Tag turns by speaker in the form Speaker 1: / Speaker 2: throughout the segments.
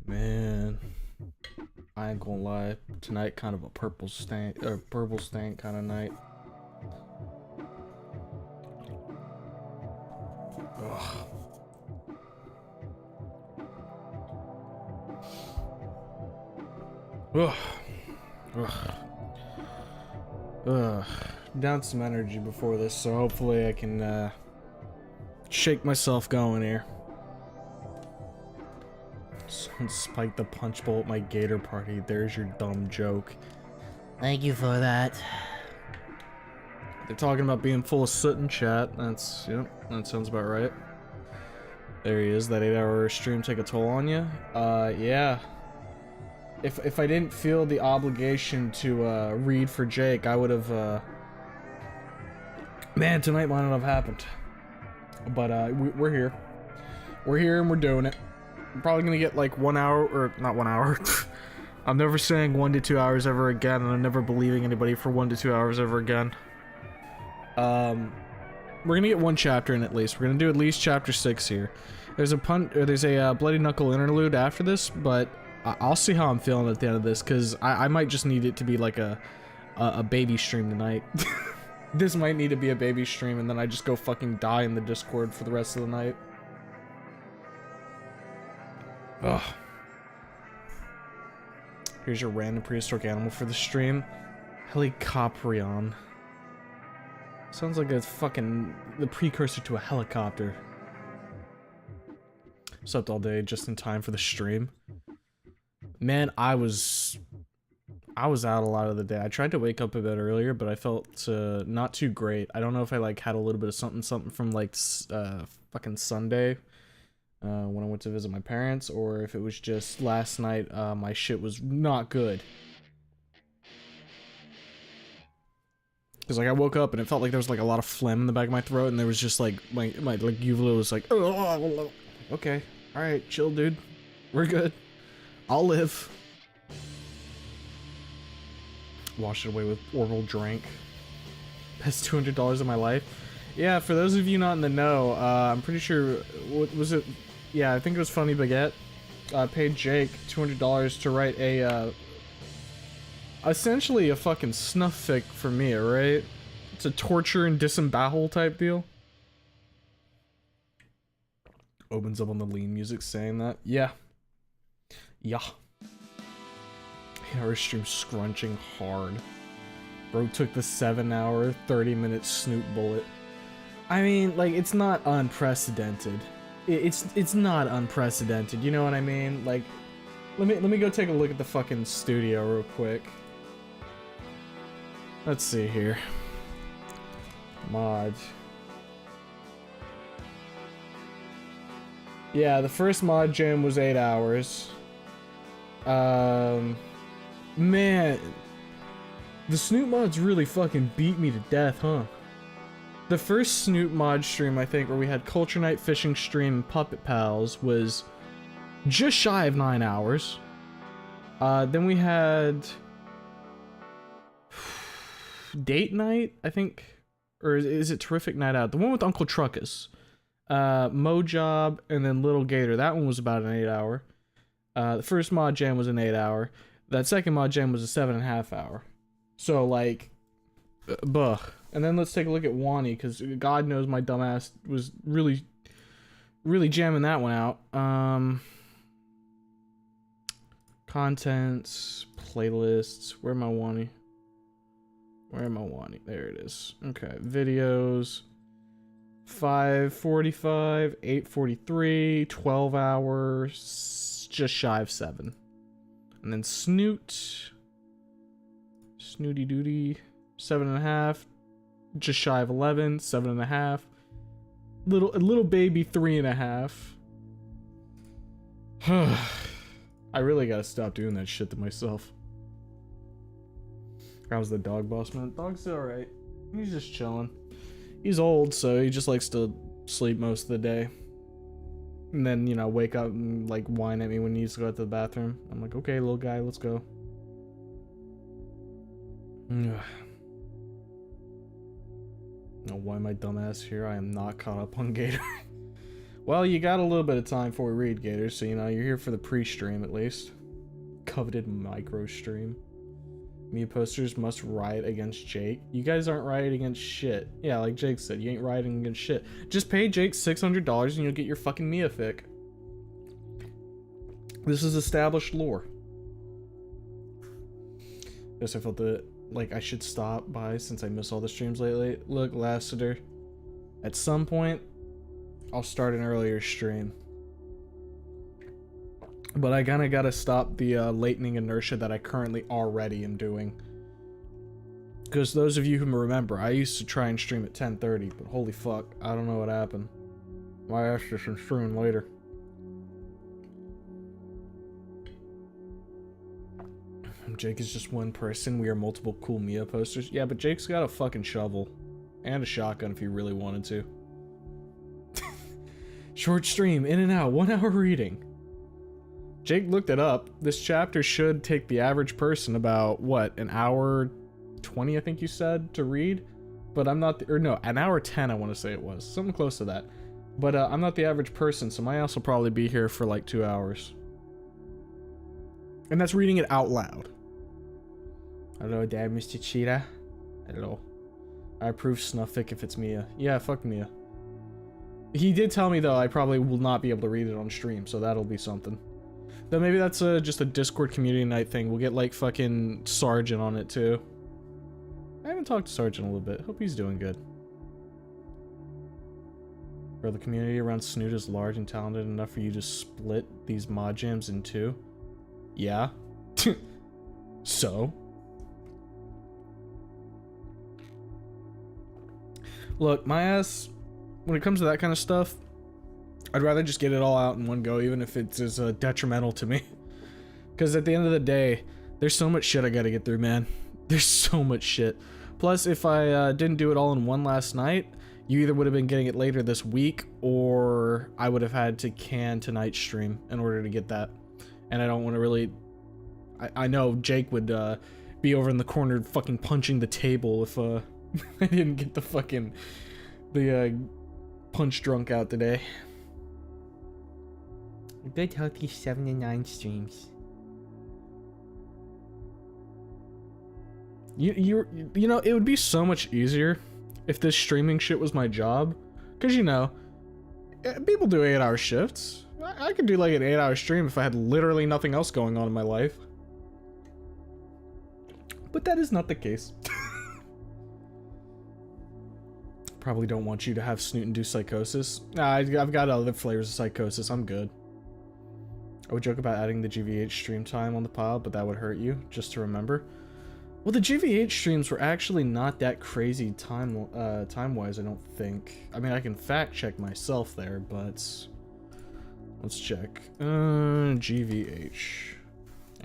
Speaker 1: Man, I ain't gonna lie. Tonight, kind of a purple stank kind of night. Ugh. Ugh. Ugh. Ugh. Down some energy before this, so hopefully I can shake myself going here. Someone spiked the punch bowl at my gator party. There's your dumb joke.
Speaker 2: Thank you for that.
Speaker 1: They're talking about being full of soot in chat. Yep, that sounds about right. There he is. That 8-hour stream take a toll on you? Yeah. If I didn't feel the obligation to read for Jake, I would have man, tonight might not have happened. But we're here. We're here and we're doing it. I'm probably gonna get like 1 hour, or not 1 hour. I'm never saying 1 to 2 hours ever again, and I'm never believing anybody for 1 to 2 hours ever again. We're gonna get one chapter in at least. We're gonna do at least chapter 6 here. There's a Bloody Knuckle interlude after this, but I'll see how I'm feeling at the end of this, because I might just need it to be like a baby stream tonight. This might need to be a baby stream, and then I just go fucking die in the Discord for the rest of the night. Ugh. Here's your random prehistoric animal for the stream. Helicoprion. Sounds like a fucking the precursor to a helicopter. Slept all day just in time for the stream. Man, I was out a lot of the day. I tried to wake up a bit earlier, but I felt not too great. I don't know if I like had a little bit of something from like fucking Sunday when I went to visit my parents, or if it was just last night. My shit was not good. Cause like I woke up and it felt like there was like a lot of phlegm in the back of my throat, and there was just like my like uvula was like, okay, all right, chill, dude, we're good. I'll live. Washed it away with oral drink. Best $200 of my life. Yeah, for those of you not in the know, I'm pretty sure, what was it? Yeah, I think it was Funny Baguette. Paid Jake $200 to write a, essentially a fucking snuff fic for me, right? It's a torture and disembowel type deal. Opens up on the lean music saying that. Yeah. Yeah. Our stream scrunching hard. Bro took the 7-hour, 30-minute snoot bullet. I mean, like, it's not unprecedented. It's not unprecedented, you know what I mean? Like, let me go take a look at the fucking studio real quick. Let's see here. Mod. Yeah, the first mod jam was 8 hours. Man, the Snoot mods really fucking beat me to death, huh? The first Snoot mod stream, I think, where we had Culture Night, Fishing Stream, and Puppet Pals was just shy of 9 hours. Then we had Date Night, I think, or is it Terrific Night Out? The one with Uncle Truckus. Mojob, and then Little Gator. That one was about an 8 hour. The first mod jam was an 8 hour. That second mod jam was a 7.5 hour. So like, buh. And then let's take a look at Wani, because God knows my dumbass was really jamming that one out. Contents, playlists. Where am I Wani? Where am I Wani? There it is. Okay, videos. 5:45, 8:43, 12 hours, just shy of 7. And then Snooty Doody, 7.5, just shy of 11, 7.5. Little baby 3.5. I really gotta stop doing that shit to myself. How's the dog, boss man? Dog's alright. He's just chilling. He's old, so he just likes to sleep most of the day. And then, you know, wake up and, like, whine at me when he needs to go out to the bathroom. I'm like, okay, little guy, let's go. Oh, why am I dumbass here? I am not caught up on Gator. Well, you got a little bit of time before we read, Gators, so you know, you're here for the pre-stream at least. Coveted micro stream. Mia posters must riot against Jake. You guys aren't rioting against shit. Yeah, like Jake said, you ain't rioting against shit. Just pay Jake $600 and you'll get your fucking Mia fic. This is established lore. Guess I felt that like I should stop by since I miss all the streams lately. Look, Lassiter, at some point I'll start an earlier stream. But I kinda gotta stop the latening inertia that I currently already am doing. Because those of you who remember, I used to try and stream at 10:30, but holy fuck, I don't know what happened. My ass just been streaming later. Jake is just one person, we are multiple cool Mia posters. Yeah, but Jake's got a fucking shovel. And a shotgun if he really wanted to. Short stream, in and out, 1 hour reading. Jake looked it up. This chapter should take the average person about, what, an hour 20, I think you said, to read? But I'm not, or no, an hour 10 I want to say it was. Something close to that. But I'm not the average person, so my ass will probably be here for like 2 hours. And that's reading it out loud. Hello there, Mr. Cheetah. Hello. I approve Snuffic if it's Mia. Yeah, fuck Mia. He did tell me, though, I probably will not be able to read it on stream, so that'll be something. Though maybe that's just a Discord community night thing. We'll get, like, fucking Sergeant on it, too. I haven't talked to Sergeant in a little bit. Hope he's doing good. Bro, the community around Snoot is large and talented enough for you to split these mod jams in two? Yeah. So? Look, my ass, when it comes to that kind of stuff, I'd rather just get it all out in one go, even if it's as detrimental to me. Because at the end of the day, there's so much shit I gotta get through, man. There's so much shit. Plus, if I didn't do it all in one last night, you either would have been getting it later this week, or I would have had to can tonight's stream in order to get that. And I don't want to really... I know Jake would be over in the corner fucking punching the table if I didn't get the fucking... the punch drunk out today. A good healthy 7 to 9 streams. You know, it would be so much easier if this streaming shit was my job. Cause you know, people do 8-hour shifts. I could do like an 8-hour stream if I had literally nothing else going on in my life. But that is not the case. Probably don't want you to have Snoot-induced psychosis. Nah, I've got other flavors of psychosis, I'm good. I would joke about adding the GVH stream time on the pile, but that would hurt you, just to remember. Well, the GVH streams were actually not that crazy time-wise, I don't think. I mean, I can fact-check myself there, but... let's check. GVH.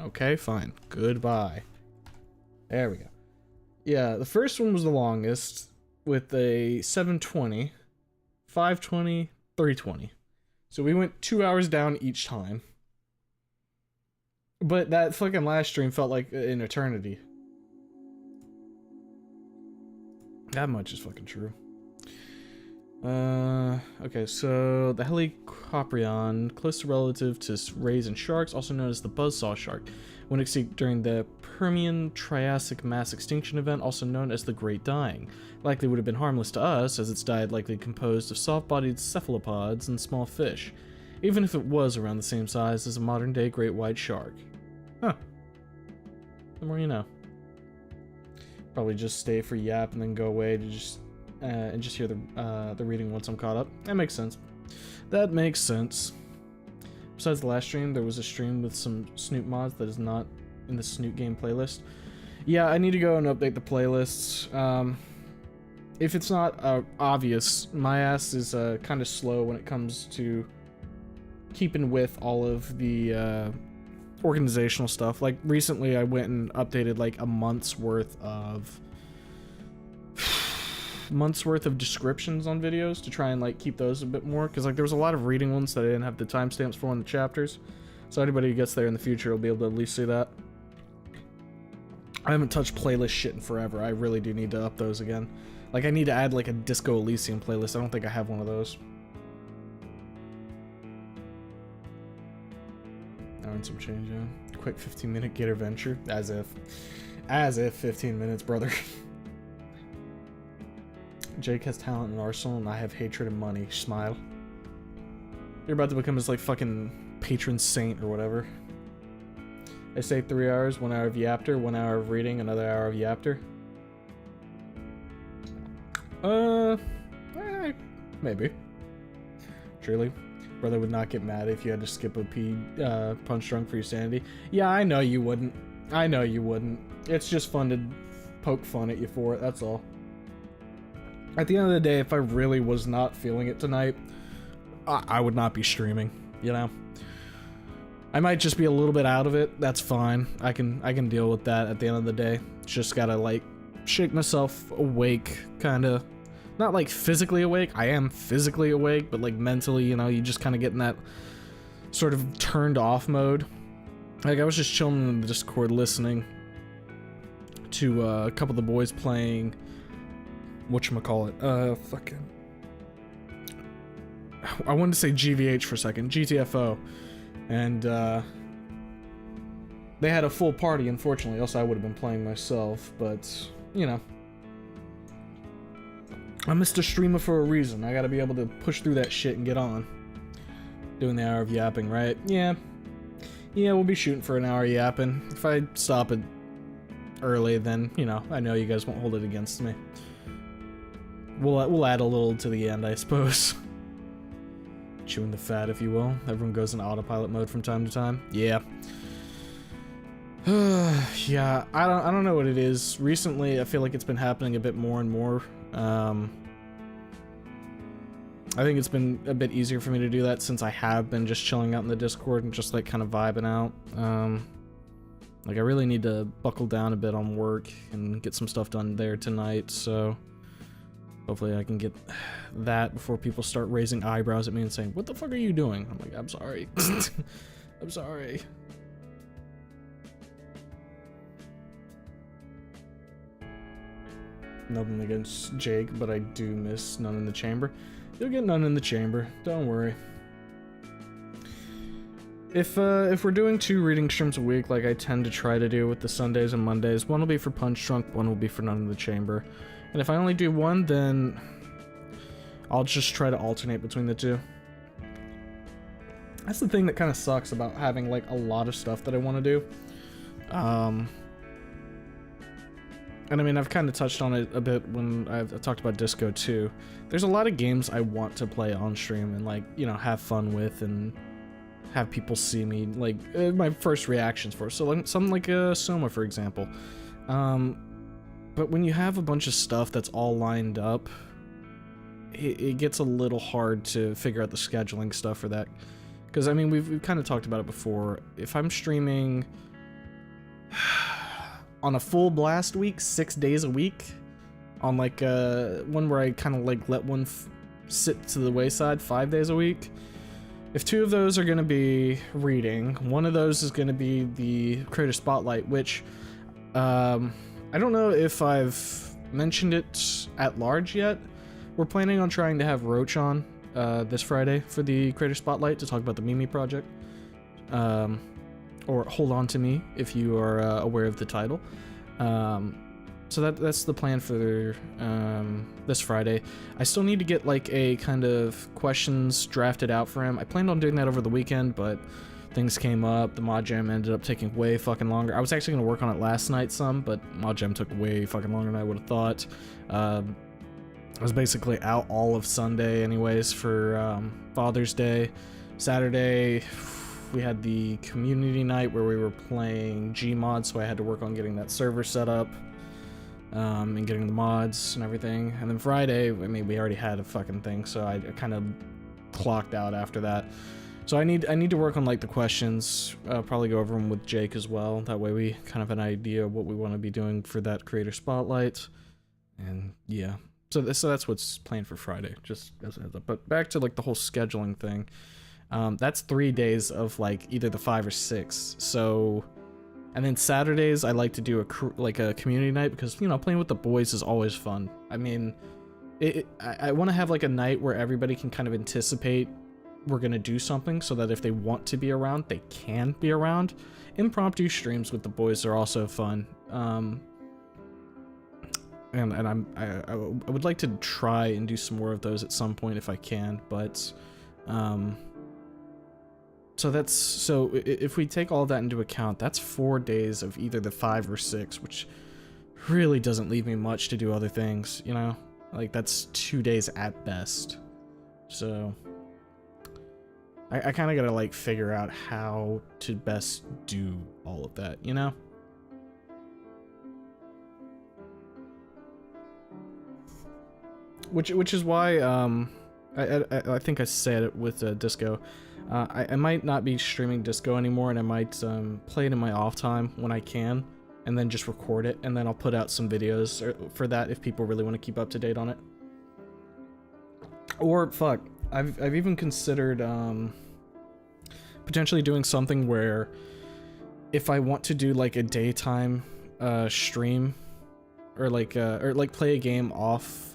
Speaker 1: Okay, fine. Goodbye. There we go. Yeah, the first one was the longest, with a 720, 520, 320. So we went 2 hours down each time. But that fucking last stream felt like an eternity. That much is fucking true. Okay, so the Helicoprion, close relative to rays and sharks, also known as the buzzsaw shark, went extinct during the Permian-Triassic mass extinction event, also known as the Great Dying. Likely would have been harmless to us, as its diet likely composed of soft-bodied cephalopods and small fish, even if it was around the same size as a modern-day great white shark. Huh. The more you know. Probably just stay for yap and then go away to just and just hear the reading once I'm caught up. That makes sense. That makes sense. Besides the last stream, there was a stream with some Snoot mods that is not in the Snoot game playlist. Yeah, I need to go and update the playlists. If it's not obvious, my ass is kind of slow when it comes to keeping with all of the organizational stuff. Like recently I went and updated like a month's worth of descriptions on videos to try and like keep those a bit more, because like there was a lot of reading ones that I didn't have the timestamps for in the chapters, so anybody who gets there in the future will be able to at least see that. I haven't touched playlist shit in forever. I really do need to up those again. Like I need to add like a Disco Elysium playlist. I don't think I have one of those. and some change, yeah. Quick 15-minute Gator venture. As if 15 minutes, brother. Jake has talent and arsenal, and I have hatred and money. Smile. You're about to become his, like, fucking patron saint or whatever. I say 3 hours, 1 hour of yapter, 1 hour of reading, another hour of yapter. Maybe. Truly. Brother would not get mad if you had to skip a punch drunk for your sanity. Yeah, I know you wouldn't. I know you wouldn't. It's just fun to poke fun at you for it, that's all. At the end of the day, if I really was not feeling it tonight, I would not be streaming, you know? I might just be a little bit out of it, that's fine. I can deal with that at the end of the day. Just gotta, like, shake myself awake, kinda. Not, like, physically awake. I am physically awake, but, like, mentally, you know, you just kind of get in that sort of turned off mode. Like, I was just chilling in the Discord listening to a couple of the boys playing, whatchamacallit, fucking... I wanted to say GVH for a second, GTFO. And, they had a full party, unfortunately, else I would have been playing myself, but, you know. I'm Mr. Streamer for a reason. I gotta be able to push through that shit and get on. Doing the hour of yapping, right? Yeah. Yeah, we'll be shooting for an hour of yapping. If I stop it early, then, you know, I know you guys won't hold it against me. We'll add a little to the end, I suppose. Chewing the fat, if you will. Everyone goes in autopilot mode from time to time. Yeah. Yeah, I don't know what it is. Recently, I feel like it's been happening a bit more and more. I think it's been a bit easier for me to do that since I have been just chilling out in the Discord and just like kind of vibing out. Like I really need to buckle down a bit on work and get some stuff done there tonight, so hopefully I can get that before people start raising eyebrows at me and saying, "What the fuck are you doing?" I'm like, "I'm sorry." I'm sorry. Nothing against Jake, but I do miss None in the Chamber. You'll get None in the Chamber, don't worry. If we're doing 2 reading streams a week, like I tend to try to do with the Sundays and Mondays, one will be for Punch Drunk, one will be for None in the Chamber. And if I only do one, then I'll just try to alternate between the 2. That's the thing that kind of sucks about having like a lot of stuff that I want to do. And I mean, I've kind of touched on it a bit when I've talked about Disco too. There's a lot of games I want to play on stream and like, you know, have fun with and have people see me, like, my first reactions for. So like, something like Soma, for example. But when you have a bunch of stuff that's all lined up, it gets a little hard to figure out the scheduling stuff for that. Because, I mean, we've kind of talked about it before. If I'm streaming on a full blast week, 6 days a week, on like one where I kind of like let one sit to the wayside 5 days a week, if 2 of those are going to be reading, 1 of those is going to be the Creator Spotlight, which I don't know if I've mentioned it at large yet. We're planning on trying to have Roach on this Friday for the Creator Spotlight to talk about the Mimi project. Or Hold On To Me, if you are aware of the title. So that's the plan for this Friday. I still need to get like a kind of questions drafted out for him. I planned on doing that over the weekend, but things came up. The mod jam ended up taking way fucking longer. I was actually going to work on it last night some, but mod jam took way fucking longer than I would have thought. I was basically out all of Sunday anyways for Father's Day. Saturday, we had the community night where we were playing Gmod, so I had to work on getting that server set up and getting the mods and everything. And then Friday, I mean, we already had a fucking thing, so I kind of clocked out after that. So I need to work on like the questions, probably go over them with Jake as well. That way we kind of have an idea of what we want to be doing for that Creator Spotlight. And yeah, so that's what's planned for Friday, just as a heads up. But back to like the whole scheduling thing. That's 3 days of like either the 5 or 6. So, and then Saturdays I like to do a community night because, you know, playing with the boys is always fun. I mean, I want to have like a night where everybody can kind of anticipate we're gonna do something so that if they want to be around, they can be around. Impromptu streams with the boys are also fun. And I would like to try and do some more of those at some point if I can, but so if we take all that into account, that's 4 days of either the 5 or 6, which really doesn't leave me much to do other things, you know? Like, that's 2 days at best. So I kind of gotta like figure out how to best do all of that, you know? Which is why I think I said it with Disco. I might not be streaming Disco anymore, and I might play it in my off time when I can, and then just record it, and then I'll put out some videos for that if people really want to keep up to date on it. Or fuck, I've even considered potentially doing something where if I want to do like a daytime stream, or like play a game off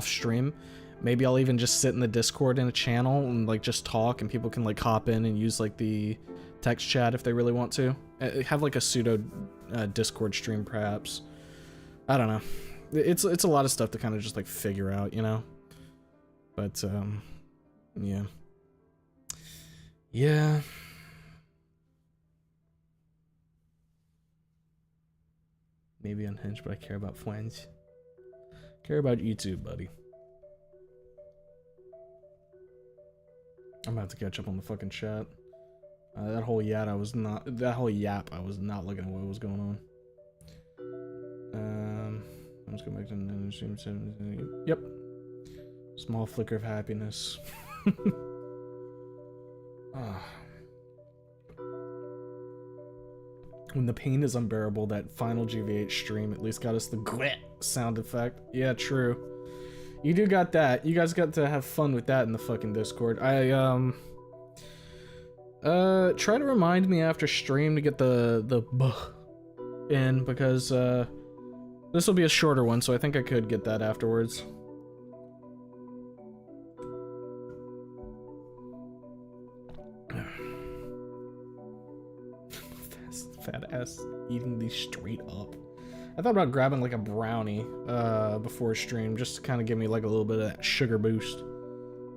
Speaker 1: stream, maybe I'll even just sit in the Discord in a channel and like just talk, and people can like hop in and use like the text chat if they really want to. Have like a pseudo Discord stream perhaps. I don't know. It's a lot of stuff to kind of just like figure out, you know. But yeah. Yeah. Maybe unhinged, but I care about friends. Care about you too, buddy. I'm about to catch up on the fucking chat. That whole yap, I was not looking at what was going on. I'm just going back to yep. Small flicker of happiness. When the pain is unbearable, that final GVH stream at least got us the grit sound effect. Yeah, true. You do got that. You guys got to have fun with that in the fucking Discord. Try to remind me after stream to get the in, because this will be a shorter one, so I think I could get that afterwards. Fat ass eating these straight up. I thought about grabbing like a brownie before stream, just to kind of give me like a little bit of that sugar boost,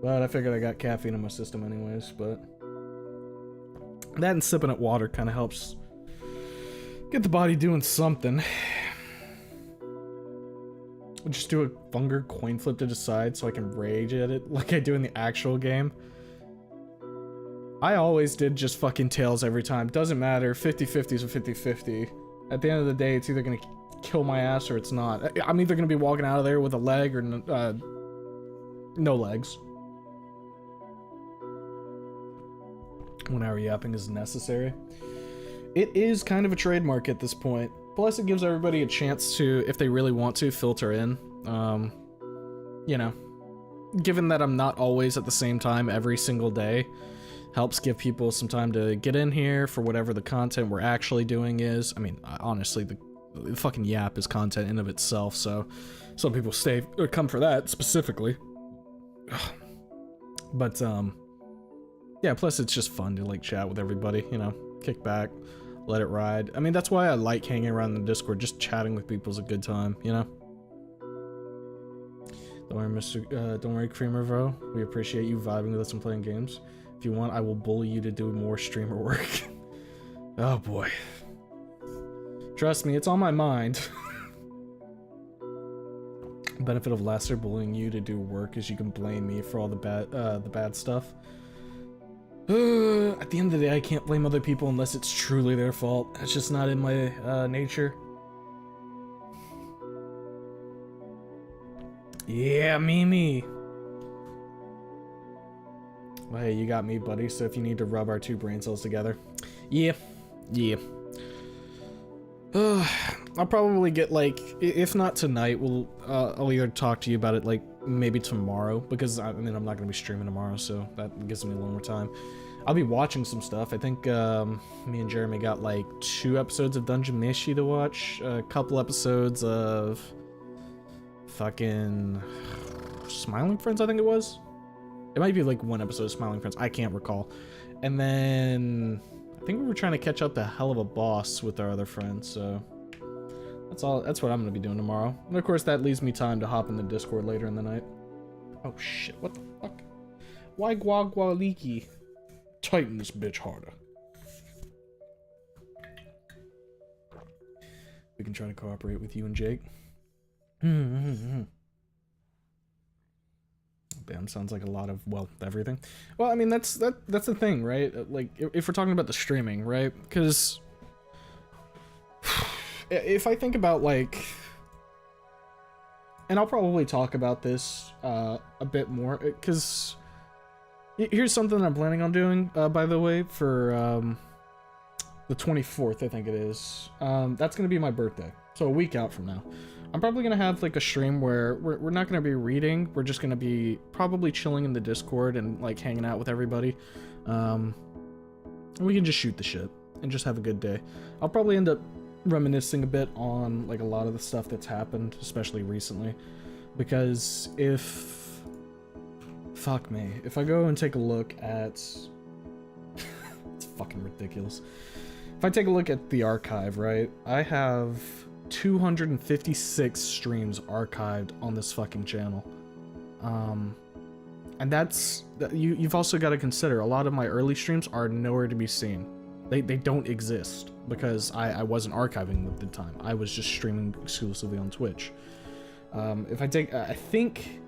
Speaker 1: but I figured I got caffeine in my system anyways. But that and sipping at water kind of helps get the body doing something. We'll just do a Funger coin flip to decide so I can rage at it like I do in the actual game. I always did just fucking tails every time. Doesn't matter. 50-50 is a 50-50. At the end of the day, it's either gonna kill my ass or it's not. I'm either gonna be walking out of there with a leg or no legs. 1 hour yapping is necessary. It is kind of a trademark at this point. Plus, it gives everybody a chance to, if they really want to, filter in. You know, given that I'm not always at the same time every single day, helps give people some time to get in here for whatever the content we're actually doing is. I mean, honestly, the fucking yap is content in of itself, so some people stay or come for that specifically. But yeah, plus it's just fun to like chat with everybody, you know, kick back, let it ride. I mean, that's why I like hanging around the Discord. Just chatting with people is a good time, you know. Don't worry, Creamer Vo. We appreciate you vibing with us and playing games. If you want, I will bully you to do more streamer work. Oh boy. Trust me, it's on my mind. Benefit of lesser bullying you to do work is you can blame me for all the bad stuff. At the end of the day, I can't blame other people unless it's truly their fault. It's just not in my nature. Yeah, Mimi. Well, hey, you got me, buddy, so if you need to rub our 2 brain cells together. Yeah. I'll probably get, like, if not tonight, I'll either talk to you about it, like, maybe tomorrow, because, I mean, I'm not gonna be streaming tomorrow, so that gives me a little more time. I'll be watching some stuff. I think, me and Jeremy got, like, 2 episodes of Dungeon Meshi to watch, a couple episodes of fucking Smiling Friends, I think it was. It might be like one episode of Smiling Friends. I can't recall. And then I think we were trying to catch up to Hell of a Boss with our other friends, so that's all. That's what I'm gonna be doing tomorrow. And of course, that leaves me time to hop in the Discord later in the night. Oh shit! What the fuck? Why leaky? Tighten this bitch harder. We can try to cooperate with you and Jake. Damn, sounds like a lot of, well, everything. Well, I mean, that's the thing, right? Like, if we're talking about the streaming, right? Because if I think about, like, and I'll probably talk about this a bit more, because here's something I'm planning on doing, by the way, for the 24th, I think it is. That's going to be my birthday, so a week out from now. I'm probably going to have like a stream where we're not going to be reading, we're just going to be probably chilling in the Discord and like hanging out with everybody. And we can just shoot the shit and just have a good day. I'll probably end up reminiscing a bit on like a lot of the stuff that's happened, especially recently. Because if I go and take a look at it's fucking ridiculous. If I take a look at the archive, right, I have 256 streams archived on this fucking channel. And that's, you've also got to consider, a lot of my early streams are nowhere to be seen. They don't exist because I wasn't archiving them at the time. I was just streaming exclusively on Twitch. If I take, I think,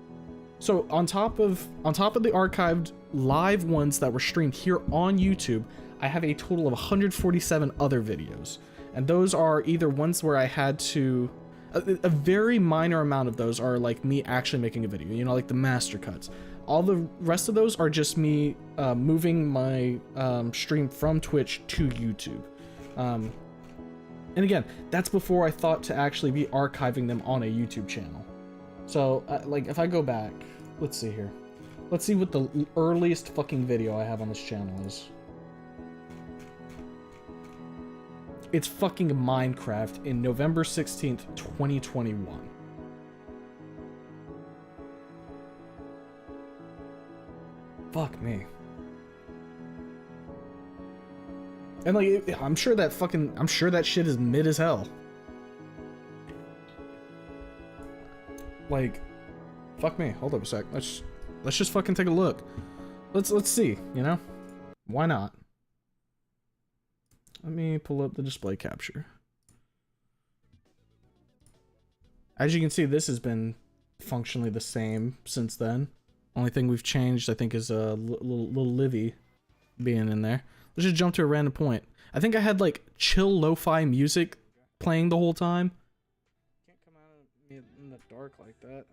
Speaker 1: so on top of the archived live ones that were streamed here on YouTube, I have a total of 147 other videos. And those are either ones where I had to, a very minor amount of those are like me actually making a video, you know, like the master cuts. All the rest of those are just me moving my stream from Twitch to YouTube. And again, that's before I thought to actually be archiving them on a YouTube channel. So, like, if I go back, let's see here. Let's see what the earliest fucking video I have on this channel is. It's fucking Minecraft in November 16th, 2021. Fuck me. And like, I'm sure that shit is mid as hell. Like, fuck me. Hold up a sec. Let's just fucking take a look. Let's see, you know? Why not? Let me pull up the display capture. As you can see, this has been functionally the same since then. Only thing we've changed, I think, is little Livy being in there. Let's just jump to a random point. I think I had like chill lo-fi music playing the whole time. Can't come out in the dark like that.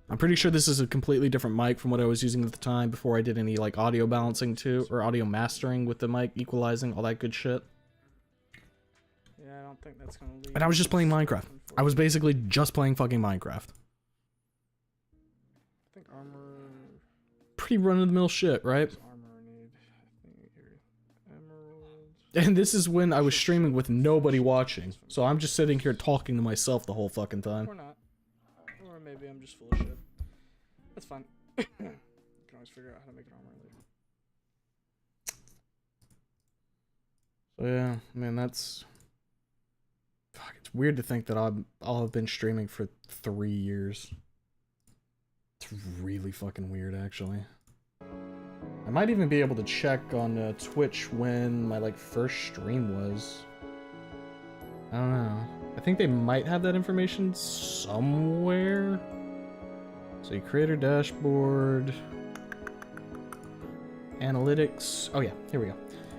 Speaker 1: I'm pretty sure this is a completely different mic from what I was using at the time before I did any like audio balancing too, or audio mastering with the mic, equalizing, all that good shit.
Speaker 3: Yeah, I don't think that's gonna leave.
Speaker 1: And I was just playing Minecraft. I was basically just playing fucking Minecraft.
Speaker 3: I think armor.
Speaker 1: Pretty run-of-the-mill shit, right?
Speaker 3: Armor I need. I think here. Emeralds.
Speaker 1: And this is when I was streaming with nobody watching. So I'm just sitting here talking to myself the whole fucking time.
Speaker 3: Or not. Or maybe I'm just full of shit. That's fine. You can always figure out how to make an armor later.
Speaker 1: So yeah, I mean, that's... Fuck, it's weird to think that I'll have been streaming for 3 years. It's really fucking weird, actually. I might even be able to check on Twitch when my, like, first stream was. I don't know. I think they might have that information somewhere. So, creator dashboard. Analytics. Oh, yeah, here we go.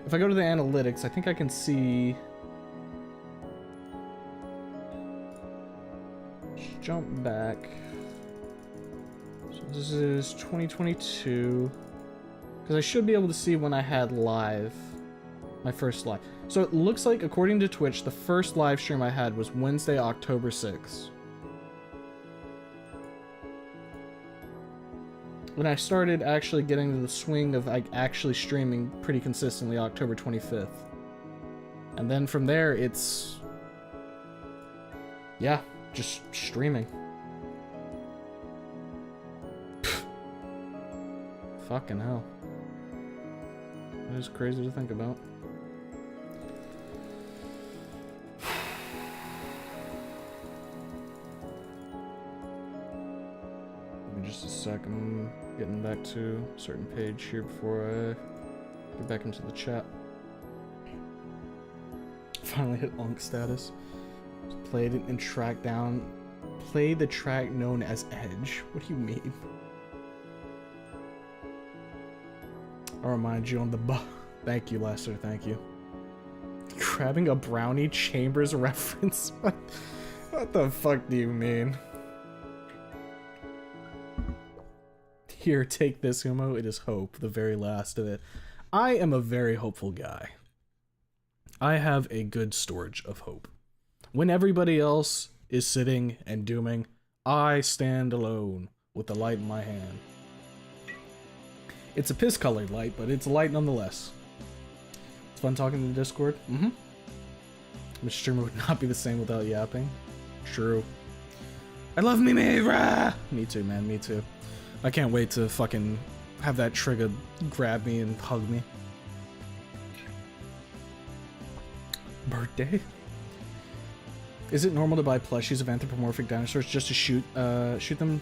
Speaker 1: If I go to the analytics, I think I can see... Jump back. So this is 2022. Because I should be able to see when I had live. My first live. So it looks like, according to Twitch, the first live stream I had was Wednesday, October 6th. When I started actually getting to the swing of like actually streaming pretty consistently, October 25th. And then from there, it's... yeah. Just streaming. Fucking hell. That is crazy to think about. Give me just a sec. I'm getting back to a certain page here before I get back into the chat. Finally hit Unk status. Played it and tracked down. Play the track known as Edge. What do you mean? I'll remind you on the Thank you, Lester. Thank you. Grabbing a Brownie Chambers reference? What the fuck do you mean? Here, take this, Humo. It is hope. The very last of it. I am a very hopeful guy. I have a good storage of hope. When everybody else is sitting and dooming, I stand alone with the light in my hand. It's a piss-colored light, but it's a light nonetheless. It's fun talking to the Discord. Mm-hmm. Mr. Streamer would not be the same without yapping. True. I love me, rah! Me too, man, me too. I can't wait to fucking have that trigger grab me and hug me. Birthday? Is it normal to buy plushies of anthropomorphic dinosaurs just to shoot them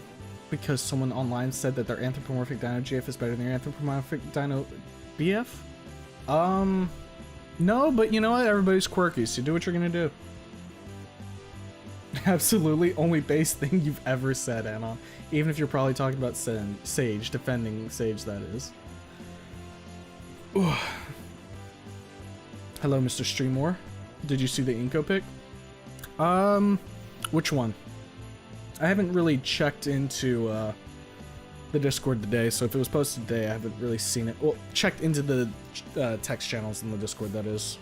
Speaker 1: because someone online said that their anthropomorphic dino GF is better than your anthropomorphic dino BF? No, but you know what? Everybody's quirky, so do what you're gonna do. Absolutely only base thing you've ever said, Anna. Even if you're probably talking about Sage, defending Sage, that is. Ooh. Hello, Mr. Streamore. Did you see the Inko pic? Which one? I haven't really checked into, the Discord today, so if it was posted today, I haven't really seen it. Well, checked into the, text channels in the Discord, that is.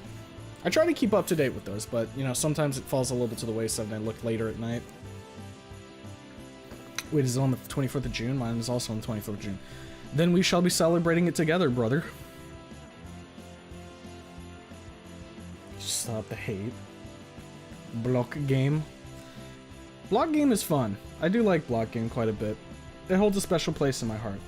Speaker 1: I try to keep up to date with those, but, you know, sometimes it falls a little bit to the wayside and I look later at night. Wait, is it on the 24th of June? Mine is also on the 24th of June. Then we shall be celebrating it together, brother. Stop the hate. Block game. Block game is fun. I do like block game quite a bit. It holds a special place in my heart.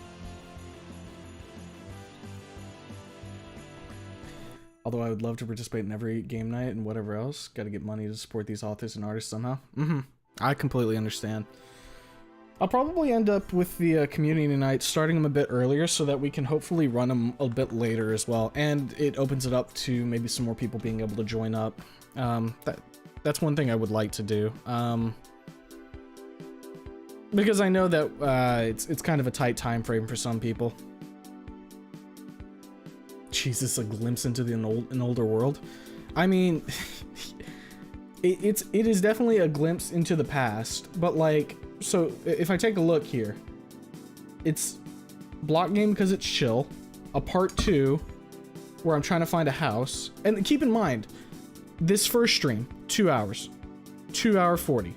Speaker 1: Although I would love to participate in every game night and whatever else. Gotta get money to support these authors and artists somehow. I completely understand. I'll probably end up with the community night starting them a bit earlier so that we can hopefully run them a bit later as well. And it opens it up to maybe some more people being able to join up. That's one thing I would like to do. Because I know that it's kind of a tight time frame for some people. Jesus, a glimpse into an older world. I mean, it is definitely a glimpse into the past, but like, so if I take a look here, it's block game because it's chill, a part 2 where I'm trying to find a house, and keep in mind, this first stream, 2 hours, 2 hour 40,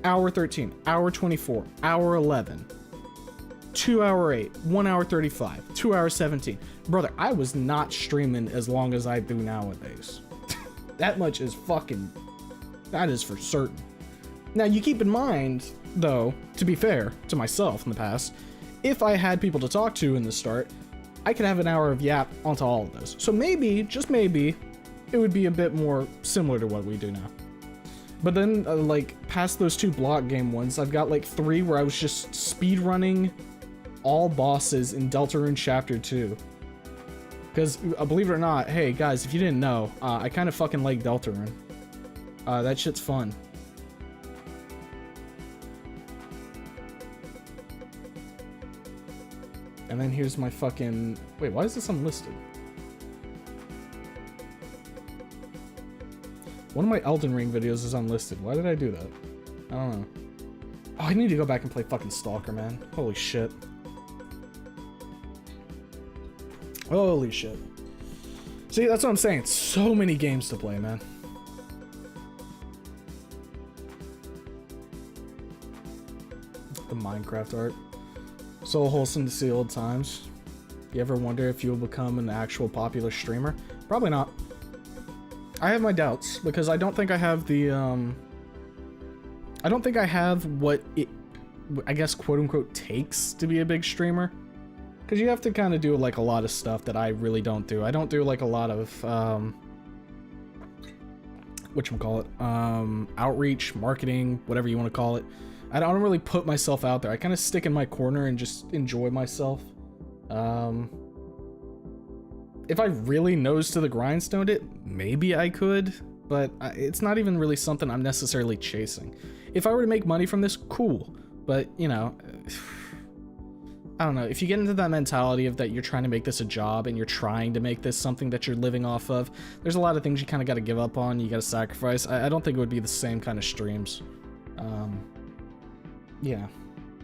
Speaker 1: hour 13, hour 24, hour 11, 2 hour 8, 1 hour 35, 2 hour 17. Brother, I was not streaming as long as I do nowadays. That much is fucking, that is for certain. Now you keep in mind, though, to be fair to myself in the past, if I had people to talk to in the start, I could have an hour of yap onto all of those. So maybe, just maybe, it would be a bit more similar to what we do now. But then, like, past those 2 block game ones, I've got like 3 where I was just speedrunning all bosses in Deltarune Chapter 2. Because, believe it or not, hey guys, if you didn't know, I kind of fucking like Deltarune. That shit's fun. And then here's my fucking... Wait, why is this unlisted? One of my Elden Ring videos is unlisted. Why did I do that? I don't know. Oh, I need to go back and play fucking Stalker, man. Holy shit. Holy shit. See, that's what I'm saying. So many games to play, man. The Minecraft art. So wholesome to see old times. You ever wonder if you'll become an actual popular streamer? Probably not. I have my doubts, because I don't think I have the, I don't think I have what it, I guess, quote-unquote, takes to be a big streamer. Because you have to kind of do like a lot of stuff that I really don't do. I don't do like a lot of whatchamacallit, outreach, marketing, whatever you want to call it. I don't really put myself out there. I kind of stick in my corner and just enjoy myself. If I really nose to the grindstone it, maybe I could, but it's not even really something I'm necessarily chasing. If I were to make money from this, cool, but you know, I don't know, if you get into that mentality of that you're trying to make this a job and you're trying to make this something that you're living off of, there's a lot of things you kind of got to give up on, you got to sacrifice. I don't think it would be the same kind of streams. Yeah,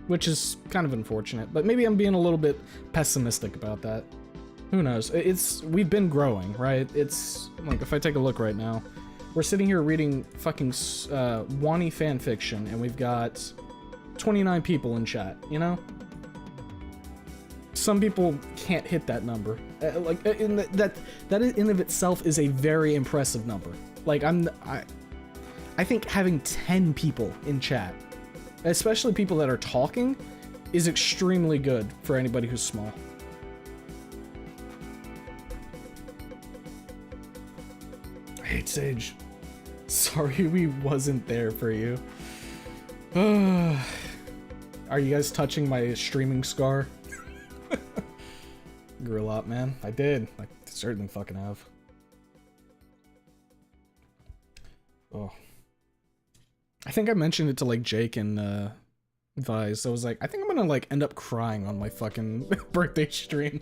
Speaker 1: which is kind of unfortunate, but maybe I'm being a little bit pessimistic about that. Who knows? We've been growing, right? It's like, if I take a look right now, we're sitting here reading fucking Wani fan fiction, and we've got 29 people in chat, you know? Some people can't hit that number. That in of itself is a very impressive number. Like, I think having 10 people in chat, especially people that are talking, is extremely good for anybody who's small. Hey, Sage. Sorry we wasn't there for you. Are you guys touching my streaming scar? Grew a lot, man. I did. I certainly fucking have. Oh. I think I mentioned it to like Jake and Vise. I was like, I think I'm gonna like end up crying on my fucking birthday stream.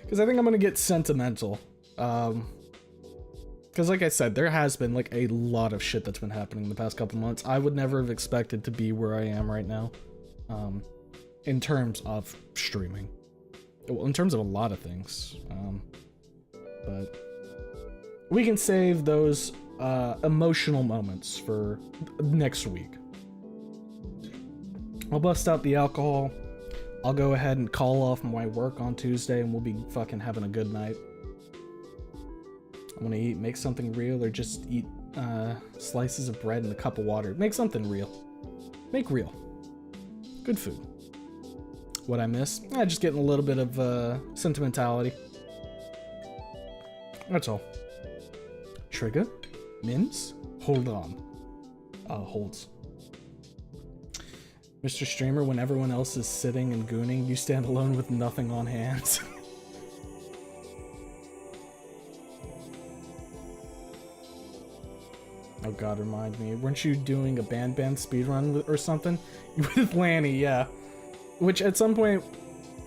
Speaker 1: Because I think I'm gonna get sentimental. Because like I said, there has been like a lot of shit that's been happening in the past couple months. I would never have expected to be where I am right now. In terms of streaming. Well, in terms of a lot of things. But we can save those emotional moments for next week. I'll bust out the alcohol. I'll go ahead and call off my work on Tuesday and we'll be fucking having a good night. I want to make something real, or just eat slices of bread and a cup of water. Make something real. Make real. Good food. What I miss? Just getting a little bit of sentimentality. That's all. Trigger? Mims? Hold on. Holds. Mr. Streamer, when everyone else is sitting and gooning, you stand alone with nothing on hands. Oh god, remind me. Weren't you doing a band speedrun or something? With Lanny, yeah. Which at some point,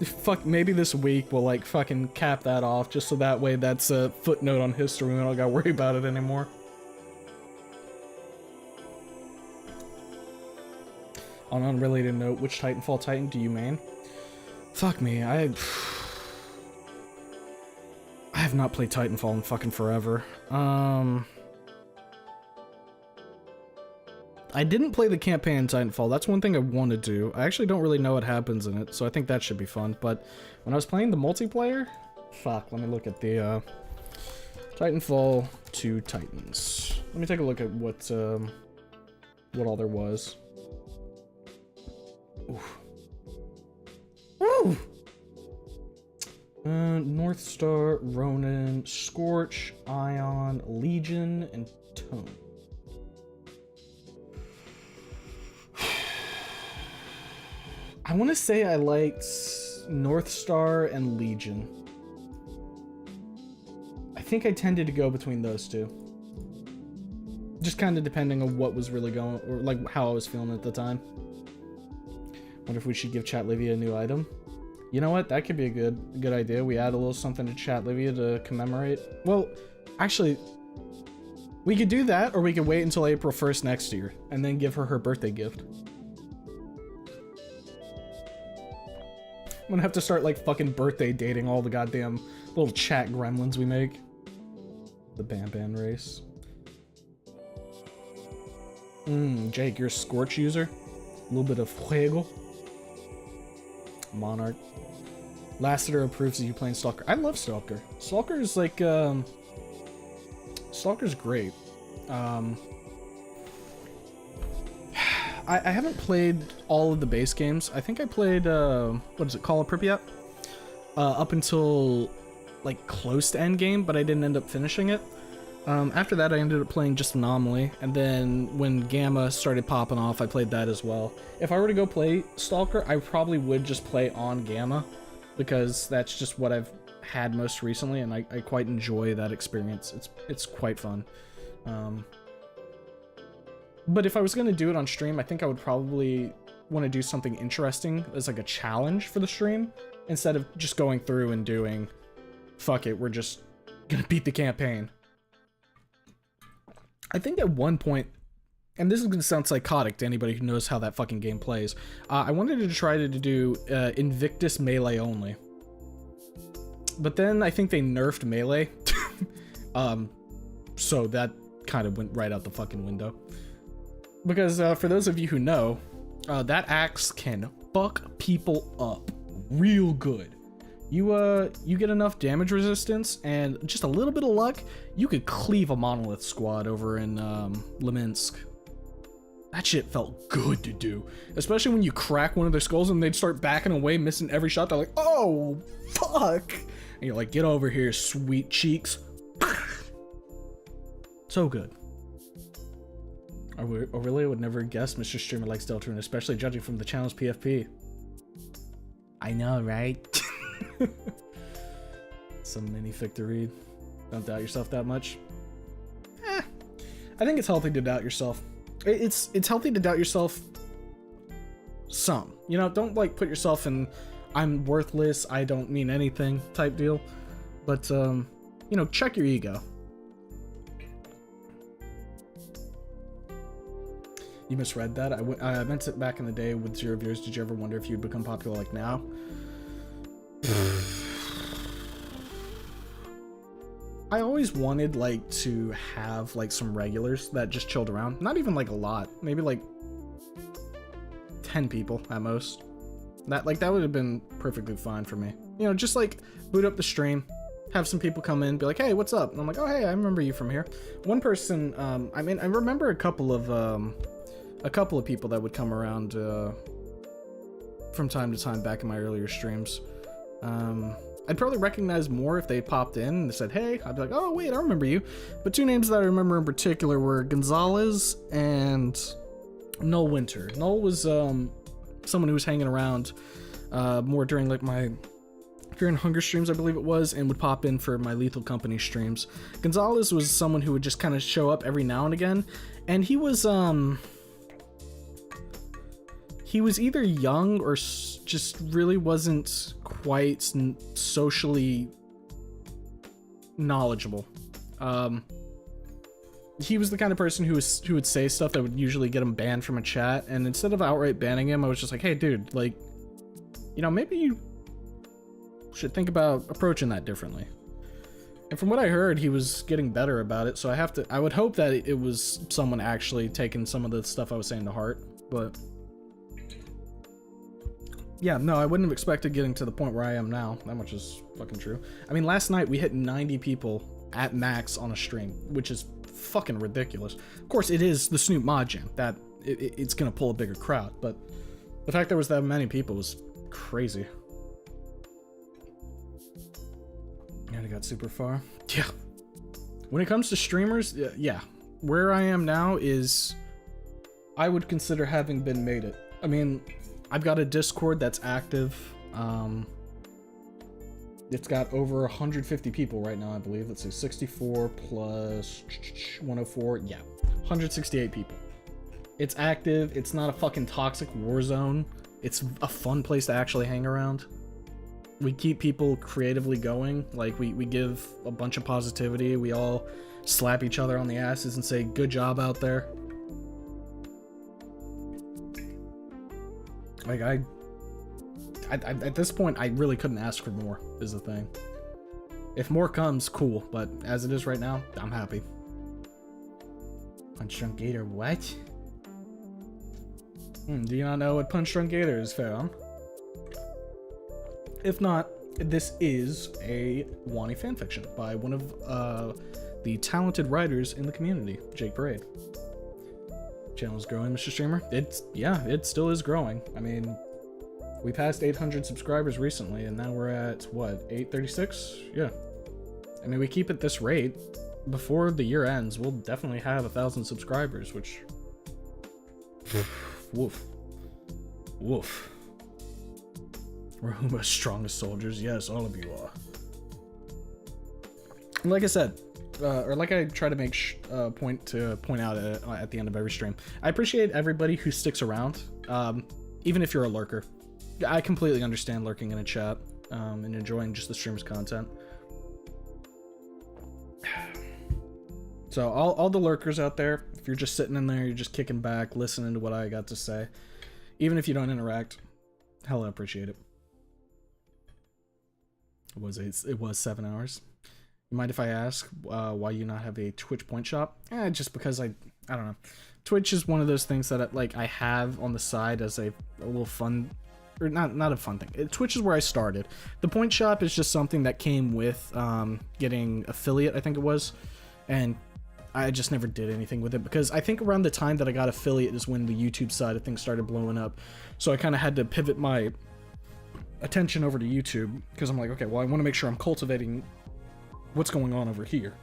Speaker 1: fuck, maybe this week we'll like fucking cap that off, just so that way that's a footnote on history and we don't gotta worry about it anymore. On an unrelated note, which Titanfall Titan do you main? Fuck me, I have not played Titanfall in fucking forever. I didn't play the campaign in Titanfall. That's one thing I want to do. I actually don't really know what happens in it, so I think that should be fun. But when I was playing the multiplayer, fuck, let me look at the Titanfall 2 Titans. Let me take a look at what all there was. Oof. Woo! North Star, Ronin, Scorch, Ion, Legion, and Tone. I want to say I liked North Star and Legion. I think I tended to go between those two. Just kind of depending on what was really going, or like how I was feeling at the time. Wonder if we should give Chat Livia a new item. You know what? That could be a good idea. We add a little something to Chat Livia to commemorate. Well, actually, we could do that, or we could wait until April 1st next year and then give her her birthday gift. I'm gonna have to start like fucking birthday dating all the goddamn little chat gremlins we make. The Ban race. Jake, you're a Scorch user? A little bit of fuego. Monarch. Lassiter approves of you playing Stalker. I love Stalker. Stalker is like, Stalker's great. I haven't played all of the base games. I think I played, what is it, Call of Pripyat? up until like close to end game, but I didn't end up finishing it. After that, I ended up playing just Anomaly, and then when Gamma started popping off, I played that as well. If I were to go play Stalker, I probably would just play on Gamma, because that's just what I've had most recently, and I quite enjoy that experience. It's quite fun. But if I was going to do it on stream, I think I would probably want to do something interesting as like a challenge for the stream, instead of just going through and doing, fuck it, we're just gonna beat the campaign. I think at one point, and this is gonna sound psychotic to anybody who knows how that fucking game plays, I wanted to try to do Invictus Melee only. But then I think they nerfed Melee. So that kind of went right out the fucking window. Because for those of you who know, that axe can fuck people up real good. You get enough damage resistance and just a little bit of luck, you could cleave a monolith squad over in Leminsk. That shit felt good to do, especially when you crack one of their skulls and they'd start backing away, missing every shot. They're like, oh fuck, and you're like, get over here, sweet cheeks. So good. I really would never guess Mr. Streamer likes Deltarune, especially judging from the channel's PFP. I know, right? Some mini-fic to read. Don't doubt yourself that much. I think it's healthy to doubt yourself. It's healthy to doubt yourself some. You know, don't like put yourself in I'm worthless, I don't mean anything type deal. But, you know, check your ego. You misread that. I meant it back in the day with 0 viewers. Did you ever wonder if you'd become popular like now? I always wanted like to have like some regulars that just chilled around. Not even like a lot. Maybe like 10 people at most. That would have been perfectly fine for me. You know, just like boot up the stream, have some people come in, be like, hey, what's up? And I'm like, oh hey, I remember you from here. One person, I mean, I remember a couple of people that would come around from time to time back in my earlier streams. I'd probably recognize more if they popped in and said, hey, I'd be like, oh wait, I remember you. But two names that I remember in particular were Gonzalez and Null Winter. Null was someone who was hanging around more during like my Fear and Hunger streams, I believe it was, and would pop in for my Lethal Company streams. Gonzalez was someone who would just kind of show up every now and again, and he was either young or just really wasn't quite socially knowledgeable. He was the kind of person who would say stuff that would usually get him banned from a chat, and instead of outright banning him, I was just like, hey dude, like, you know, maybe you should think about approaching that differently. And from what I heard, he was getting better about it, so I would hope that it was someone actually taking some of the stuff I was saying to heart, but yeah, no, I wouldn't have expected getting to the point where I am now. That much is fucking true. I mean, last night we hit 90 people at max on a stream, which is fucking ridiculous. Of course, it is the Snoop Mod Jam. That it's gonna pull a bigger crowd, but the fact there was that many people was crazy. And I got super far. Yeah. When it comes to streamers, yeah. Where I am now is, I would consider having been made it. I mean, I've got a Discord that's active. It's got over 150 people right now, I believe. Let's see, 64 plus 104. Yeah, 168 people. It's active. It's not a fucking toxic war zone. It's a fun place to actually hang around. We keep people creatively going. Like, we give a bunch of positivity. We all slap each other on the asses and say, good job out there. Like, I at this point, I really couldn't ask for more, is the thing. If more comes, cool, but as it is right now, I'm happy. Punch Drunk Gator, what? Do you not know what Punch Drunk Gator is, fam? If not, this is a Wani fanfiction by one of the talented writers in the community, Jake Parade. Channel's growing, Mr. Streamer. It still is growing. I mean, We passed 800 subscribers recently, and now we're at, what, 836? Yeah. I mean, we keep at this rate, before the year ends, we'll definitely have 1,000 subscribers, which... Woof. Woof. Roomba's strongest soldiers. Yes, all of you are. Like I said, or like I try to make point out at the end of every stream, I appreciate everybody who sticks around, even if you're a lurker. I completely understand lurking in a chat and enjoying just the streamer's content. So all the lurkers out there, if you're just sitting in there, you're just kicking back, listening to what I got to say, even if you don't interact, hell, I appreciate it. It was 7 hours. You mind if I ask why you not have a Twitch point shop? Just because I don't know. Twitch is one of those things that I have on the side as a little fun, or not a fun thing. Twitch is where I started. The point shop is just something that came with getting affiliate, I think it was, and I just never did anything with it because I think around the time that I got affiliate is when the YouTube side of things started blowing up. So I kind of had to pivot my attention over to YouTube because I'm like, okay, well, I want to make sure I'm cultivating what's going on over here.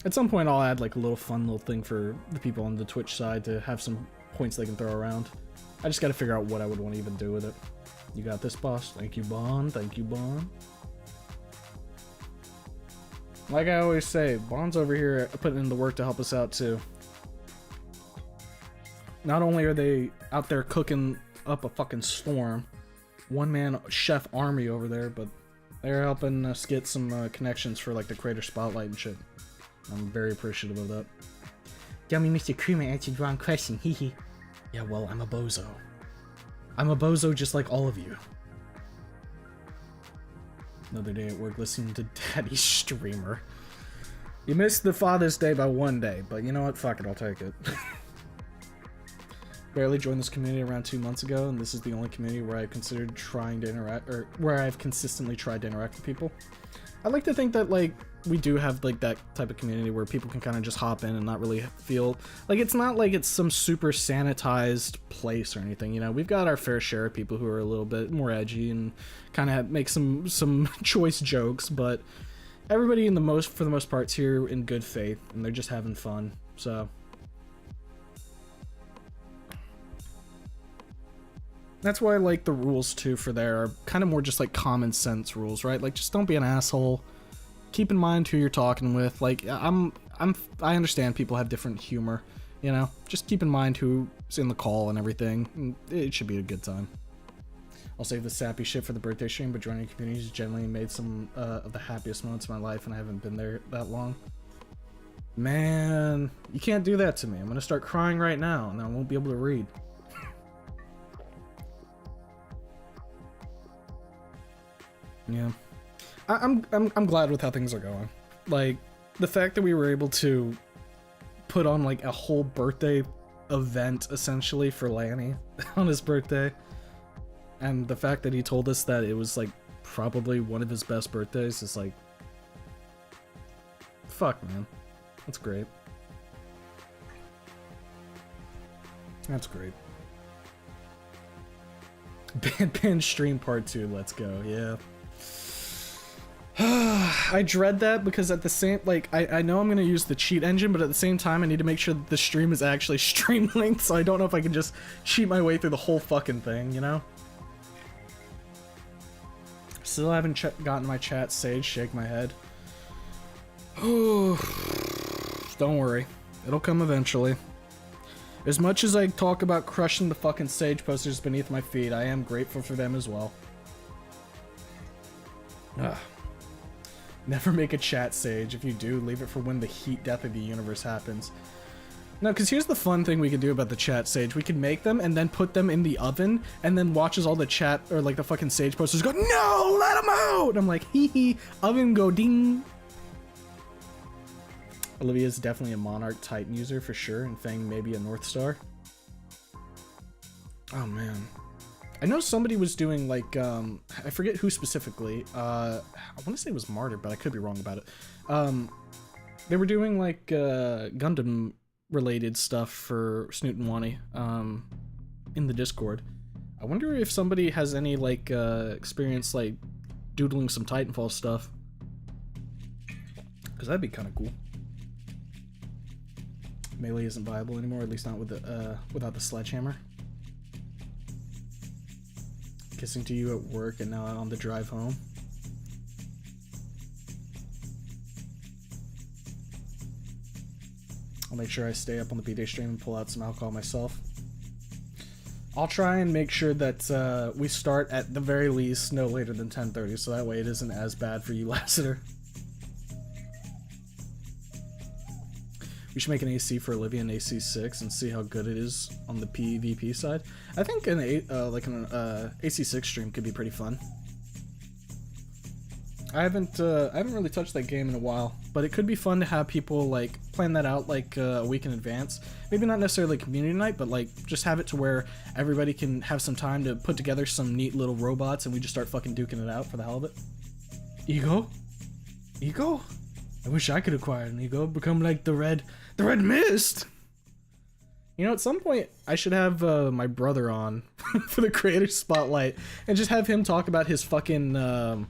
Speaker 1: At some point I'll add like a little fun little thing for the people on the Twitch side to have some points they can throw around. I just got to figure out what I would want to even do with it. You got this, boss. Thank you, Bond. Thank you, Bond. Like I always say, Bond's over here putting in the work to help us out too. Not only are they out there cooking up a fucking storm, one-man chef army over there, but they're helping us get some connections for like the creator spotlight and shit. I'm very appreciative of that.
Speaker 2: Dummy Mr. Creamer answered wrong question, hehe.
Speaker 1: Yeah, well, I'm a bozo. I'm a bozo just like all of you. Another day at work listening to Daddy's streamer. You missed the Father's Day by 1 day, but you know what? Fuck it, I'll take it. Barely joined this community around 2 months ago, and this is the only community where I've considered trying to interact, or where I've consistently tried to interact with people. I like to think that, like, we do have, like, that type of community where people can kind of just hop in and not really feel... Like, it's not like it's some super sanitized place or anything, you know? We've got our fair share of people who are a little bit more edgy and kind of make some choice jokes, but everybody for the most part is here in good faith, and they're just having fun, so... That's why I like the rules too for there are kind of more just like common sense rules, right? Like just don't be an asshole. Keep in mind who you're talking with. Like I understand people have different humor, you know? Just keep in mind who's in the call and everything. And it should be a good time. I'll save the sappy shit for the birthday stream, but joining communities generally made some of the happiest moments of my life, and I haven't been there that long. Man, you can't do that to me. I'm gonna start crying right now, and I won't be able to read. Yeah, I'm glad with how things are going. Like the fact that we were able to put on like a whole birthday event essentially for Lanny on his birthday, and the fact that he told us that it was like probably one of his best birthdays is like, fuck man, that's great. That's great. Band stream part 2, let's go. Yeah. I dread that because at the same, like, I know I'm gonna use the cheat engine, but at the same time I need to make sure that the stream is actually stream linked, so I don't know if I can just cheat my way through the whole fucking thing, you know? Still haven't gotten my chat Sage, shake my head. Don't worry, it'll come eventually. As much as I talk about crushing the fucking Sage posters beneath my feet, I am grateful for them as well. Ugh. Never make a chat Sage. If you do, leave it for when the heat death of the universe happens. No, because here's the fun thing we could do about the chat Sage. We could make them and then put them in the oven and then watch as all the chat, or like the fucking Sage posters go, no, let them out! And I'm like, hee hee, oven go ding. Olivia's definitely a Monarch Titan user for sure, and Fang maybe a North Star. Oh man. I know somebody was doing like, I forget who specifically, I want to say it was Martyr, but I could be wrong about it. They were doing like, Gundam related stuff for Snoot and Wani. in the Discord. I wonder if somebody has any like experience like doodling some Titanfall stuff, because that'd be kind of cool. Melee isn't viable anymore, at least not with the without the sledgehammer. Kissing to you at work and now on the drive home. I'll make sure I stay up on the B-Day stream and pull out some alcohol myself. I'll try and make sure that we start at the very least no later than 10:30, so that way it isn't as bad for you, Lassiter. We should make an AC for Olivia and AC6 and see how good it is on the PvP side. I think an AC6 stream could be pretty fun. I haven't really touched that game in a while, but it could be fun to have people like plan that out like a week in advance. Maybe not necessarily community night, but like just have it to where everybody can have some time to put together some neat little robots and we just start fucking duking it out for the hell of it. Ego? Ego? I wish I could acquire an ego, become like the red mist. You know, at some point I should have my brother on for the creator spotlight and just have him talk about his fucking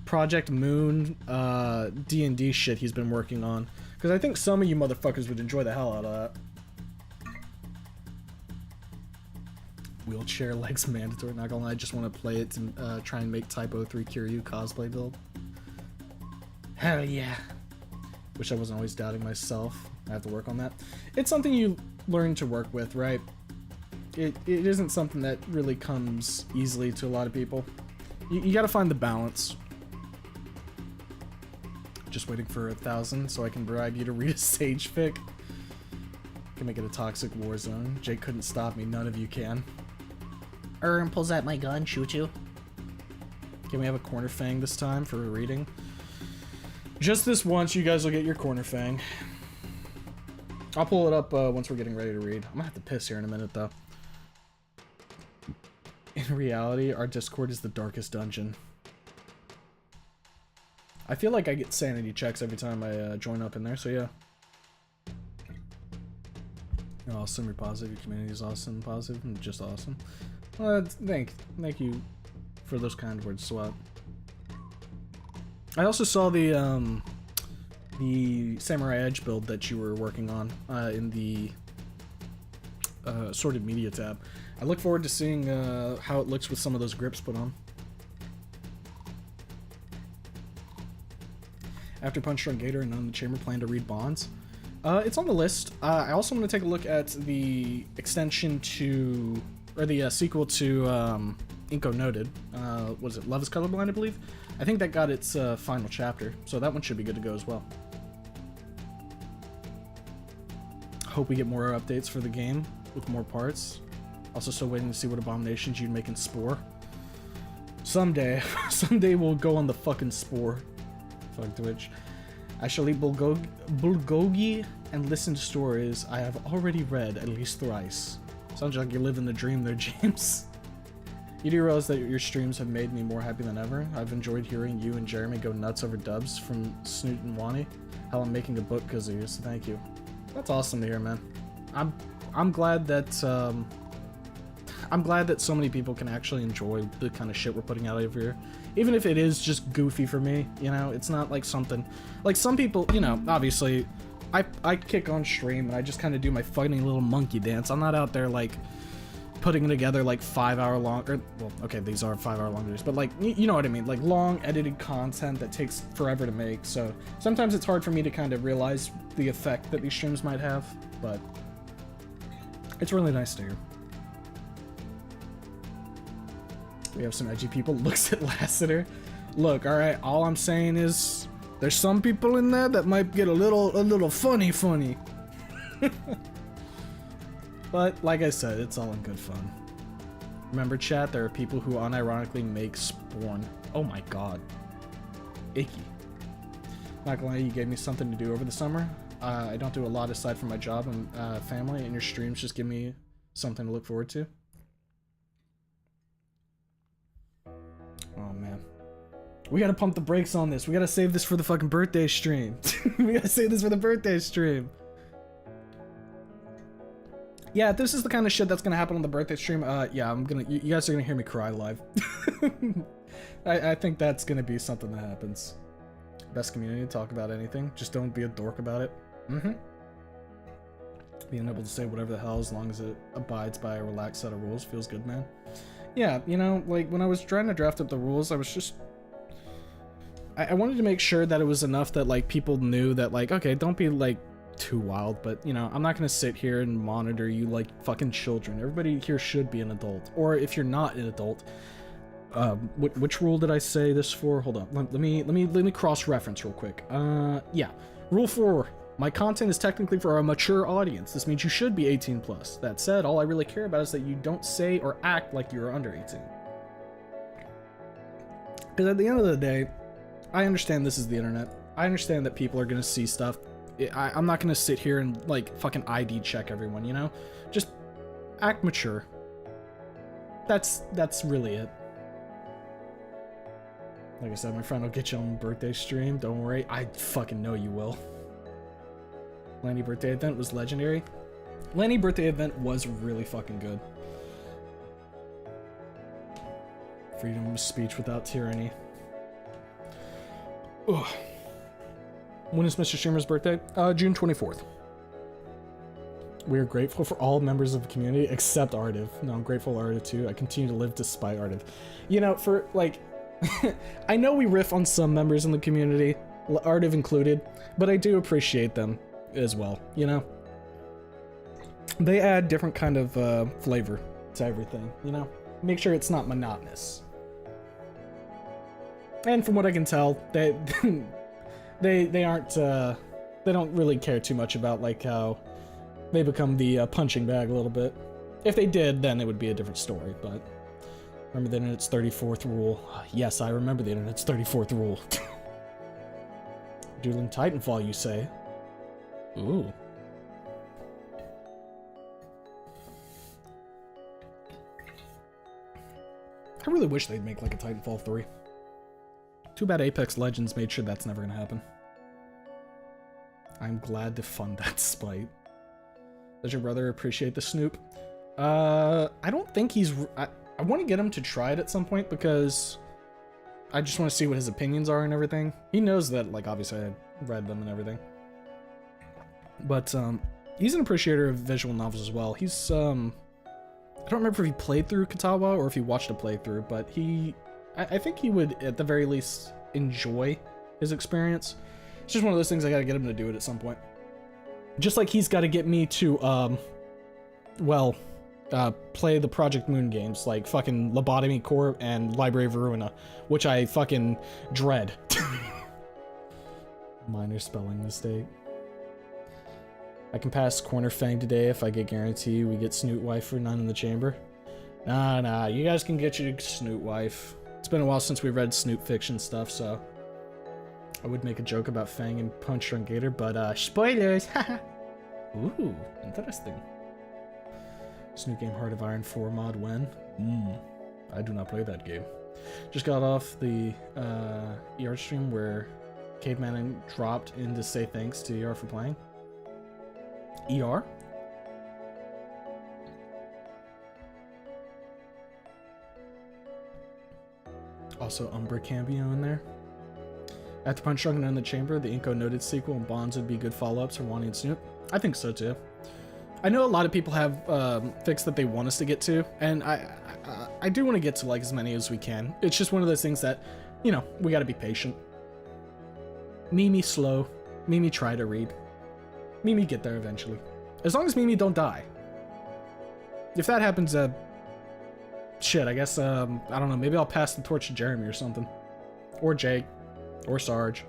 Speaker 1: Project Moon D&D shit he's been working on, because I think some of you motherfuckers would enjoy the hell out of that. Wheelchair legs mandatory, not gonna lie, I just want to play it to try and make Typo 3 Kiryu cosplay build. Hell yeah. Wish I wasn't always doubting myself. I have to work on that. It's something you learn to work with, right? It isn't something that really comes easily to a lot of people. You gotta find the balance. Just waiting for 1,000 so I can bribe you to read a Sage fic. Can make it a toxic war zone. Jake couldn't stop me, none of you can.
Speaker 2: Pulls out my gun, shoot you.
Speaker 1: Can we have a corner fang this time for reading? Just this once, you guys will get your corner fang. I'll pull it up once we're getting ready to read. I'm gonna have to piss here in a minute, though. In reality, our Discord is the darkest dungeon. I feel like I get sanity checks every time I join up in there, so yeah. You're awesome, you're positive, your community is awesome, positive, and just awesome. Well, thank you for those kind words, Swap. I also saw the Samurai Edge build that you were working on in the Sorted Media tab. I look forward to seeing how it looks with some of those grips put on. After Punch Drunk Gator and on the Chamber, plan to read Bonds. It's on the list. I also want to take a look at the extension to, or the sequel to Inko Noted. Was it Love is Colorblind, I believe? I think that got its final chapter, so that one should be good to go as well. Hope we get more updates for the game with more parts. Also still waiting to see what abominations you'd make in Spore. Someday we'll go on the fucking Spore. Fuck Twitch. I shall eat bulgogi and listen to stories I have already read at least thrice. Sounds like you're living the dream there, James. You do realize that your streams have made me more happy than ever. I've enjoyed hearing you and Jeremy go nuts over dubs from Snoot and Wani. Hell, I'm making a book because of you, so thank you. That's awesome to hear, man. I'm glad that so many people can actually enjoy the kind of shit we're putting out over here. Even if it is just goofy for me, you know, it's not like something like some people, you know, obviously I kick on stream and I just kind of do my funny little monkey dance. I'm not out there like putting together like 5-hour long, or well, okay, these are 5-hour long videos, but like you know what I mean, like long edited content that takes forever to make. So sometimes it's hard for me to kind of realize the effect that these streams might have, but it's really nice to hear. We have some edgy people. Looks at Lassiter. Look, all right. All I'm saying is, there's some people in there that might get a little funny. But like I said, it's all in good fun. Remember, chat. There are people who unironically make Spawn. Oh my god. Icky. Not gonna lie, you gave me something to do over the summer. I don't do a lot aside from my job and family, and your streams just give me something to look forward to. Oh man, we gotta pump the brakes on this. We gotta save this for the fucking birthday stream. We gotta save this for the birthday stream. Yeah, this is the kind of shit that's gonna happen on the birthday stream. Yeah, you guys are gonna hear me cry live. I think that's gonna be something that happens. Best community to talk about anything. Just don't be a dork about it. Mm-hmm. Being able to say whatever the hell as long as it abides by a relaxed set of rules feels good, man. Yeah, you know, like when I was trying to draft up the rules, I was just... I wanted to make sure that it was enough that like people knew that like, okay, don't be like too wild, but you know, I'm not gonna sit here and monitor you like fucking children. Everybody here should be an adult. Or if you're not an adult, which rule did I say this for? Hold on, let me cross-reference real quick. Yeah, rule 4. My content is technically for a mature audience. This means you should be 18 plus. That said, all I really care about is that you don't say or act like you're under 18. Because at the end of the day, I understand this is the internet. I understand that people are gonna see stuff. I'm not gonna sit here and like fucking ID check everyone, you know? Just act mature. That's really it. Like I said, my friend will get you on birthday stream. Don't worry, I fucking know you will. Lanny birthday event was legendary. Lanny birthday event was really fucking good. Freedom of speech without tyranny. Ugh. When is Mr. Streamer's birthday? June 24th. We are grateful for all members of the community except Ardiv. No, I'm grateful to Ardiv too. I continue to live despite Ardiv. You know, for like, I know we riff on some members in the community, Ardiv included, but I do appreciate them as well, you know? They add different kind of flavor to everything, you know? Make sure it's not monotonous. And from what I can tell, they aren't, they don't really care too much about, like, how they become the punching bag a little bit. If they did, then it would be a different story, but... Remember the internet's 34th rule. Yes, I remember the internet's 34th rule. Dueling Titanfall, you say? Ooh. I really wish they'd make, like, a Titanfall 3. Too bad Apex Legends made sure that's never gonna happen. I'm glad to fund that spite. Does your brother appreciate the Snoop? I don't think he's... I want to get him to try it at some point because I just want to see what his opinions are and everything. He knows that, like, obviously I read them and everything. But, he's an appreciator of visual novels as well. He's, I don't remember if he played through Katawa or if he watched a playthrough, but I think he would, at the very least, enjoy his experience. It's just one of those things I gotta get him to do it at some point. Just like he's gotta get me to, play the Project Moon games, like fucking Lobotomy Corps and Library of Ruina, which I fucking dread. Minor spelling mistake. I can pass Corner Fang today if I get guarantee we get Snoot Wife for none in the chamber. Nah, you guys can get your Snoot Wife. It's been a while since we read Snoot fiction stuff, so... I would make a joke about Fang and Punch Drunk Gator, but, spoilers! Ooh, interesting. Snoot game Heart of Iron 4 mod when? I do not play that game. Just got off the, ER stream where Caveman dropped in to say thanks to ER for playing. ER? Also Umbra cameo in there. After Punch Drunk and in the Chamber, the Inko Noted sequel and Bonds would be good follow-ups for Wani and Snoop. I think so too. I know a lot of people have fics that they want us to get to, and I do want to get to like as many as we can. It's just one of those things that, you know, we gotta be patient. Mimi slow. Mimi try to read. Mimi get there eventually. As long as Mimi don't die. If that happens, shit, I guess, I don't know, maybe I'll pass the torch to Jeremy or something. Or Jake. Or Sarge.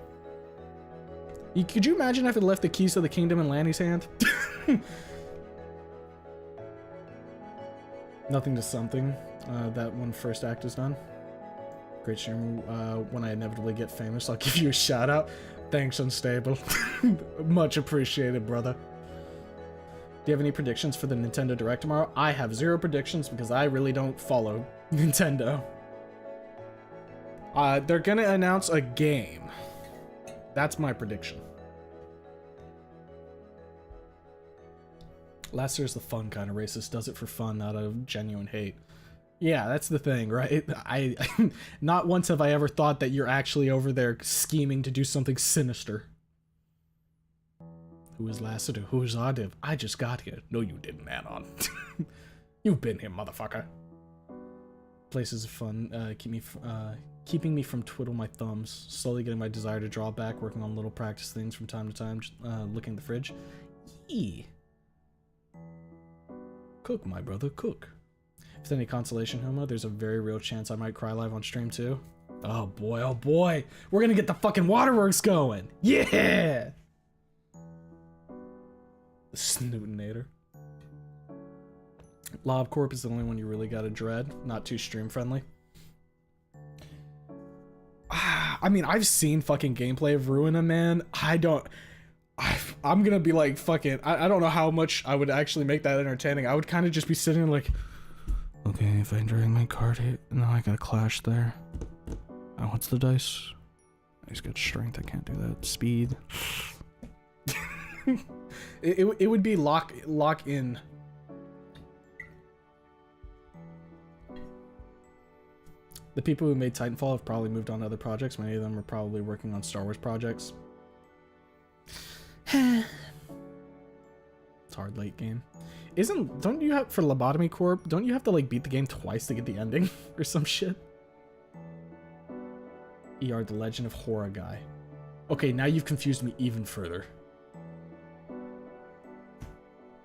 Speaker 1: Could you imagine if it left the keys to the kingdom in Lanny's hand? Nothing to something. That when first act is done. Great stream. When I inevitably get famous, I'll give you a shout out. Thanks, Unstable. Much appreciated, brother. Do you have any predictions for the Nintendo Direct tomorrow? I have 0 predictions because I really don't follow Nintendo. They're gonna announce a game. That's my prediction. Lasser's the fun kind of racist, does it for fun, not out of genuine hate. Yeah, that's the thing, right? I not once have I ever thought that you're actually over there scheming to do something sinister. Who is Lasser? Who is Adiv? I just got here. No, you didn't, Anon. You've been here, motherfucker. Places of fun, keeping me from twiddle my thumbs, slowly getting my desire to draw back, working on little practice things from time to time, looking at the fridge. Yee. Cook, my brother, cook. If it's any consolation, Homo, there's a very real chance I might cry live on stream too. Oh boy, we're gonna get the fucking waterworks going! Yeah! The Snootinator. LobCorp is the only one you really gotta dread, not too stream friendly. I mean, I've seen fucking gameplay of Ruina, man. I'm gonna be like, fucking, I don't know how much I would actually make that entertaining. I would kind of just be sitting like, okay, if I drag my card hit, no, I got a clash there. Oh, what's the dice? He's got strength, I can't do that. Speed. it would be lock in. The people who made Titanfall have probably moved on to other projects. Many of them are probably working on Star Wars projects. It's hard late game. Don't you have, for Lobotomy Corp, don't you have to like beat the game twice to get the ending or some shit? ER, the Legend of Horror Guy. Okay, now you've confused me even further.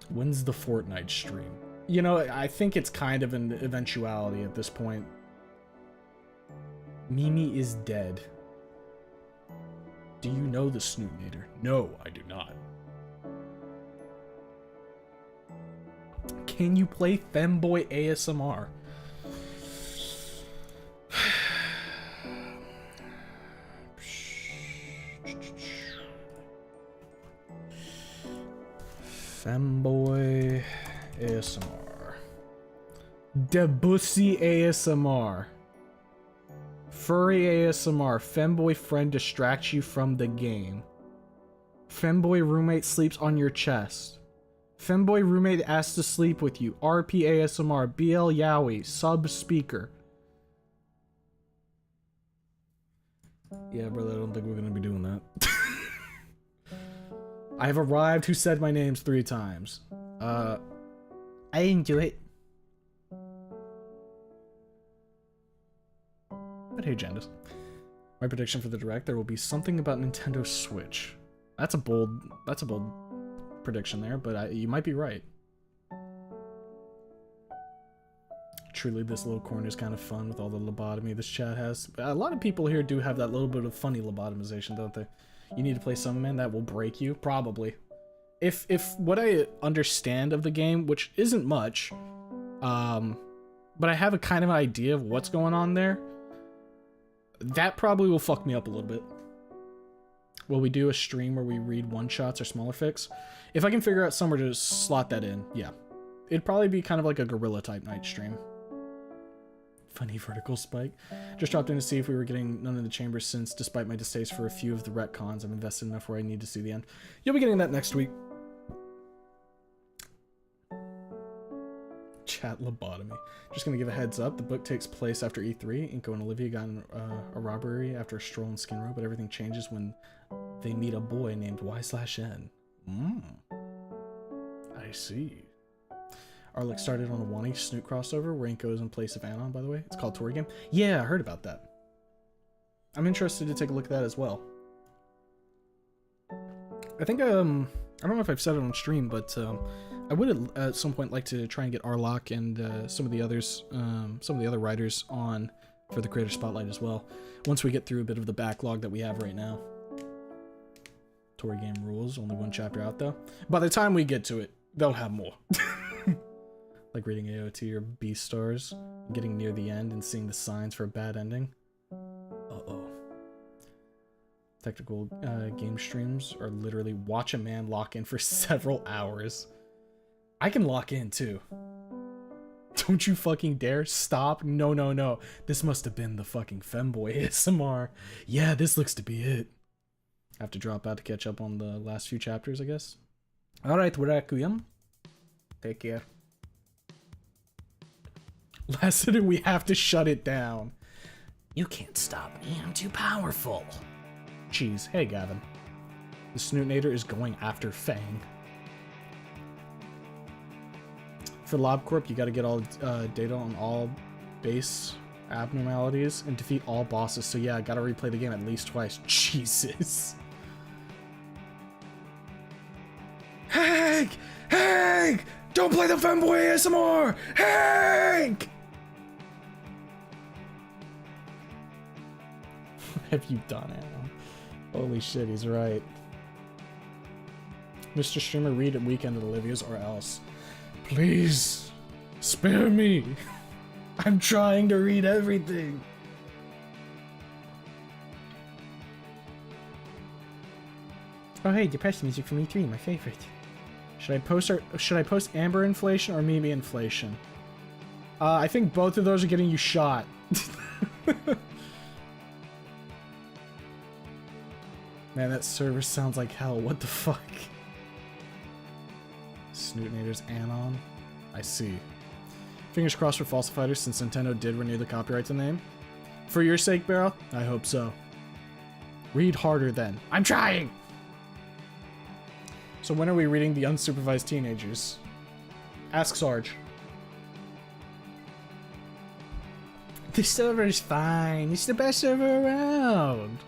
Speaker 1: When's the Fortnite stream? You know, I think it's kind of an eventuality at this point. Mimi is dead. Do you know the Snootinator? No, I do not. Can you play Femboy ASMR? Femboy ASMR. Debussy ASMR. Furry ASMR. Femboy friend distracts you from the game. Femboy roommate sleeps on your chest. Femboy roommate asks to sleep with you. RP ASMR. BL Yowie. Sub speaker. Yeah, brother, I don't think we're gonna be doing that. I have arrived. Who said my names 3 times?
Speaker 2: I didn't do it.
Speaker 1: But hey, Jandis. My prediction for the Direct, there will be something about Nintendo Switch. That's a bold prediction there, but you might be right. Truly, this little corner is kind of fun with all the lobotomy this chat has. A lot of people here do have that little bit of funny lobotomization, don't they? You need to play some, man, that will break you? Probably. If what I understand of the game, which isn't much, but I have a kind of idea of what's going on there, that probably will fuck me up a little bit. Will we do a stream where we read one-shots or smaller fics? If I can figure out somewhere to slot that in, yeah. It'd probably be kind of like a gorilla-type night stream. Funny vertical spike. Just dropped in to see if we were getting none in the chambers since, despite my distaste for a few of the retcons, I'm invested enough where I need to see the end. You'll be getting that next week. Chat lobotomy. Just gonna give a heads up, the book takes place after E3. Inko and Olivia got in a robbery after a stroll in Skid Row, but everything changes when they meet a boy named Y/N. I see. Arlick started on a Wani Snoot crossover where Inko is in place of Anon, by the way. It's called Tory Game. Yeah, I heard about that. I'm interested to take a look at that as well. I think, I don't know if I've said it on stream, but I would at some point like to try and get Arlock and some of the others, some of the other writers on for the Creator Spotlight as well, once we get through a bit of the backlog that we have right now. Tory Game rules, only 1 chapter out though. By the time we get to it, they'll have more. Like reading AOT or B-Stars, getting near the end and seeing the signs for a bad ending. Uh-oh. Technical game streams are literally watch a man lock in for several hours. I can lock in too. Don't you fucking dare. Stop. No, no, no. This must have been the fucking femboy ASMR. Yeah, this looks to be it. I have to drop out to catch up on the last few chapters, I guess. Alright, Requiem. Take care. Lesson, we have to shut it down. You can't stop me, I'm too powerful. Jeez, hey Gavin. The Snootnator is going after Fang. For LobCorp, you gotta get all data on all base abnormalities and defeat all bosses. So yeah, I gotta replay the game at least twice. Jesus. Hank! Hank! Don't play the femboy ASMR! Hank! What have you done, Adam? Holy shit, he's right. Mr. Streamer, read Weekend at Olivia's or else. Please, spare me. I'm trying to read everything.
Speaker 2: Oh hey, depressing music from E3, my favorite.
Speaker 1: Should I post Amber inflation or Mimi inflation? I think both of those are getting you shot. Man, that server sounds like hell. What the fuck? Snootnator's Anon. I see. Fingers crossed for Falsifiers since Nintendo did renew the copyright to the name. For your sake, Barrel, I hope so. Read harder then. I'm trying! So when are we reading The Unsupervised Teenagers? Ask Sarge.
Speaker 2: The server's fine. It's the best server around.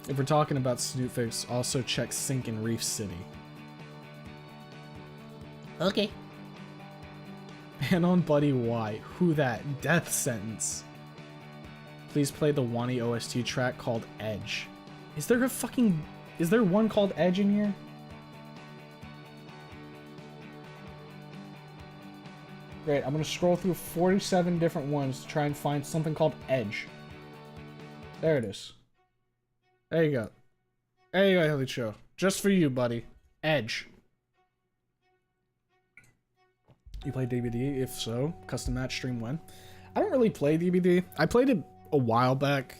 Speaker 1: If we're talking about Snootfix, also check Sink in Reef City.
Speaker 2: Okay.
Speaker 1: And on Buddy Y. Who that? Death Sentence. Please play the Wani OST track called Edge. Is there one called Edge in here? Great, I'm gonna scroll through 47 different ones to try and find something called Edge. There it is. There you go. There you go, Hilly Show. Just for you, buddy. Edge. You play DBD? If so, custom match stream when? I don't really play DBD. I played it a while back.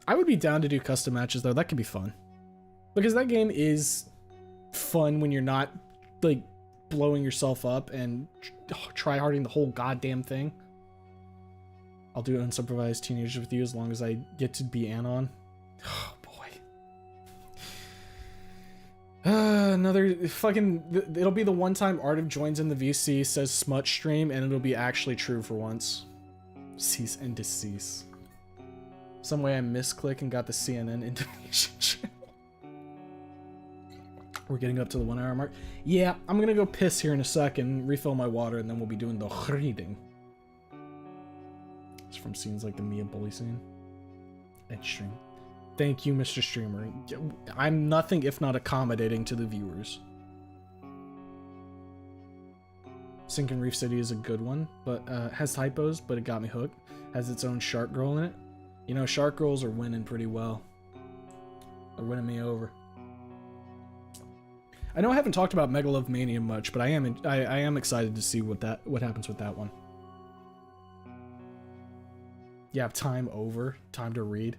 Speaker 1: I would be down to do custom matches though. That could be fun. Because that game is fun when you're not like blowing yourself up and try-harding the whole goddamn thing. I'll do unsupervised teenagers with you as long as I get to be Anon. Oh boy. Another fucking... It'll be the one time Artiv joins in the VC, says smut stream, and it'll be actually true for once. Cease and decease. Some way I misclick and got the CNN Indonesian channel. We're getting up to the 1 hour mark. Yeah, I'm gonna go piss here in a second, refill my water, and then we'll be doing the reading. It's from scenes like the Mia Bully scene. Edge stream. Thank you, Mr. Streamer. I'm nothing if not accommodating to the viewers. Sinking Reef City is a good one, but has typos, but it got me hooked. Has its own Shark Girl in it. You know, Shark Girls are winning pretty well. They're winning me over. I know I haven't talked about Megalovemania much, but I am excited to see what happens with that one. Yeah, time over. Time to read.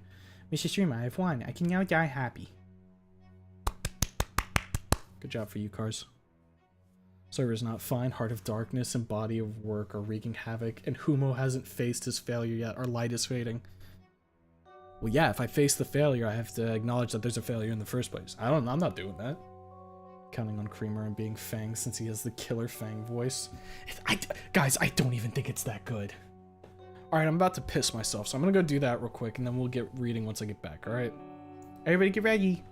Speaker 2: Mr. Streamer, I have won. I can now die happy.
Speaker 1: Good job for you, Cars. Server's not fine. Heart of Darkness and Body of Work are wreaking havoc, and Humo hasn't faced his failure yet. Our light is fading. Well, yeah, if I face the failure, I have to acknowledge that there's a failure in the first place. I'm not doing that. Counting on Creamer and being Fang since he has the killer Fang voice. Guys, I don't even think it's that good. Alright, I'm about to piss myself, so I'm gonna go do that real quick, and then we'll get reading once I get back, alright?
Speaker 2: Everybody get ready.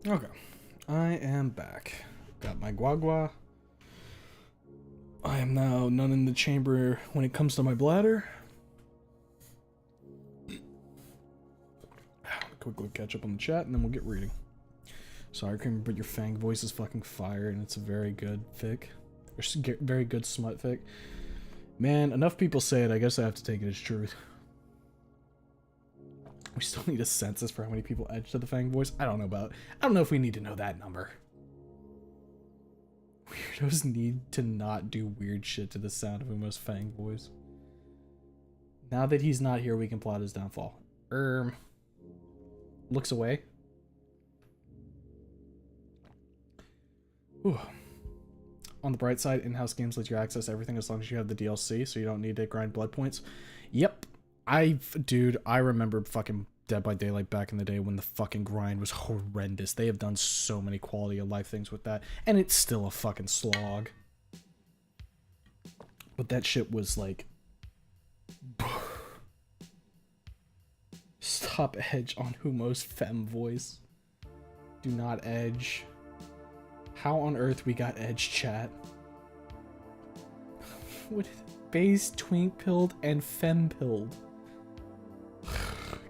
Speaker 1: Okay. I am back. Got my guagua. I am now none in the chamber when it comes to my bladder. Quickly catch up on the chat and then we'll get reading. Sorry, Creamer, but your Fang voice is fucking fire and it's a very good fic. Or very good smut fic. Man, enough people say it, I guess I have to take it as truth. We still need a census for how many people edge to the Fang voice. I don't know if we need to know that number. Weirdos need to not do weird shit to the sound of Umo's Fang voice. Now that he's not here, we can plot his downfall. Looks away. Whew. On the bright side, in-house games let you access everything as long as you have the DLC, so you don't need to grind blood points. Yep. Dude, I remember fucking Dead by Daylight back in the day when the fucking grind was horrendous. They have done so many quality of life things with that, and it's still a fucking slog. But that shit was like... Stop edge on Humo's femme voice. Do not edge. How on earth we got edge, chat? What is it? Base, twink pilled, and femme pilled.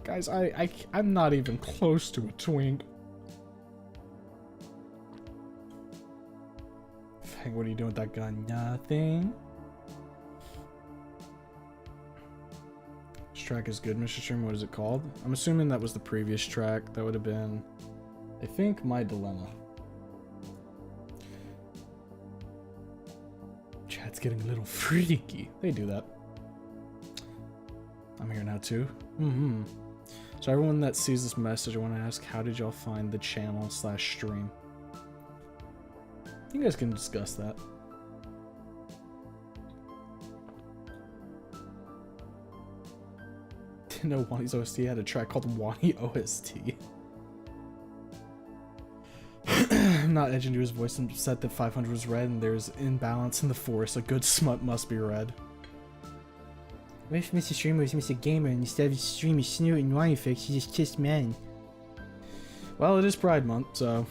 Speaker 1: Guys, I'm not even close to a twink. Fang, what are you doing with that gun? Nothing. This track is good, Mr. Stream. What is it called? I'm assuming that was the previous track. That would have been, I think, My Dilemma. Chat's getting a little freaky. They do that. I'm here now too. So everyone that sees this message, I want to ask, how did y'all find the channel / stream? You guys can discuss that. Didn't know Wani's OST had a track called Wani OST. I'm not edging to his voice. I'm upset that 500 was red and there's imbalance in the force. A good smut must be red.
Speaker 2: What if Mr. Streamer was Mr. Gamer and instead of streaming snoot and whiny fix, he just kissed men?
Speaker 1: Well, it is Pride Month, so...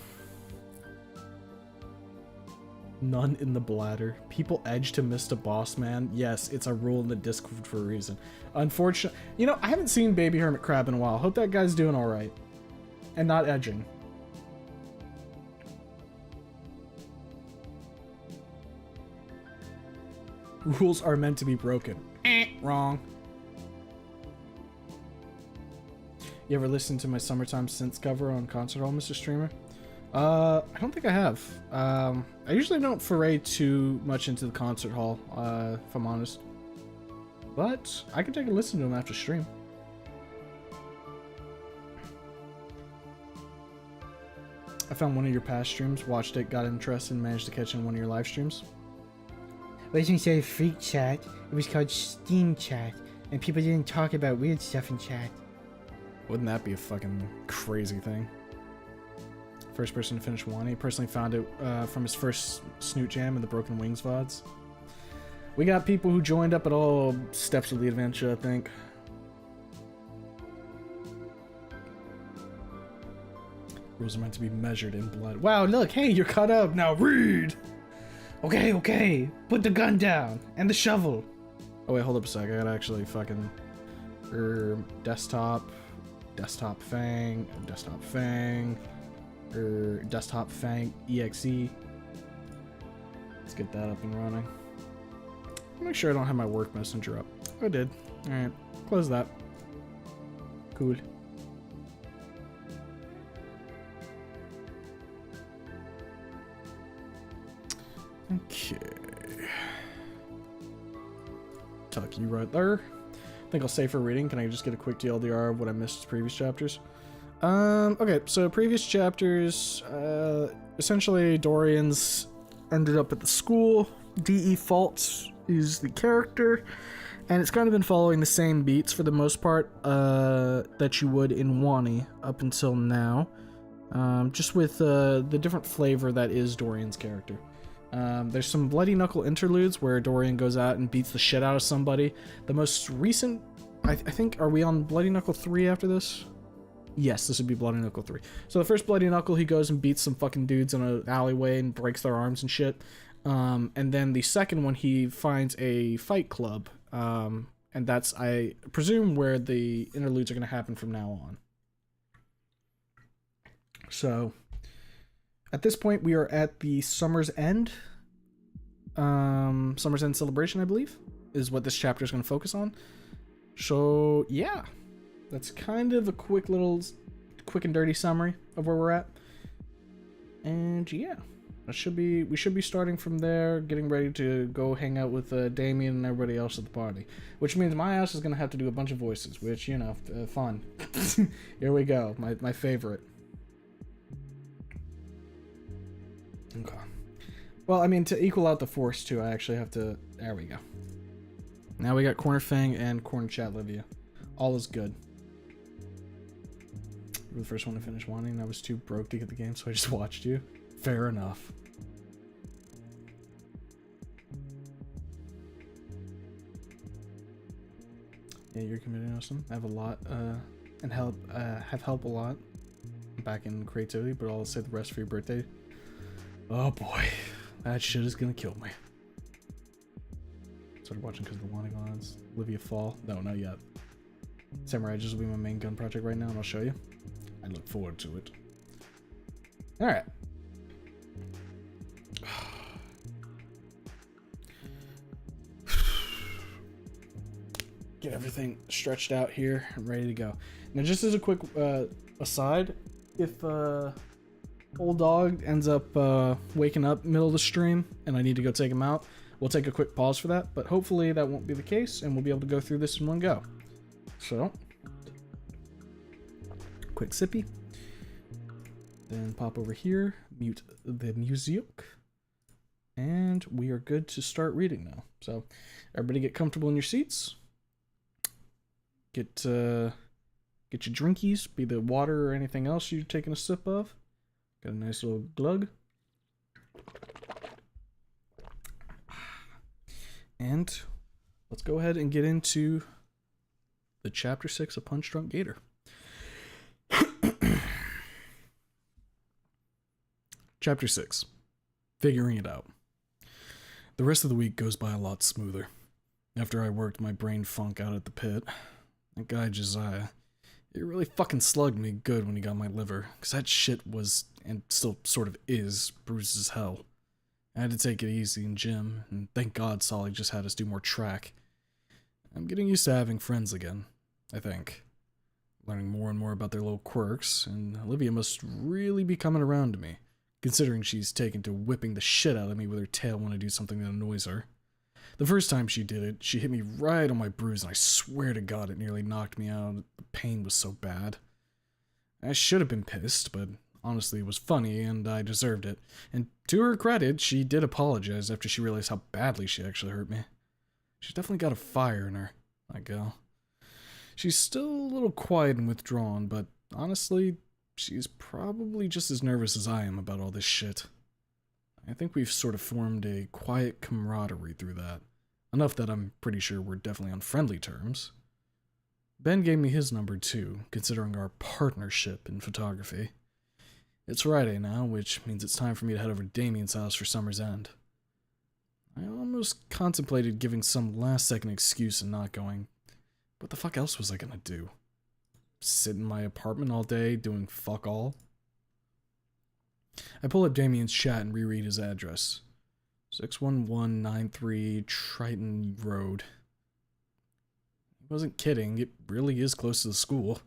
Speaker 1: None in the bladder. People edge to Mr. Boss Man. Yes, it's a rule in the Discord for a reason. Unfortunately, you know, I haven't seen Baby Hermit Crab in a while. Hope that guy's doing alright. And not edging. Rules are meant to be broken. Wrong. You ever listen to my Summertime Synths cover on Concert Hall, Mr. Streamer? I don't think I have. I usually don't foray too much into the Concert Hall, if I'm honest. But I can take a listen to them after stream. I found one of your past streams, watched it, got interested, and managed to catch in one of your live streams.
Speaker 2: It wasn't say freak chat, it was called Steam chat, and people didn't talk about weird stuff in chat.
Speaker 1: Wouldn't that be a fucking crazy thing? First person to finish one. He personally found it from his first Snoot Jam and the Broken Wings VODs. We got people who joined up at all steps of the adventure, I think. Rules are meant to be measured in blood. Wow, look, hey, you're caught up. Now read! Okay, okay. Put the gun down. And the shovel. Oh, wait, hold up a sec. I gotta actually fucking... desktop. Desktop Fang. Desktop Fang. Desktop Fang EXE. Let's get that up and running. Make sure I don't have my work messenger up. I did. Alright. Close that. Cool. Okay. Tuck you right there. I think I'll save for reading. Can I just get a quick TLDR of what I missed in previous chapters? Okay, so previous chapters, essentially Dorian's ended up at the school. D.E. Faults is the character, and it's kind of been following the same beats for the most part that you would in Wani up until now, just with the different flavor that is Dorian's character. There's some bloody knuckle interludes where Dorian goes out and beats the shit out of somebody. The most recent, I think, are we on Bloody Knuckle 3 after this? Yes, this would be Bloody Knuckle 3. So the first Bloody Knuckle, he goes and beats some fucking dudes in an alleyway and breaks their arms and shit. And then the second one, he finds a fight club. And that's, I presume, where the interludes are going to happen from now on. So, at this point, we are at the Summer's End. Summer's End celebration, I believe, is what this chapter is going to focus on. So, yeah. That's kind of a quick and dirty summary of where we're at. And yeah, we should be starting from there, getting ready to go hang out with Damien and everybody else at the party. Which means my ass is going to have to do a bunch of voices, which, you know, fun. Here we go, my favorite. Okay. Well, I mean, to equal out the force, too, I actually have to... There we go. Now we got Corner Fang and Corner Chat Livia. All is good. You were the first one to finish wanting. I was too broke to get the game, so I just watched you. Fair enough. Yeah, you're committing awesome. I have a lot, and have helped a lot back in creativity, but I'll say the rest for your birthday. Oh boy, that shit is gonna kill me. Started watching because of the wanting odds. Livia Fall? No, not yet. Samurai Edges will be my main gun project right now, and I'll show you. I look forward to it. Alright. Get everything stretched out here and ready to go. Now, just as a quick aside, if old dog ends up waking up middle of the stream and I need to go take him out, we'll take a quick pause for that, but hopefully that won't be the case and we'll be able to go through this in one go. So, quick sippy. Then pop over here, mute the music, and we are good to start reading now. So, everybody get comfortable in your seats. Get your drinkies, be the water or anything else you're taking a sip of. Got a nice little glug. And let's go ahead and get into the Chapter 6 of Punch Drunk Gator. Chapter 6. Figuring it out. The rest of the week goes by a lot smoother. After I worked my brain funk out at the pit, that guy Josiah, he really fucking slugged me good when he got my liver, because that shit was, and still sort of is, bruised as hell. I had to take it easy in gym, and thank God Solly just had us do more track. I'm getting used to having friends again, I think. Learning more and more about their little quirks, and Olivia must really be coming around to me, considering she's taken to whipping the shit out of me with her tail when I do something that annoys her. The first time she did it, she hit me right on my bruise, and I swear to God it nearly knocked me out. The pain was so bad. I should have been pissed, but honestly it was funny, and I deserved it. And to her credit, she did apologize after she realized how badly she actually hurt me. She's definitely got a fire in her, that girl. She's still a little quiet and withdrawn, but honestly, she's probably just as nervous as I am about all this shit. I think we've sort of formed a quiet camaraderie through that. Enough that I'm pretty sure we're definitely on friendly terms. Ben gave me his number too, considering our partnership in photography. It's Friday now, which means it's time for me to head over to Damien's house for Summer's End. I almost contemplated giving some last-second excuse and not going. What the fuck else was I gonna do? Sit in my apartment all day doing fuck all? I pull up Damien's chat and reread his address. 61193 Triton Road. He wasn't kidding, it really is close to the school.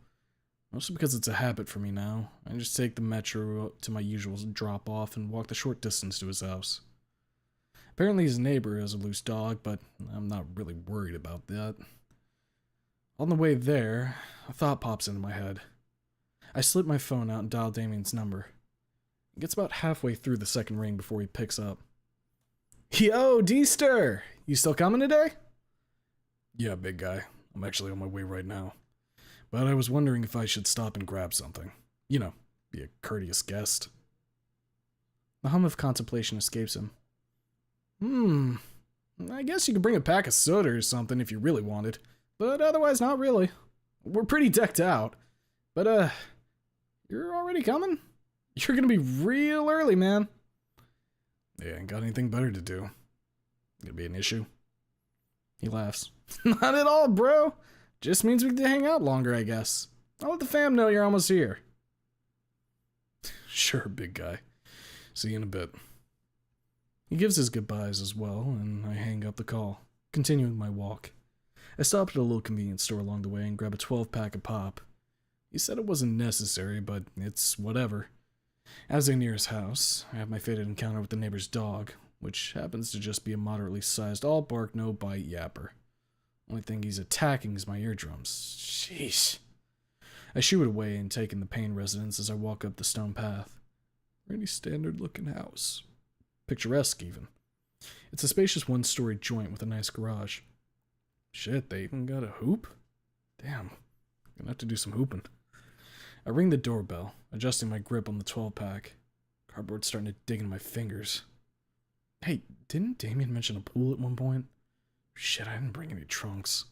Speaker 1: Mostly because it's a habit for me now. I just take the metro to my usual drop-off and walk the short distance to his house. Apparently his neighbor has a loose dog, but I'm not really worried about that. On the way there, a thought pops into my head. I slip my phone out and dial Damien's number. It gets about halfway through the second ring before he picks up. Yo, D-Stir! You still coming today? Yeah, big guy. I'm actually on my way right now. But I was wondering if I should stop and grab something. You know, be a courteous guest. The hum of contemplation escapes him. I guess you could bring a pack of soda or something if you really wanted. But otherwise, not really. We're pretty decked out. But, You're already coming? You're gonna be real early, man. Yeah, ain't got anything better to do. Gonna be an issue? He laughs. Not at all, bro. Just means we get to hang out longer, I guess. I'll let the fam know you're almost here. Sure, big guy. See you in a bit. He gives his goodbyes as well, and I hang up the call, continuing my walk. I stop at a little convenience store along the way and grab a 12-pack of pop. He said it wasn't necessary, but it's whatever. As I near his house, I have my fated encounter with the neighbor's dog, which happens to just be a moderately sized all bark, no bite yapper. Only thing he's attacking is my eardrums. Sheesh. I shoo it away and take in the Payne residence as I walk up the stone path. Pretty standard looking house. Picturesque even. It's a spacious one-story joint with a nice garage. Shit, they even got a hoop? Damn. Gonna have to do some hooping. I ring the doorbell, adjusting my grip on the 12-pack. Cardboard's starting to dig into my fingers. Hey, didn't Damien mention a pool at one point? Shit, I didn't bring any trunks.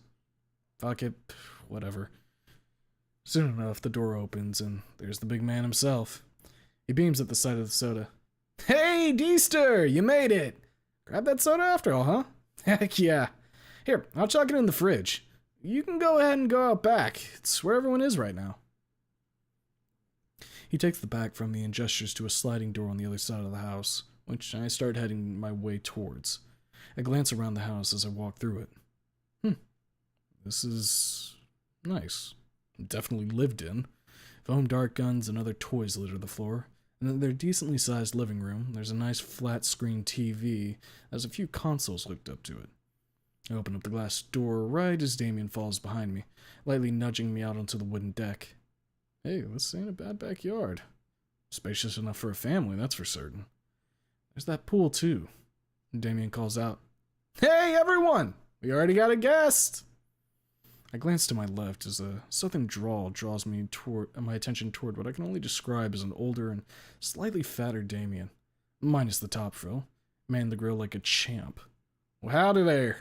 Speaker 1: Fuck it, whatever. Soon enough, the door opens, and there's the big man himself. He beams at the sight of the soda. Hey, D-Ster, you made it! Grab that soda after all, huh? Heck yeah. Here, I'll chuck it in the fridge. You can go ahead and go out back. It's where everyone is right now. He takes the bag from me and gestures to a sliding door on the other side of the house, which I start heading my way towards. I glance around the house as I walk through it. This is nice. Definitely lived in. Foam dart guns and other toys litter the floor. And in their decently sized living room, there's a nice flat screen TV that has a few consoles hooked up to it. I open up the glass door right as Damien falls behind me, lightly nudging me out onto the wooden deck. Hey, this ain't a bad backyard. Spacious enough for a family, that's for certain. There's that pool, too. Damien calls out, Hey, everyone! We already got a guest! I glance to my left as a southern drawl draws my attention toward what I can only describe as an older and slightly fatter Damien, minus the top frill, man the grill like a champ. Well, howdy there.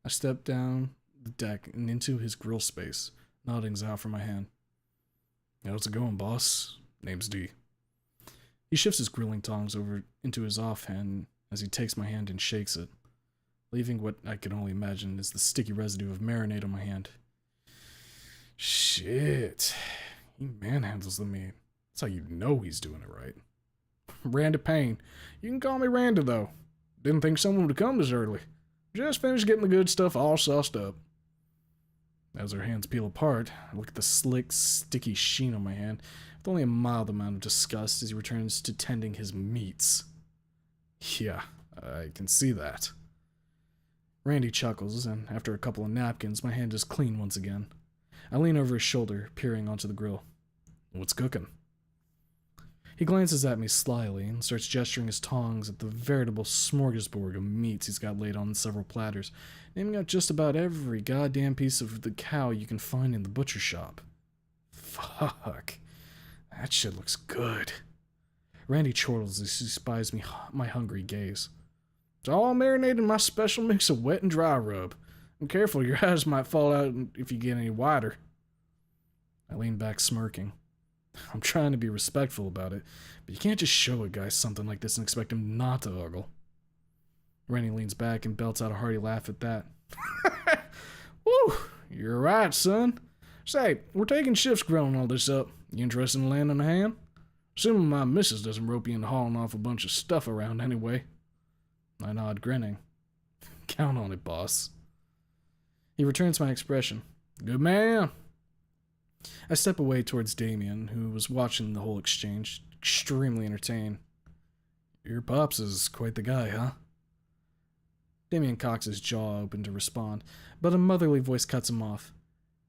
Speaker 1: I step down the deck and into his grill space, nodding out for my hand. How's it going, boss? Name's D. He shifts his grilling tongs over into his offhand as he takes my hand and shakes it, leaving what I can only imagine is the sticky residue of marinade on my hand. Shit. He manhandles the meat. That's how you know he's doing it right. Randa Payne. You can call me Randa, though. Didn't think someone would come this early. Just finished getting the good stuff all sauced up. As our hands peel apart, I look at the slick, sticky sheen on my hand with only a mild amount of disgust as he returns to tending his meats. Yeah, I can see that. Randy chuckles, and after a couple of napkins, my hand is clean once again. I lean over his shoulder, peering onto the grill. What's cooking? He glances at me slyly and starts gesturing his tongs at the veritable smorgasbord of meats he's got laid on several platters, naming out just about every goddamn piece of the cow you can find in the butcher shop. Fuck. That shit looks good. Randy chortles as he spies my hungry gaze. It's all marinated in my special mix of wet and dry rub. I'm careful, your eyes might fall out if you get any wider. I lean back smirking. I'm trying to be respectful about it, but you can't just show a guy something like this and expect him not to ogle. Randy leans back and belts out a hearty laugh at that. Woo! You're right, son. Say, we're taking shifts grilling all this up. You interested in landing a hand? Assuming my missus doesn't rope you into hauling off a bunch of stuff around anyway. I nod, grinning. Count on it, boss. He returns my expression. Good man. I step away towards Damien, who was watching the whole exchange, extremely entertained. Your pops is quite the guy, huh? Damien cocks his jaw open to respond, but a motherly voice cuts him off.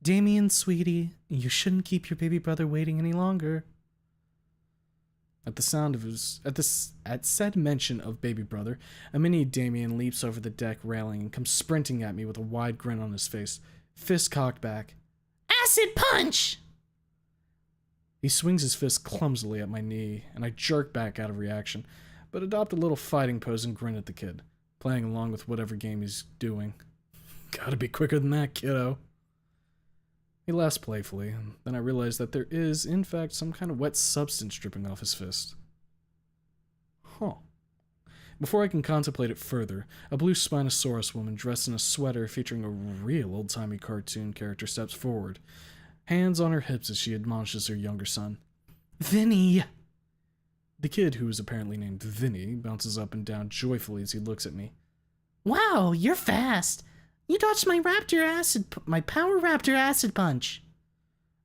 Speaker 1: Damien, sweetie, you shouldn't keep your baby brother waiting any longer. At the sound of at said mention of baby brother, a mini Damien leaps over the deck railing and comes sprinting at me with a wide grin on his face, fist cocked back. Acid punch! He swings his fist clumsily at my knee, and I jerk back out of reaction, but adopt a little fighting pose and grin at the kid, playing along with whatever game he's doing. Gotta be quicker than that, kiddo. He laughs playfully, and then I realize that there is, in fact, some kind of wet substance dripping off his fist. Huh. Before I can contemplate it further, a blue Spinosaurus woman dressed in a sweater featuring a real old-timey cartoon character steps forward, hands on her hips as she admonishes her younger son. Vinny! The kid, who is apparently named Vinny, bounces up and down joyfully as he looks at me.
Speaker 2: Wow, you're fast. You dodged my my Power Raptor acid punch.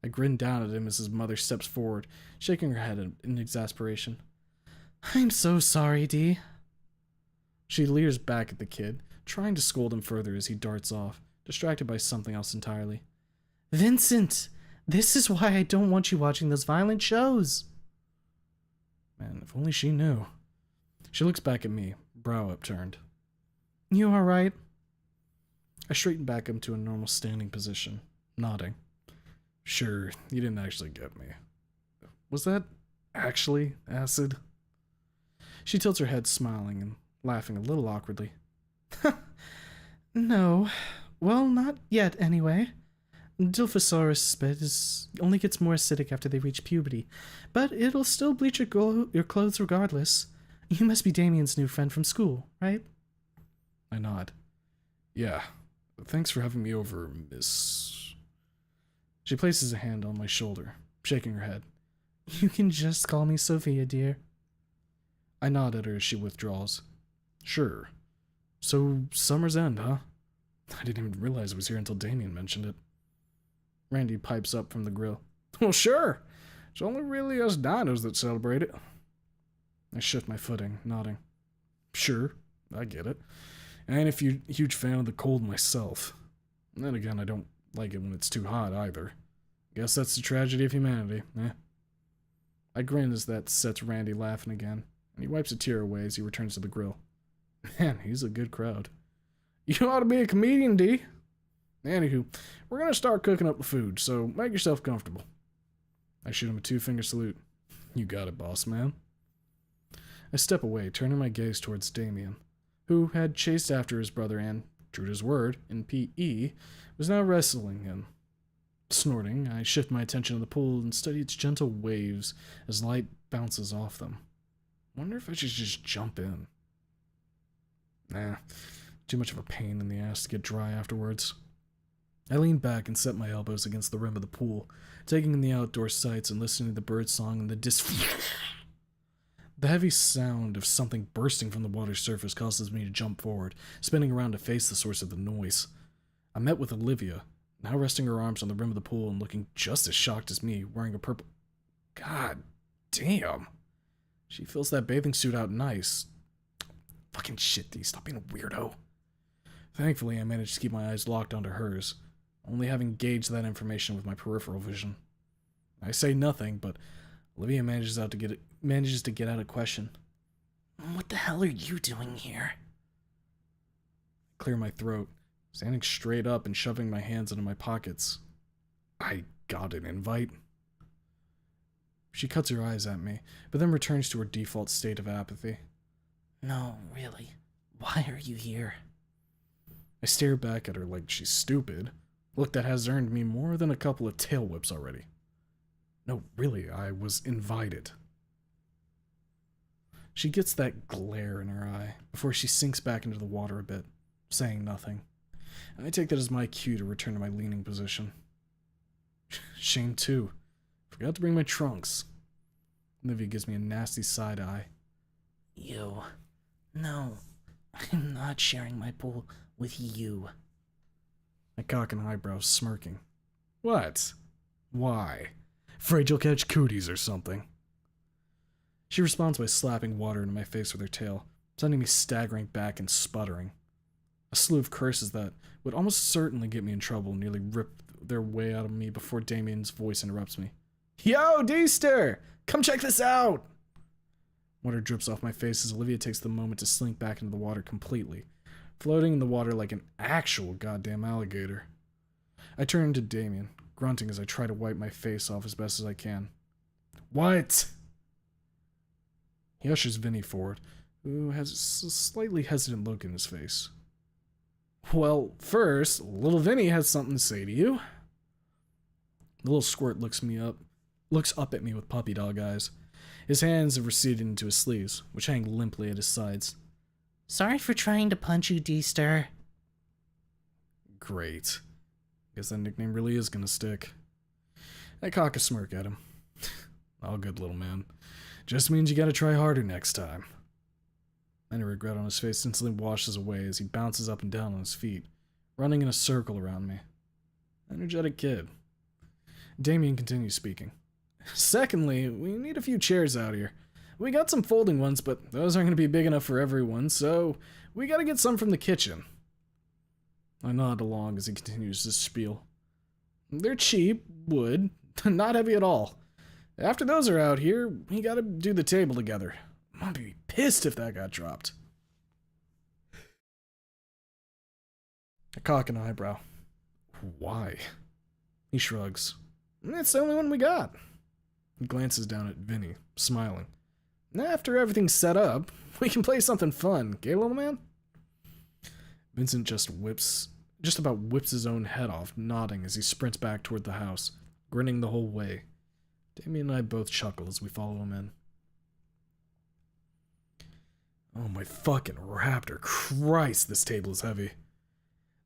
Speaker 1: I grin down at him as his mother steps forward, shaking her head in exasperation. I'm so sorry, Dee. She leers back at the kid, trying to scold him further as he darts off, distracted by something else entirely. Vincent! This is why I don't want you watching those violent shows. Man, if only she knew. She looks back at me, brow upturned. You alright? I straighten back up to a normal standing position, nodding. Sure, you didn't actually get me. Was that actually acid? She tilts her head, smiling and laughing a little awkwardly. No. Well, not yet, anyway. Dilphosaurus spit only gets more acidic after they reach puberty, but it'll still bleach your clothes regardless. You must be Damien's new friend from school, right? I nod. Yeah. Thanks for having me over, Miss... She places a hand on my shoulder, shaking her head. You can just call me Sophia, dear. I nod at her as she withdraws. Sure. So, summer's end, huh? I didn't even realize it was here until Damien mentioned it. Randy pipes up from the grill. Well, sure. It's only really us dinos that celebrate it. I shift my footing, nodding. Sure, I get it. I ain't a huge fan of the cold myself. And then again, I don't like it when it's too hot either. Guess that's the tragedy of humanity, eh? I grin as that sets Randy laughing again, and he wipes a tear away as he returns to the grill. Man, he's a good crowd. You ought to be a comedian, D. Anywho, we're gonna start cooking up the food, so make yourself comfortable. I shoot him a two-finger salute. You got it, boss man. I step away, turning my gaze towards Damien, who had chased after his brother and, true to his word, in P.E., was now wrestling him. Snorting, I shift my attention to the pool and study its gentle waves as light bounces off them. Wonder if I should just jump in. Nah, too much of a pain in the ass to get dry afterwards. I lean back and set my elbows against the rim of the pool, taking in the outdoor sights and listening to the bird song and The heavy sound of something bursting from the water's surface causes me to jump forward, spinning around to face the source of the noise. I met with Olivia, now resting her arms on the rim of the pool and looking just as shocked as me, wearing a purple... God damn. She fills that bathing suit out nice. Fucking shit, D. Stop being a weirdo. Thankfully, I managed to keep my eyes locked onto hers, only having gauged that information with my peripheral vision. I say nothing, but Olivia manages to get out a question. What the hell are you doing here? I clear my throat, standing straight up and shoving my hands into my pockets. I got an invite. She cuts her eyes at me, but then returns to her default state of apathy. No, really. Why are you here? I stare back at her like she's stupid. Look that has earned me more than a couple of tail whips already. No, really, I was invited. She gets that glare in her eye before she sinks back into the water a bit, saying nothing. I take that as my cue to return to my leaning position. Shame too. Forgot to bring my trunks. Olivia gives me a nasty side eye. You. No, I'm not sharing my pool with you. I cock an eyebrow, smirking. What? Why? Afraid you'll catch cooties or something? She responds by slapping water into my face with her tail, sending me staggering back and sputtering. A slew of curses that would almost certainly get me in trouble nearly rip their way out of me before Damien's voice interrupts me. Yo, D-Ster! Come check this out! Water drips off my face as Olivia takes the moment to slink back into the water completely, floating in the water like an actual goddamn alligator. I turn to Damien, grunting as I try to wipe my face off as best as I can. What? He ushers Vinny forward, who has a slightly hesitant look in his face. Well, first, little Vinny has something to say to you. The little squirt looks up at me with puppy dog eyes. His hands have receded into his sleeves, which hang limply at his sides.
Speaker 2: Sorry for trying to punch you, D-Star.
Speaker 1: Great. Guess that nickname really is gonna stick. I cock a smirk at him. All good, little man. Just means you gotta try harder next time. Any regret on his face instantly washes away as he bounces up and down on his feet, running in a circle around me. Energetic kid. Damien continues speaking. Secondly, we need a few chairs out here. We got some folding ones, but those aren't going to be big enough for everyone, so we got to get some from the kitchen. I nod along as he continues his spiel. They're cheap, wood, not heavy at all. After those are out here, we got to do the table together. I'm going to be pissed if that got dropped. I cock an eyebrow. Why? He shrugs. It's the only one we got. He glances down at Vinny, smiling. After everything's set up, we can play something fun, okay, little man? Vincent just about whips his own head off, nodding as he sprints back toward the house, grinning the whole way. Damien and I both chuckle as we follow him in. Oh my fucking raptor, Christ, this table is heavy.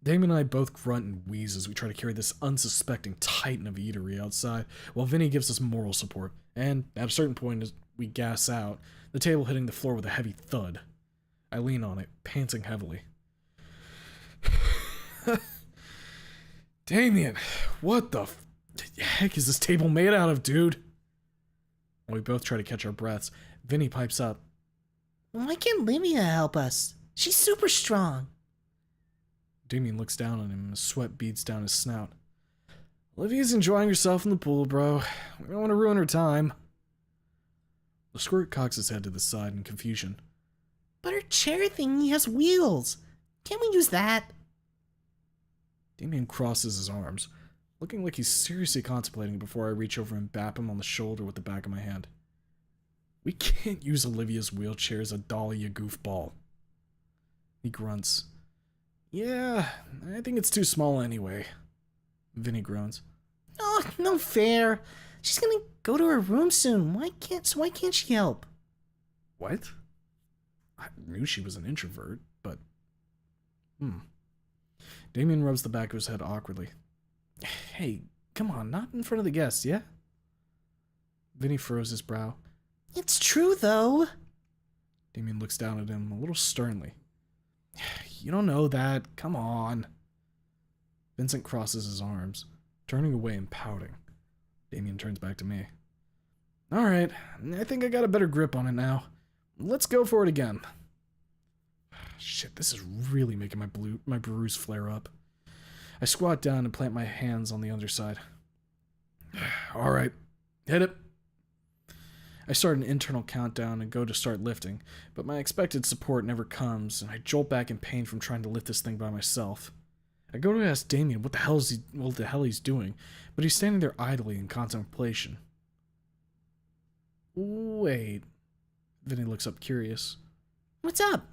Speaker 1: Damien and I both grunt and wheeze as we try to carry this unsuspecting titan of eatery outside, while Vinny gives us moral support, and at a certain point as we gas out, the table hitting the floor with a heavy thud. I lean on it, panting heavily. Damien, what the heck is this table made out of, dude? While we both try to catch our breaths, Vinny pipes up.
Speaker 2: Why can't Livia help us? She's super strong.
Speaker 1: Damien looks down on him as sweat beads down his snout. Olivia's enjoying herself in the pool, bro. We don't want to ruin her time. The squirt cocks his head to the side in confusion.
Speaker 2: But her chair thingy has wheels. Can't we use that?
Speaker 1: Damien crosses his arms, looking like he's seriously contemplating before I reach over and bap him on the shoulder with the back of my hand. We can't use Olivia's wheelchair as a dolly, you goofball. He grunts. Yeah, I think it's too small anyway. Vinny groans.
Speaker 2: Oh, no fair. She's gonna go to her room soon. Why can't she help?
Speaker 1: What? I knew she was an introvert, but... Damien rubs the back of his head awkwardly. Hey, come on, not in front of the guests, yeah? Vinny furrows his brow.
Speaker 2: It's true, though.
Speaker 1: Damien looks down at him a little sternly. You don't know that. Come on. Vincent crosses his arms, turning away and pouting. Damien turns back to me. Alright, I think I got a better grip on it now. Let's go for it again. Shit, this is really making my bruise flare up. I squat down and plant my hands on the underside. Alright, hit it. I start an internal countdown and go to start lifting, but my expected support never comes, and I jolt back in pain from trying to lift this thing by myself. I go to ask Damien what the hell he's doing, but he's standing there idly in contemplation. Wait. Vinny looks up curious.
Speaker 2: What's up?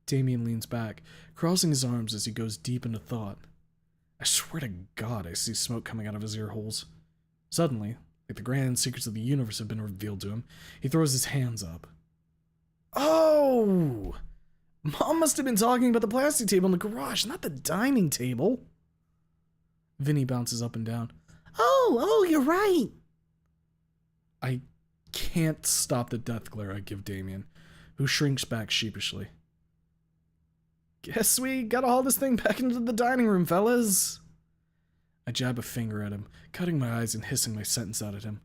Speaker 1: Damien leans back, crossing his arms as he goes deep into thought. I swear to God I see smoke coming out of his ear holes. Suddenly, like the grand secrets of the universe have been revealed to him, he throws his hands up. Oh! Mom must have been talking about the plastic table in the garage, not the dining table. Vinny bounces up and down.
Speaker 2: Oh, you're right.
Speaker 1: I can't stop the death glare I give Damien, who shrinks back sheepishly. Guess we gotta haul this thing back into the dining room, fellas. I jab a finger at him, cutting my eyes and hissing my sentence out at him.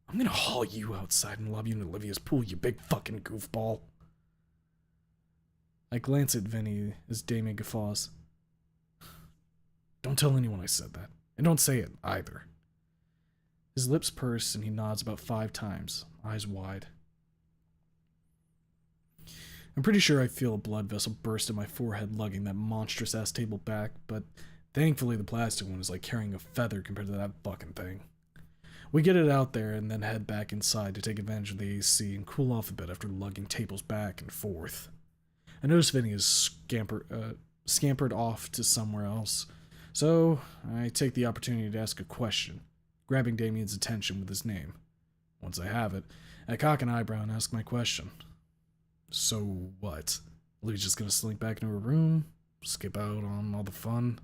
Speaker 1: I'm gonna haul you outside and lob you in Olivia's pool, you big fucking goofball. I glance at Vinny as Damien guffaws. Don't tell anyone I said that. And don't say it, either. His lips purse and he nods about 5 times, eyes wide. I'm pretty sure I feel a blood vessel burst in my forehead lugging that monstrous-ass table back, but thankfully the plastic one is like carrying a feather compared to that fucking thing. We get it out there and then head back inside to take advantage of the AC and cool off a bit after lugging tables back and forth. I notice Vinny has scampered off to somewhere else, So, I take the opportunity to ask a question, grabbing Damien's attention with his name. Once I have it, I cock an eyebrow and ask my question. So what? Lou's just gonna slink back into her room? Skip out on all the fun?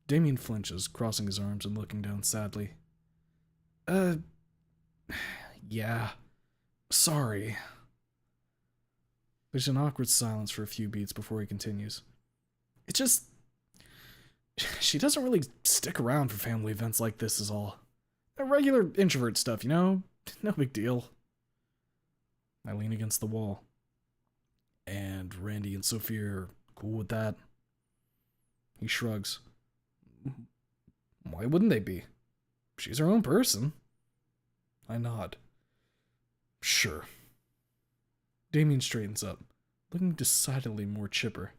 Speaker 1: Damien flinches, crossing his arms and looking down sadly. Yeah. Sorry. There's an awkward silence for a few beats before he continues. It just... She doesn't really stick around for family events like this is all. Regular introvert stuff, you know? No big deal. I lean against the wall. And Randy and Sophia are cool with that. He shrugs. Why wouldn't they be? She's her own person. I nod. Sure. Damien straightens up, looking decidedly more chipper.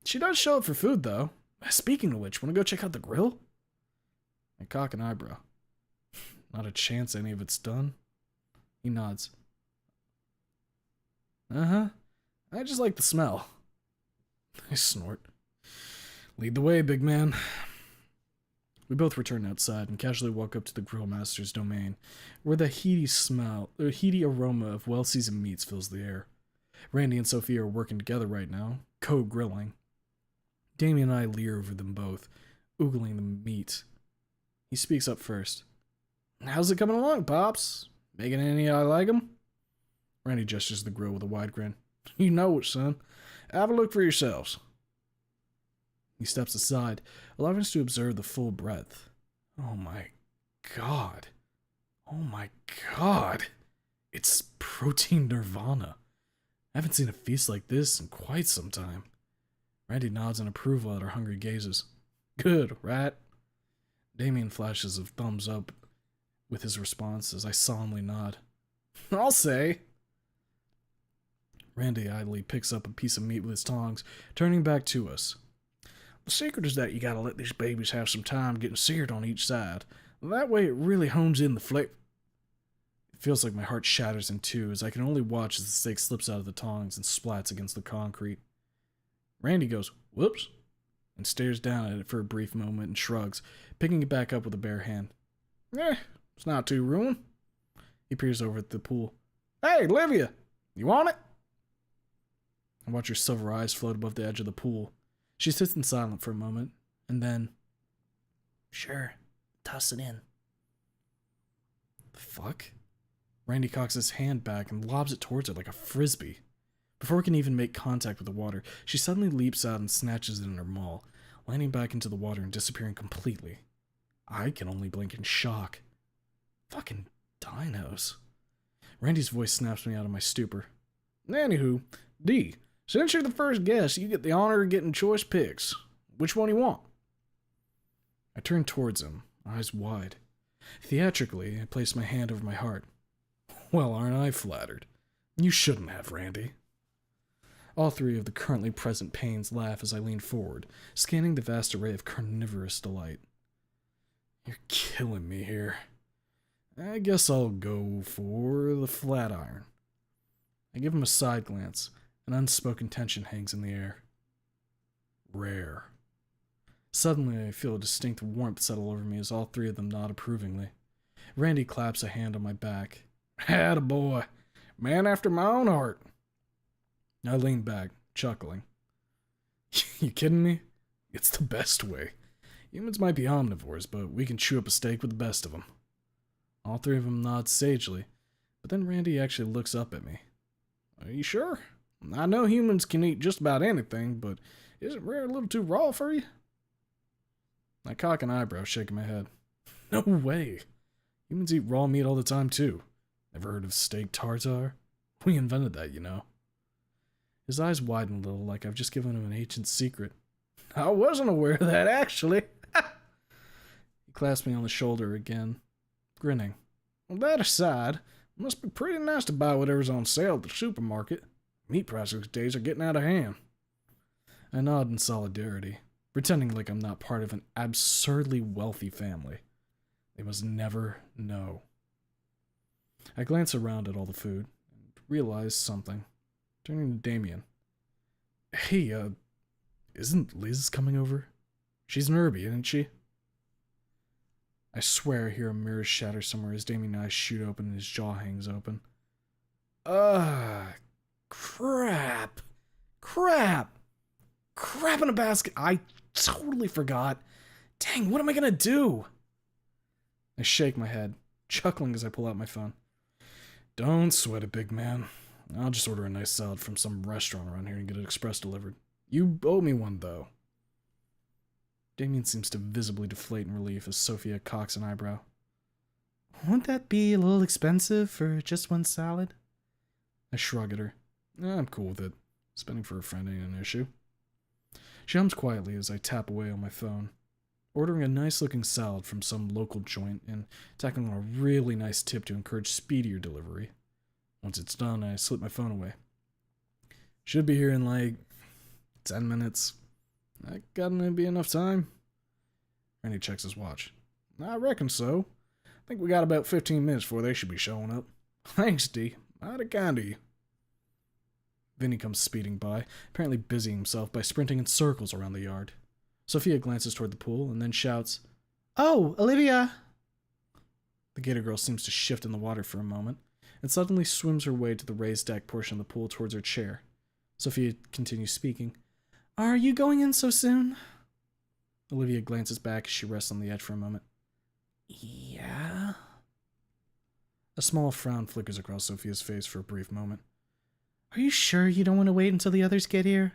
Speaker 1: She does show up for food, though. Speaking of which, wanna go check out the grill? I cock an eyebrow. Not a chance any of it's done. He nods. Uh-huh. I just like the smell. I snort. Lead the way, big man. We both return outside and casually walk up to the grill master's domain, where the heady aroma of well-seasoned meats fills the air. Randy and Sophia are working together right now, co-grilling. Damien and I leer over them both, oogling the meat. He speaks up first. How's it coming along, Pops? Making any I like 'em? Randy gestures the grill with a wide grin. You know it, son. Have a look for yourselves. He steps aside, allowing us to observe the full breadth. Oh my god. Oh my god. It's protein nirvana. I haven't seen a feast like this in quite some time. Randy nods in approval at our hungry gazes. Good, right? Damien flashes a thumbs up with his response as I solemnly nod. I'll say. Randy idly picks up a piece of meat with his tongs, turning back to us. The secret is that you gotta let these babies have some time getting seared on each side. That way it really hones in the flavor. It feels like my heart shatters in two as I can only watch as the steak slips out of the tongs and splats against the concrete. Randy goes, whoops, and stares down at it for a brief moment and shrugs, picking it back up with a bare hand. It's not too ruined. He peers over at the pool. Hey, Livia, you want it? I watch her silver eyes float above the edge of the pool. She sits in silence for a moment, and then... Sure, toss it in. The fuck? Randy cocks his hand back and lobs it towards her like a frisbee. Before it can even make contact with the water, she suddenly leaps out and snatches it in her maw, landing back into the water and disappearing completely. I can only blink in shock. Fucking dinos. Randy's voice snaps me out of my stupor. Anywho, D, since you're the first guest, you get the honor of getting choice picks. Which one you want? I turn towards him, eyes wide. Theatrically, I place my hand over my heart. Well, aren't I flattered? You shouldn't have, Randy. All three of the currently present pains laugh as I lean forward, scanning the vast array of carnivorous delight. You're killing me here. I guess I'll go for the flat iron. I give him a side glance. An unspoken tension hangs in the air. Rare. Suddenly, I feel a distinct warmth settle over me as all three of them nod approvingly. Randy claps a hand on my back. Attaboy. Man after my own heart. I lean back, chuckling. You kidding me? It's the best way. Humans might be omnivores, but we can chew up a steak with the best of them. All three of them nod sagely, but then Randy actually looks up at me. Are you sure? I know humans can eat just about anything, but isn't rare a little too raw for you? I cock an eyebrow, shaking my head. No way. Humans eat raw meat all the time, too. Never heard of steak tartare? We invented that, you know. His eyes widen a little, like I've just given him an ancient secret. I wasn't aware of that, actually. He clasped me on the shoulder again, grinning. Well, that aside, it must be pretty nice to buy whatever's on sale at the supermarket. Meat prices these days are getting out of hand. I nod in solidarity, pretending like I'm not part of an absurdly wealthy family. They must never know. I glance around at all the food and realize something. Turning to Damien. Hey, isn't Liz coming over? She's nervy, isn't she? I swear I hear a mirror shatter somewhere as Damien's eyes shoot open and his jaw hangs open. Crap. Crap in a basket. I totally forgot. Dang, what am I gonna do? I shake my head, chuckling as I pull out my phone. Don't sweat it, big man. I'll just order a nice salad from some restaurant around here and get it express delivered. You owe me one, though. Damien seems to visibly deflate in relief as Sophia cocks an eyebrow. Won't that be a little expensive for just one salad? I shrug at her. I'm cool with it. Spending for a friend ain't an issue. She hums quietly as I tap away on my phone, ordering a nice-looking salad from some local joint and tacking on a really nice tip to encourage speedier delivery. Once it's done, I slip my phone away. Should be here in like 10 minutes. That gonna be enough time? Randy checks his watch. I reckon so. I think we got about 15 minutes before they should be showing up. Thanks, D. Mighty kind of you. Vinny comes speeding by, apparently busying himself by sprinting in circles around the yard. Sophia glances toward the pool and then shouts,
Speaker 2: Oh, Olivia!
Speaker 1: The Gator Girl seems to shift in the water for a moment, and suddenly swims her way to the raised deck portion of the pool towards her chair. Sophia continues speaking. Are you going in so soon? Olivia glances back as she rests on the edge for a moment. Yeah? A small frown flickers across Sophia's face for a brief moment. Are you sure you don't want to wait until the others get here?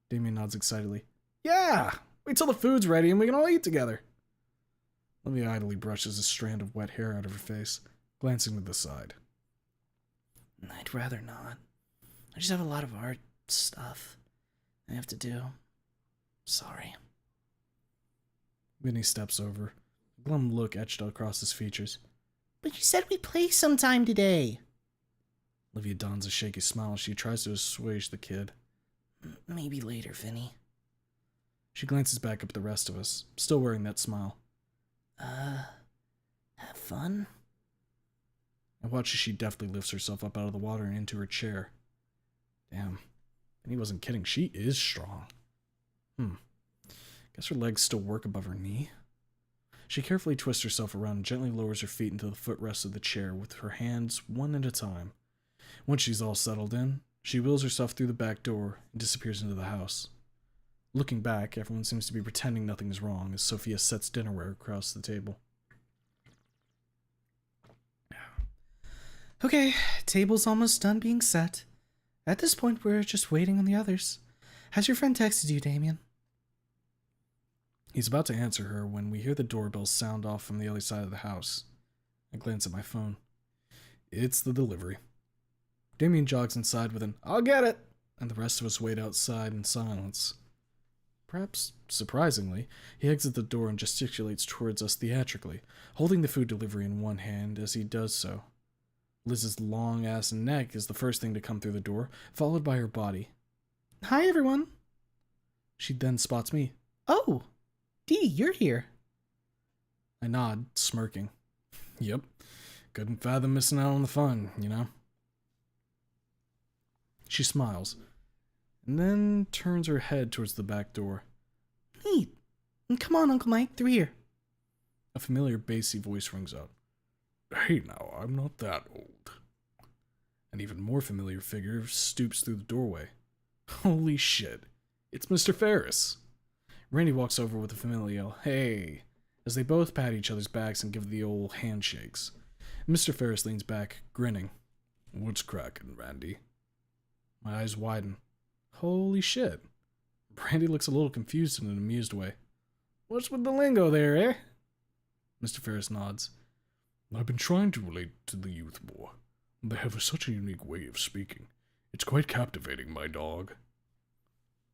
Speaker 1: Damien nods excitedly. Yeah! Wait till the food's ready and we can all eat together. Olivia idly brushes a strand of wet hair out of her face, glancing to the side. I'd rather not. I just have a lot of art stuff I have to do. Sorry. Vinny steps over, a glum look etched across his features. But you said we'd play sometime today. Olivia dons a shaky smile as she tries to assuage the kid. Maybe later, Vinny. She glances back up at the rest of us, still wearing that smile. Have fun? I watch as she deftly lifts herself up out of the water and into her chair. Damn, Vinny wasn't kidding. She is strong. Guess her legs still work above her knee. She carefully twists herself around and gently lowers her feet into the footrest of the chair with her hands one at a time. Once she's all settled in, she wheels herself through the back door and disappears into the house. Looking back, everyone seems to be pretending nothing is wrong as Sophia sets dinnerware across the table. Okay, table's almost done being set. At this point, we're just waiting on the others. Has your friend texted you, Damien? He's about to answer her when we hear the doorbell sound off from the other side of the house. I glance at my phone. It's the delivery. Damien jogs inside with an, I'll get it, and the rest of us wait outside in silence. Perhaps surprisingly, he exits the door and gesticulates towards us theatrically, holding the food delivery in one hand as he does so. Liz's long-ass neck is the first thing to come through the door, followed by her body. Hi, everyone. She then spots me. Oh, Dee, you're here. I nod, smirking. Yep, couldn't fathom missing out on the fun, you know? She smiles, and then turns her head towards the back door. Neat. Come on, Uncle Mike, through here. A familiar bassy voice rings out. Hey now, I'm not that old. An even more familiar figure stoops through the doorway. Holy shit, it's Mr. Ferris. Randy walks over with a familial hey, as they both pat each other's backs and give the old handshakes. Mr. Ferris leans back, grinning. What's crackin', Randy? My eyes widen. Holy shit. Randy looks a little confused in an amused way. What's with the lingo there, eh? Mr. Ferris nods. I've been trying to relate to the youth more. They have such a unique way of speaking. It's quite captivating, my dog.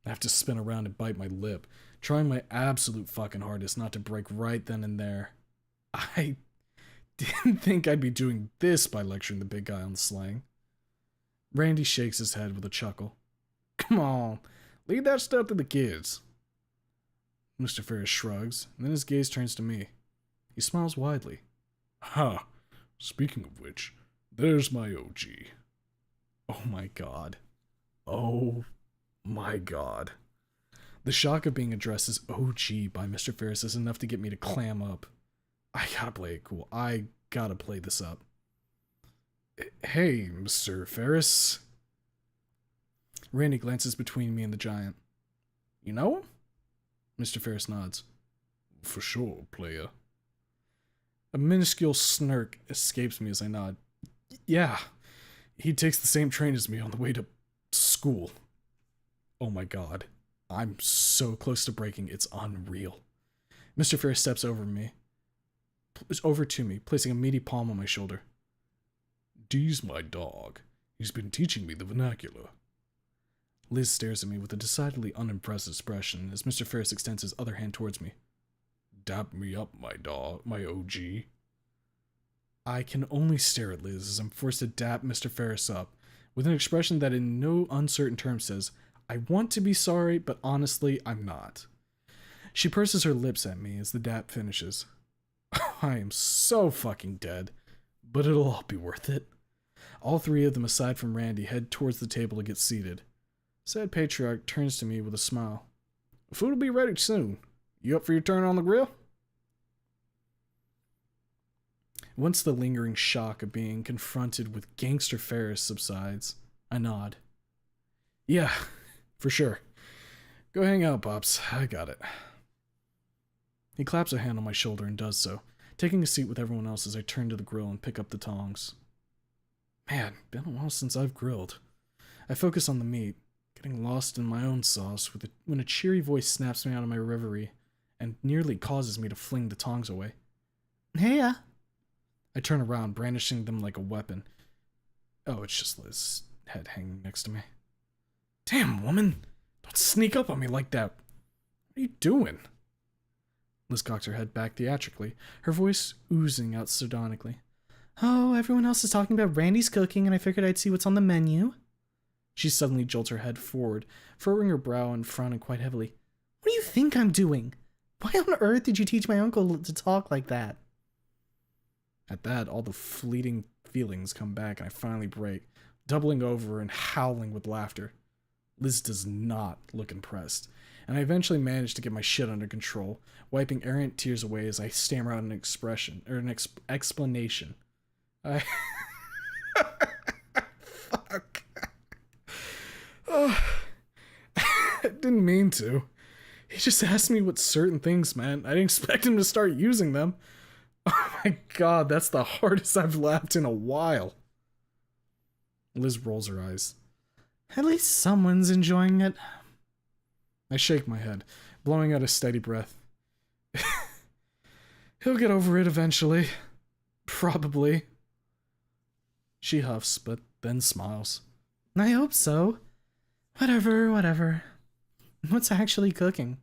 Speaker 1: I have to spin around and bite my lip, trying my absolute fucking hardest not to break right then and there. I didn't think I'd be doing this by lecturing the big guy on slang. Randy shakes his head with a chuckle. Come on, leave that stuff to the kids. Mr. Ferris shrugs, and then his gaze turns to me. He smiles widely. Ha! Speaking of which, there's my OG. Oh my god. Oh my god. The shock of being addressed as OG by Mr. Ferris is enough to get me to clam up. I gotta play it cool. I gotta play this up. Hey, Mr. Ferris. Randy glances between me and the giant. You know him? Mr. Ferris nods. For sure, player. A minuscule snark escapes me as I nod. Yeah, he takes the same train as me on the way to school. Oh my god. I'm so close to breaking, it's unreal. Mr. Ferris steps over to me, placing a meaty palm on my shoulder. Dee's my dog. He's been teaching me the vernacular. Liz stares at me with a decidedly unimpressed expression as Mr. Ferris extends his other hand towards me. Dap me up, my dog, my OG. I can only stare at Liz as I'm forced to dap Mr. Ferris up, with an expression that in no uncertain terms says, I want to be sorry, but honestly, I'm not. She purses her lips at me as the dap finishes. I am so fucking dead, but it'll all be worth it. All three of them, aside from Randy, head towards the table to get seated. Said patriarch turns to me with a smile. Food will be ready soon. You up for your turn on the grill? Once the lingering shock of being confronted with Gangster Ferris subsides, I nod. Yeah, for sure. Go hang out, Pops. I got it. He claps a hand on my shoulder and does so, taking a seat with everyone else as I turn to the grill and pick up the tongs. Man, been a while since I've grilled. I focus on the meat, getting lost in my own sauce when a cheery voice snaps me out of my reverie and nearly causes me to fling the tongs away.
Speaker 2: Heya.
Speaker 1: I turn around, brandishing them like a weapon. Oh, it's just Liz's head hanging next to me. Damn, woman! Don't sneak up on me like that. What are you doing? Liz cocks her head back theatrically, her voice oozing out sardonically.
Speaker 2: Oh, everyone else is talking about Randy's cooking, and I figured I'd see what's on the menu.
Speaker 1: She suddenly jolts her head forward, furrowing her brow and frowning quite heavily.
Speaker 2: What do you think I'm doing? Why on earth did you teach my uncle to talk like that?
Speaker 1: At that, all the fleeting feelings come back and I finally break, doubling over and howling with laughter. Liz does not look impressed, and I eventually manage to get my shit under control, wiping errant tears away as I stammer out an explanation. Fuck. Oh, I didn't mean to. He just asked me what certain things meant. I didn't expect him to start using them. Oh my god, that's the hardest I've laughed in a while. Liz rolls her eyes.
Speaker 2: At least someone's enjoying it.
Speaker 1: I shake my head, blowing out a steady breath. He'll get over it eventually. Probably. She huffs, but then smiles.
Speaker 2: I hope so. Whatever. What's actually cooking?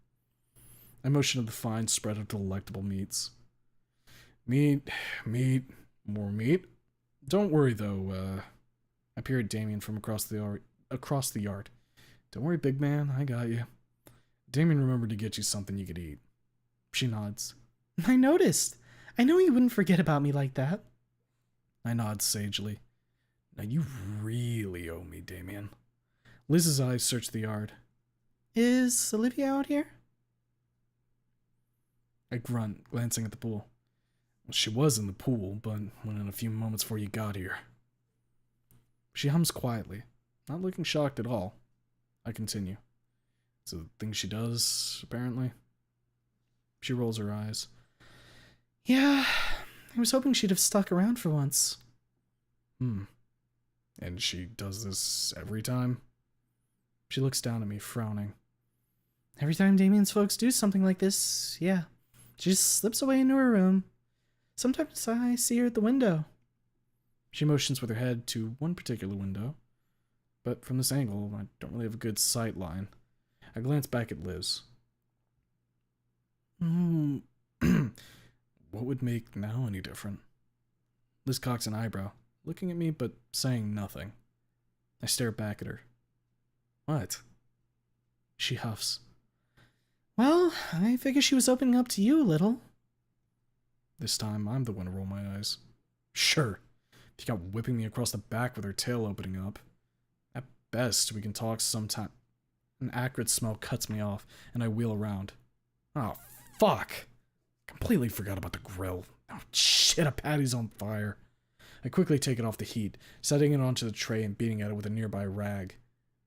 Speaker 1: I motion to the fine spread of delectable meats. Meat, more meat. Don't worry though, I peer at Damien from across the yard. Don't worry, big man, I got you. Damien remembered to get you something you could eat. She nods.
Speaker 2: I noticed. I know you wouldn't forget about me like that.
Speaker 1: I nod sagely. Now you really owe me, Damien. Liz's eyes search the yard.
Speaker 2: Is Olivia out here?
Speaker 1: I grunt, glancing at the pool. Well, she was in the pool, but went in a few moments before you got here. She hums quietly, not looking shocked at all. I continue. It's a thing she does, apparently. She rolls her eyes.
Speaker 2: Yeah, I was hoping she'd have stuck around for once.
Speaker 1: And she does this every time? She looks down at me, frowning.
Speaker 2: Every time Damien's folks do something like this, yeah, she just slips away into her room. Sometimes I see her at the window.
Speaker 1: She motions with her head to one particular window, but from this angle, I don't really have a good sight line. I glance back at Liz. What would make now any different? Liz cocks an eyebrow, looking at me but saying nothing. I stare back at her. What? She huffs.
Speaker 2: Well, I figure she was opening up to you a little.
Speaker 1: This time, I'm the one to roll my eyes. Sure. If you got whipping me across the back with her tail opening up. At best, we can talk sometime.
Speaker 2: An acrid smell cuts me off, and I wheel around. Oh, fuck! Completely forgot about the grill. Oh, shit, a patty's on fire. I quickly take it off the heat, setting it onto the tray and beating at it with a nearby rag.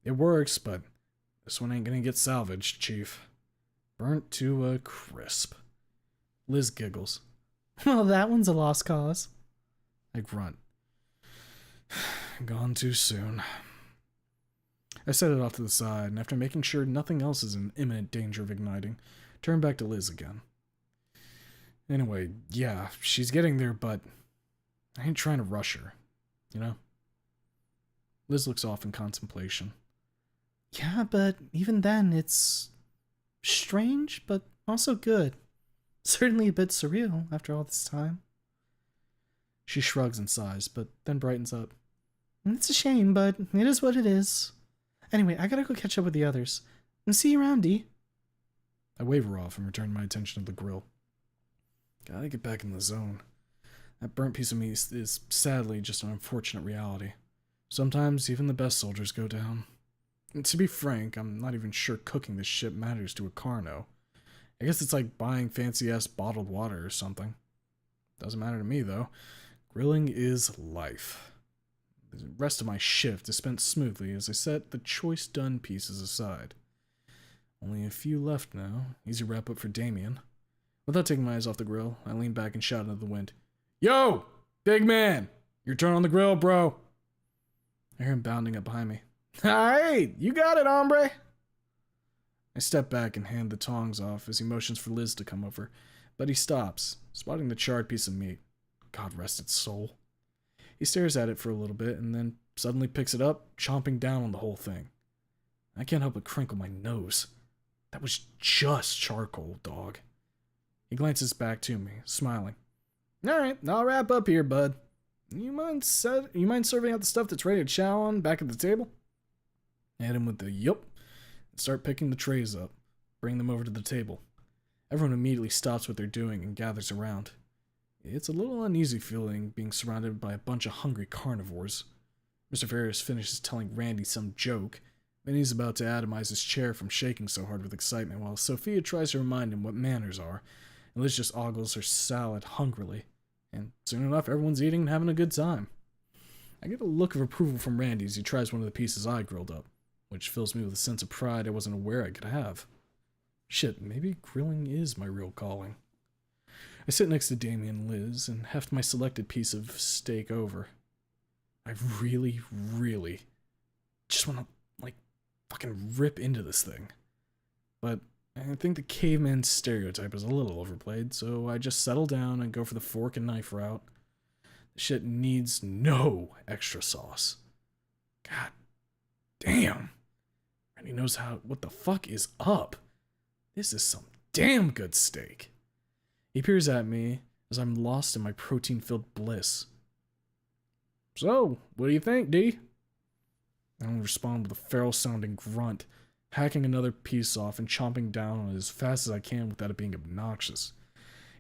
Speaker 2: It works, but this one ain't gonna get salvaged, Chief. Burnt to a crisp. Liz giggles. Well, that one's a lost cause. I grunt. Gone too soon. I set it off to the side, and after making sure nothing else is in imminent danger of igniting, turn back to Liz again. Anyway, yeah, she's getting there, but I ain't trying to rush her, you know? Liz looks off in contemplation. Yeah, but even then, it's strange, but also good. Certainly a bit surreal after all this time. She shrugs and sighs, but then brightens up. It's a shame, but it is what it is. Anyway, I gotta go catch up with the others. And see you around, Dee. I wave her off and return my attention to the grill. Gotta get back in the zone. That burnt piece of meat is sadly just an unfortunate reality. Sometimes even the best soldiers go down. And to be frank, I'm not even sure cooking this shit matters to a Carno. I guess it's like buying fancy-ass bottled water or something. Doesn't matter to me, though. Grilling is life. The rest of my shift is spent smoothly as I set the choice done pieces aside. Only a few left now. Easy wrap up for Damien. Without taking my eyes off the grill, I lean back and shout into the wind. Yo! Big man! Your turn on the grill, bro! I hear him bounding up behind me. Alright! You got it, hombre! I step back and hand the tongs off as he motions for Liz to come over, but he stops, spotting the charred piece of meat. God rest its soul. He stares at it for a little bit and then suddenly picks it up, chomping down on the whole thing. I can't help but crinkle my nose. That was just charcoal, dog. He glances back to me, smiling. Alright, I'll wrap up here, bud. You mind serving out the stuff that's ready to chow on back at the table? I hit him with the yup and start picking the trays up, bring them over to the table. Everyone immediately stops what they're doing and gathers around. It's a little uneasy feeling being surrounded by a bunch of hungry carnivores. Mr. Ferris finishes telling Randy some joke, and he's about to atomize his chair from shaking so hard with excitement while Sophia tries to remind him what manners are, and Liz just ogles her salad hungrily. And soon enough, everyone's eating and having a good time. I get a look of approval from Randy as he tries one of the pieces I grilled up, which fills me with a sense of pride I wasn't aware I could have. Shit, maybe grilling is my real calling. I sit next to Damien and Liz and heft my selected piece of steak over. I really, really just want to, fucking rip into this thing. But I think the caveman stereotype is a little overplayed, so I just settle down and go for the fork and knife route. The shit needs no extra sauce. God damn. And he knows what the fuck is up. This is some damn good steak. He peers at me as I'm lost in my protein-filled bliss. So, what do you think, D? I only respond with a feral-sounding grunt, hacking another piece off and chomping down on it as fast as I can without it being obnoxious.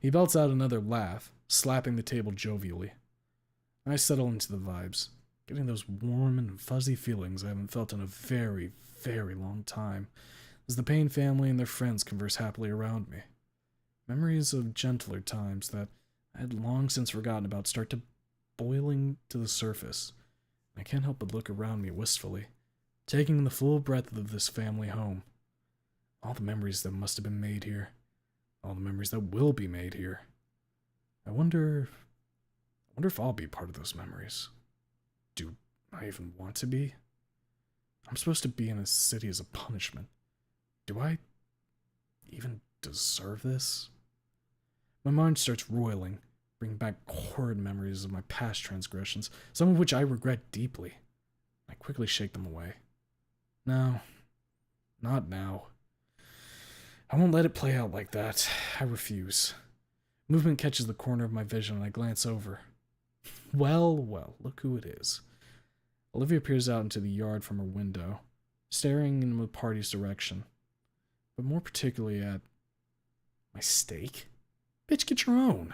Speaker 2: He belts out another laugh, slapping the table jovially. I settle into the vibes, getting those warm and fuzzy feelings I haven't felt in a very, very long time, as the Payne family and their friends converse happily around me. Memories of gentler times that I had long since forgotten about start to boiling to the surface. I can't help but look around me wistfully, taking in the full breadth of this family home. All the memories that must have been made here. All the memories that will be made here. I wonder if I'll be part of those memories. Do I even want to be? I'm supposed to be in a city as a punishment. Do I even deserve this? My mind starts roiling, bringing back horrid memories of my past transgressions, some of which I regret deeply. I quickly shake them away. No, not now. I won't let it play out like that. I refuse. Movement catches the corner of my vision and I glance over. Well, look who it is. Olivia peers out into the yard from her window, staring in the party's direction, but more particularly at my steak? Bitch, get your own.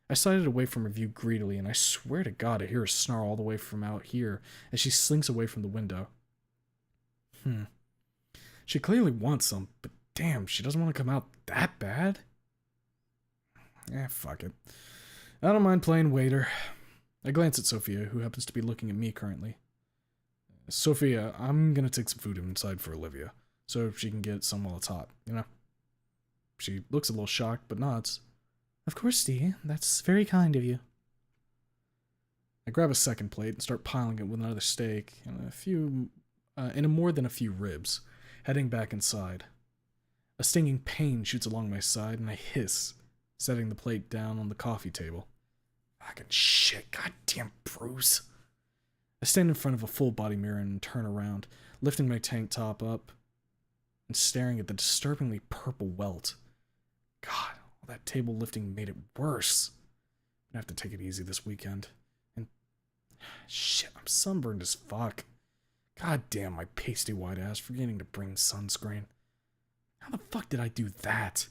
Speaker 2: I sided away from her view greedily, and I swear to God I hear her snarl all the way from out here as she slinks away from the window. She clearly wants some, but damn, she doesn't want to come out that bad? Fuck it. I don't mind playing waiter. I glance at Sophia, who happens to be looking at me currently. Sophia, I'm gonna take some food inside for Olivia, so she can get some while it's hot, you know? She looks a little shocked, but nods. Of course, Dee. That's very kind of you. I grab a second plate and start piling it with another steak and more than a few ribs, heading back inside. A stinging pain shoots along my side, and I hiss, setting the plate down on the coffee table. Fucking shit, goddamn Bruce. I stand in front of a full body mirror and turn around, lifting my tank top up and staring at the disturbingly purple welt. God, all that table lifting made it worse. I'm gonna have to take it easy this weekend. And shit, I'm sunburned as fuck. God damn my pasty white ass forgetting to bring sunscreen. How the fuck did I do that?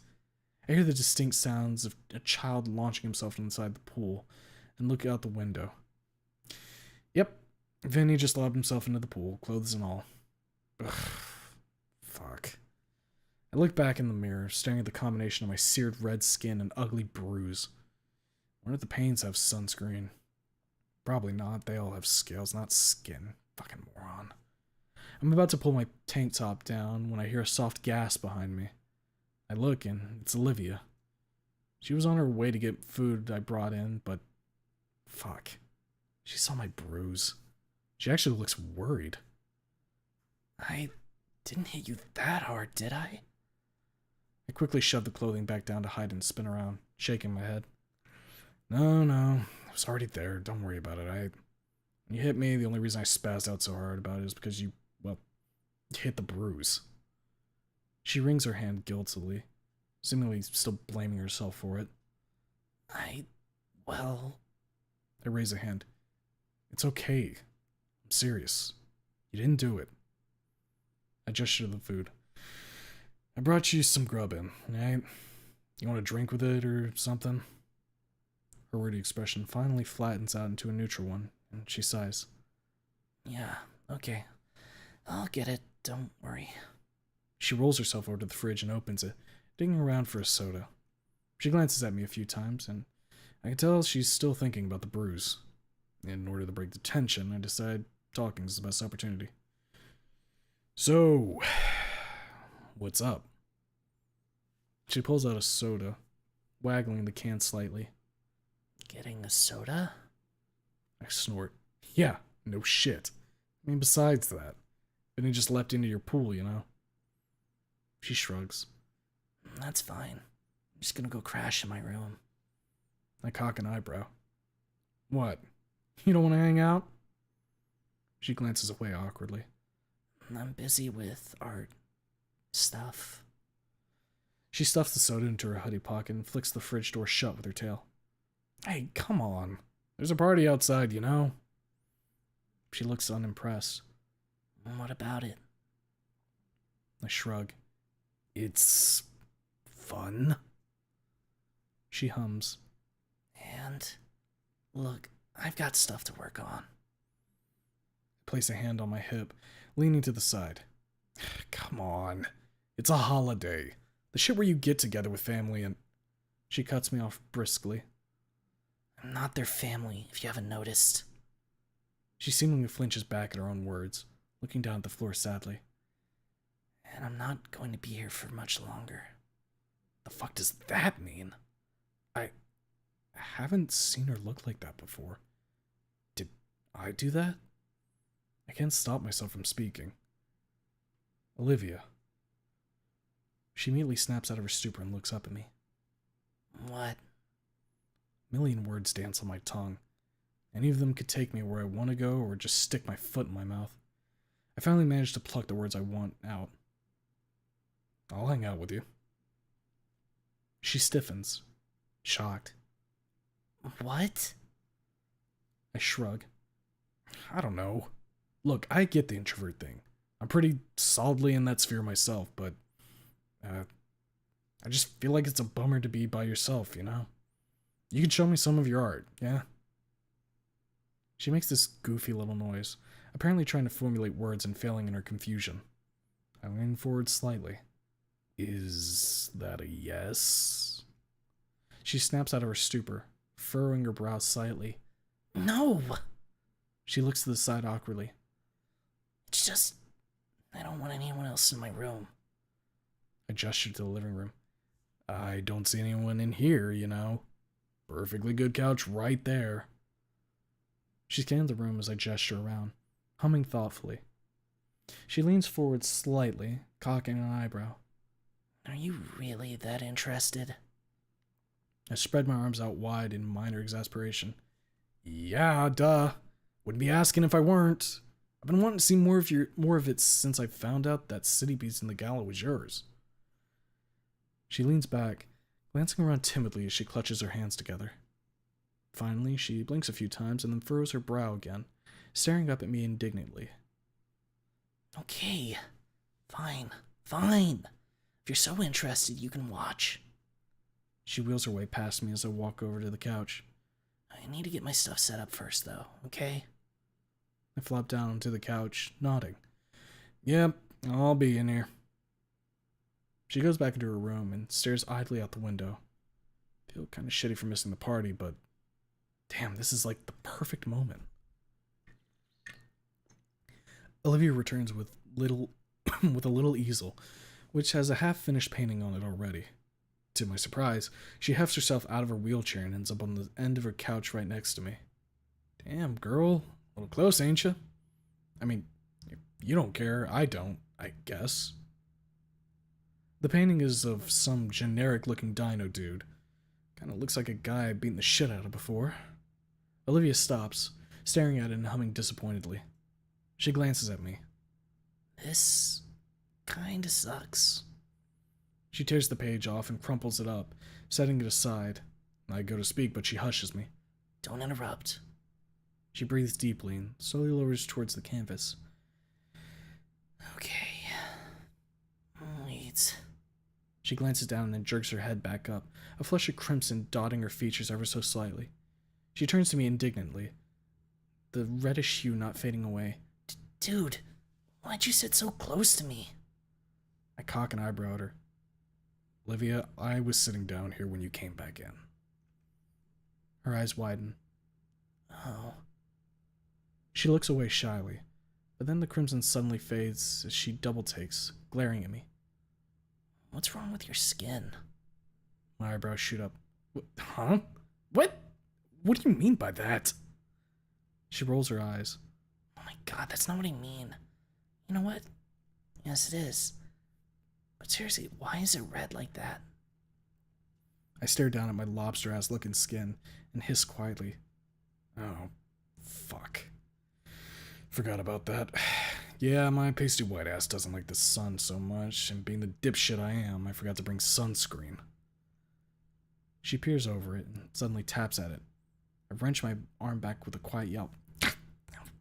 Speaker 2: I hear the distinct sounds of a child launching himself inside the pool and look out the window. Yep, Vinny just lobbed himself into the pool, clothes and all. Ugh, fuck. I look back in the mirror, staring at the combination of my seared red skin and ugly bruise. I wonder if the pains have sunscreen. Probably not, they all have scales, not skin. Fucking moron. I'm about to pull my tank top down when I hear a soft gasp behind me. I look and it's Olivia. She was on her way to get food I brought in, but fuck. She saw my bruise. She actually looks worried. I didn't hit you that hard, did I? I quickly shove the clothing back down to hide and spin around, shaking my head. No, it was already there. Don't worry about it. When you hit me, the only reason I spazzed out so hard about it is because you hit the bruise. She wrings her hand guiltily, seemingly still blaming herself for it. I raise a hand. It's okay. I'm serious. You didn't do it. I gesture to the food. I brought you some grub in, right? You want a drink with it or something? Her wordy expression finally flattens out into a neutral one, and she sighs. Yeah, okay. I'll get it, don't worry. She rolls herself over to the fridge and opens it, digging around for a soda. She glances at me a few times, and I can tell she's still thinking about the bruise. In order to break the tension, I decide talking is the best opportunity. So, what's up? She pulls out a soda, waggling the can slightly. Getting a soda? I snort. Yeah, no shit. I mean, besides that, Vinny just leapt into your pool, you know? She shrugs. That's fine. I'm just gonna go crash in my room. I cock an eyebrow. What? You don't want to hang out? She glances away awkwardly. I'm busy with art stuff. She stuffs the soda into her hoodie pocket and flicks the fridge door shut with her tail. Hey, come on. There's a party outside, you know? She looks unimpressed. What about it? I shrug. It's fun. She hums. And look, I've got stuff to work on. I place a hand on my hip, leaning to the side. Come on. It's a holiday. The shit where you get together with family and... She cuts me off briskly. I'm not their family, if you haven't noticed. She seemingly flinches back at her own words, looking down at the floor sadly. And I'm not going to be here for much longer. The fuck does that mean? I haven't seen her look like that before. Did I do that? I can't stop myself from speaking. Olivia. She immediately snaps out of her stupor and looks up at me. What? A million words dance on my tongue. Any of them could take me where I want to go or just stick my foot in my mouth. I finally managed to pluck the words I want out. I'll hang out with you. She stiffens, shocked. What? I shrug. I don't know. Look, I get the introvert thing. I'm pretty solidly in that sphere myself, but I just feel like it's a bummer to be by yourself, you know? You could show me some of your art, yeah? She makes this goofy little noise, apparently trying to formulate words and failing in her confusion. I lean forward slightly. Is that a yes? She snaps out of her stupor, furrowing her brows slightly. No! She looks to the side awkwardly. It's just, I don't want anyone else in my room. I gestured to the living room. I don't see anyone in here, you know. Perfectly good couch right there. She scans the room as I gesture around, humming thoughtfully. She leans forward slightly, cocking an eyebrow. Are you really that interested? I spread my arms out wide in minor exasperation. Yeah, duh. Wouldn't be asking if I weren't. I've been wanting to see more of it since I found out that City Beast in the Gala was yours. She leans back, glancing around timidly as she clutches her hands together. Finally, she blinks a few times and then furrows her brow again, staring up at me indignantly. Okay, fine. If you're so interested, you can watch. She wheels her way past me as I walk over to the couch. I need to get my stuff set up first, though, okay? I flop down onto the couch, nodding. Yep, I'll be in here. She goes back into her room and stares idly out the window. I feel kind of shitty for missing the party, but damn, this is like the perfect moment. Olivia returns with a little easel, which has a half-finished painting on it already. To my surprise, she hefts herself out of her wheelchair and ends up on the end of her couch right next to me. Damn, girl. A little close, ain't ya? I mean, if you don't care, I don't, I guess. The painting is of some generic-looking dino dude. Kinda looks like a guy I've beaten the shit out of before. Olivia stops, staring at it and humming disappointedly. She glances at me. This kinda sucks. She tears the page off and crumples it up, setting it aside. I go to speak, but she hushes me. Don't interrupt. She breathes deeply and slowly lowers towards the canvas. Okay. Wait. She glances down and then jerks her head back up, a flush of crimson dotting her features ever so slightly. She turns to me indignantly, the reddish hue not fading away. Dude, why'd you sit so close to me? I cock an eyebrow at her. Olivia, I was sitting down here when you came back in. Her eyes widen. Oh. She looks away shyly, but then the crimson suddenly fades as she double takes, glaring at me. What's wrong with your skin? My eyebrows shoot up. Huh? What? What do you mean by that? She rolls her eyes. Oh my god, that's not what I mean. You know what? Yes, it is. But seriously, why is it red like that? I stare down at my lobster-ass looking skin and hiss quietly. Oh, fuck. Forgot about that. Yeah, my pasty white ass doesn't like the sun so much, and being the dipshit I am, I forgot to bring sunscreen. She peers over it and suddenly taps at it. I wrench my arm back with a quiet yelp.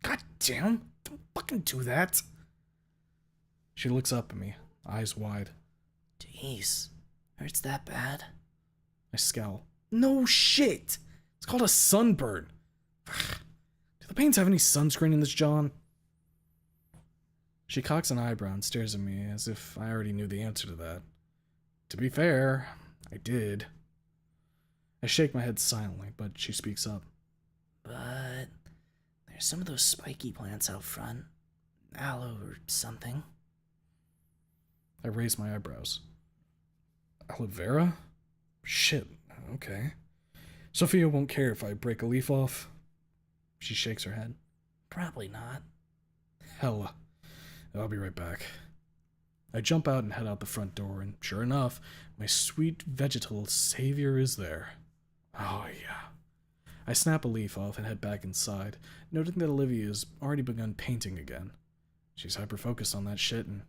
Speaker 2: God damn! Don't fucking do that! She looks up at me, eyes wide. Jeez, hurts that bad? I scowl. No shit! It's called a sunburn. Do the paints have any sunscreen in this, John? She cocks an eyebrow and stares at me as if I already knew the answer to that. To be fair, I did. I shake my head silently, but she speaks up. But there's some of those spiky plants out front. Aloe or something. I raise my eyebrows. Aloe vera? Shit, okay. Sophia won't care if I break a leaf off. She shakes her head. Probably not. Hella. I'll be right back. I jump out and head out the front door, and sure enough, my sweet vegetal savior is there. Oh yeah. I snap a leaf off and head back inside, noting that Olivia has already begun painting again. She's hyper-focused on that shit and...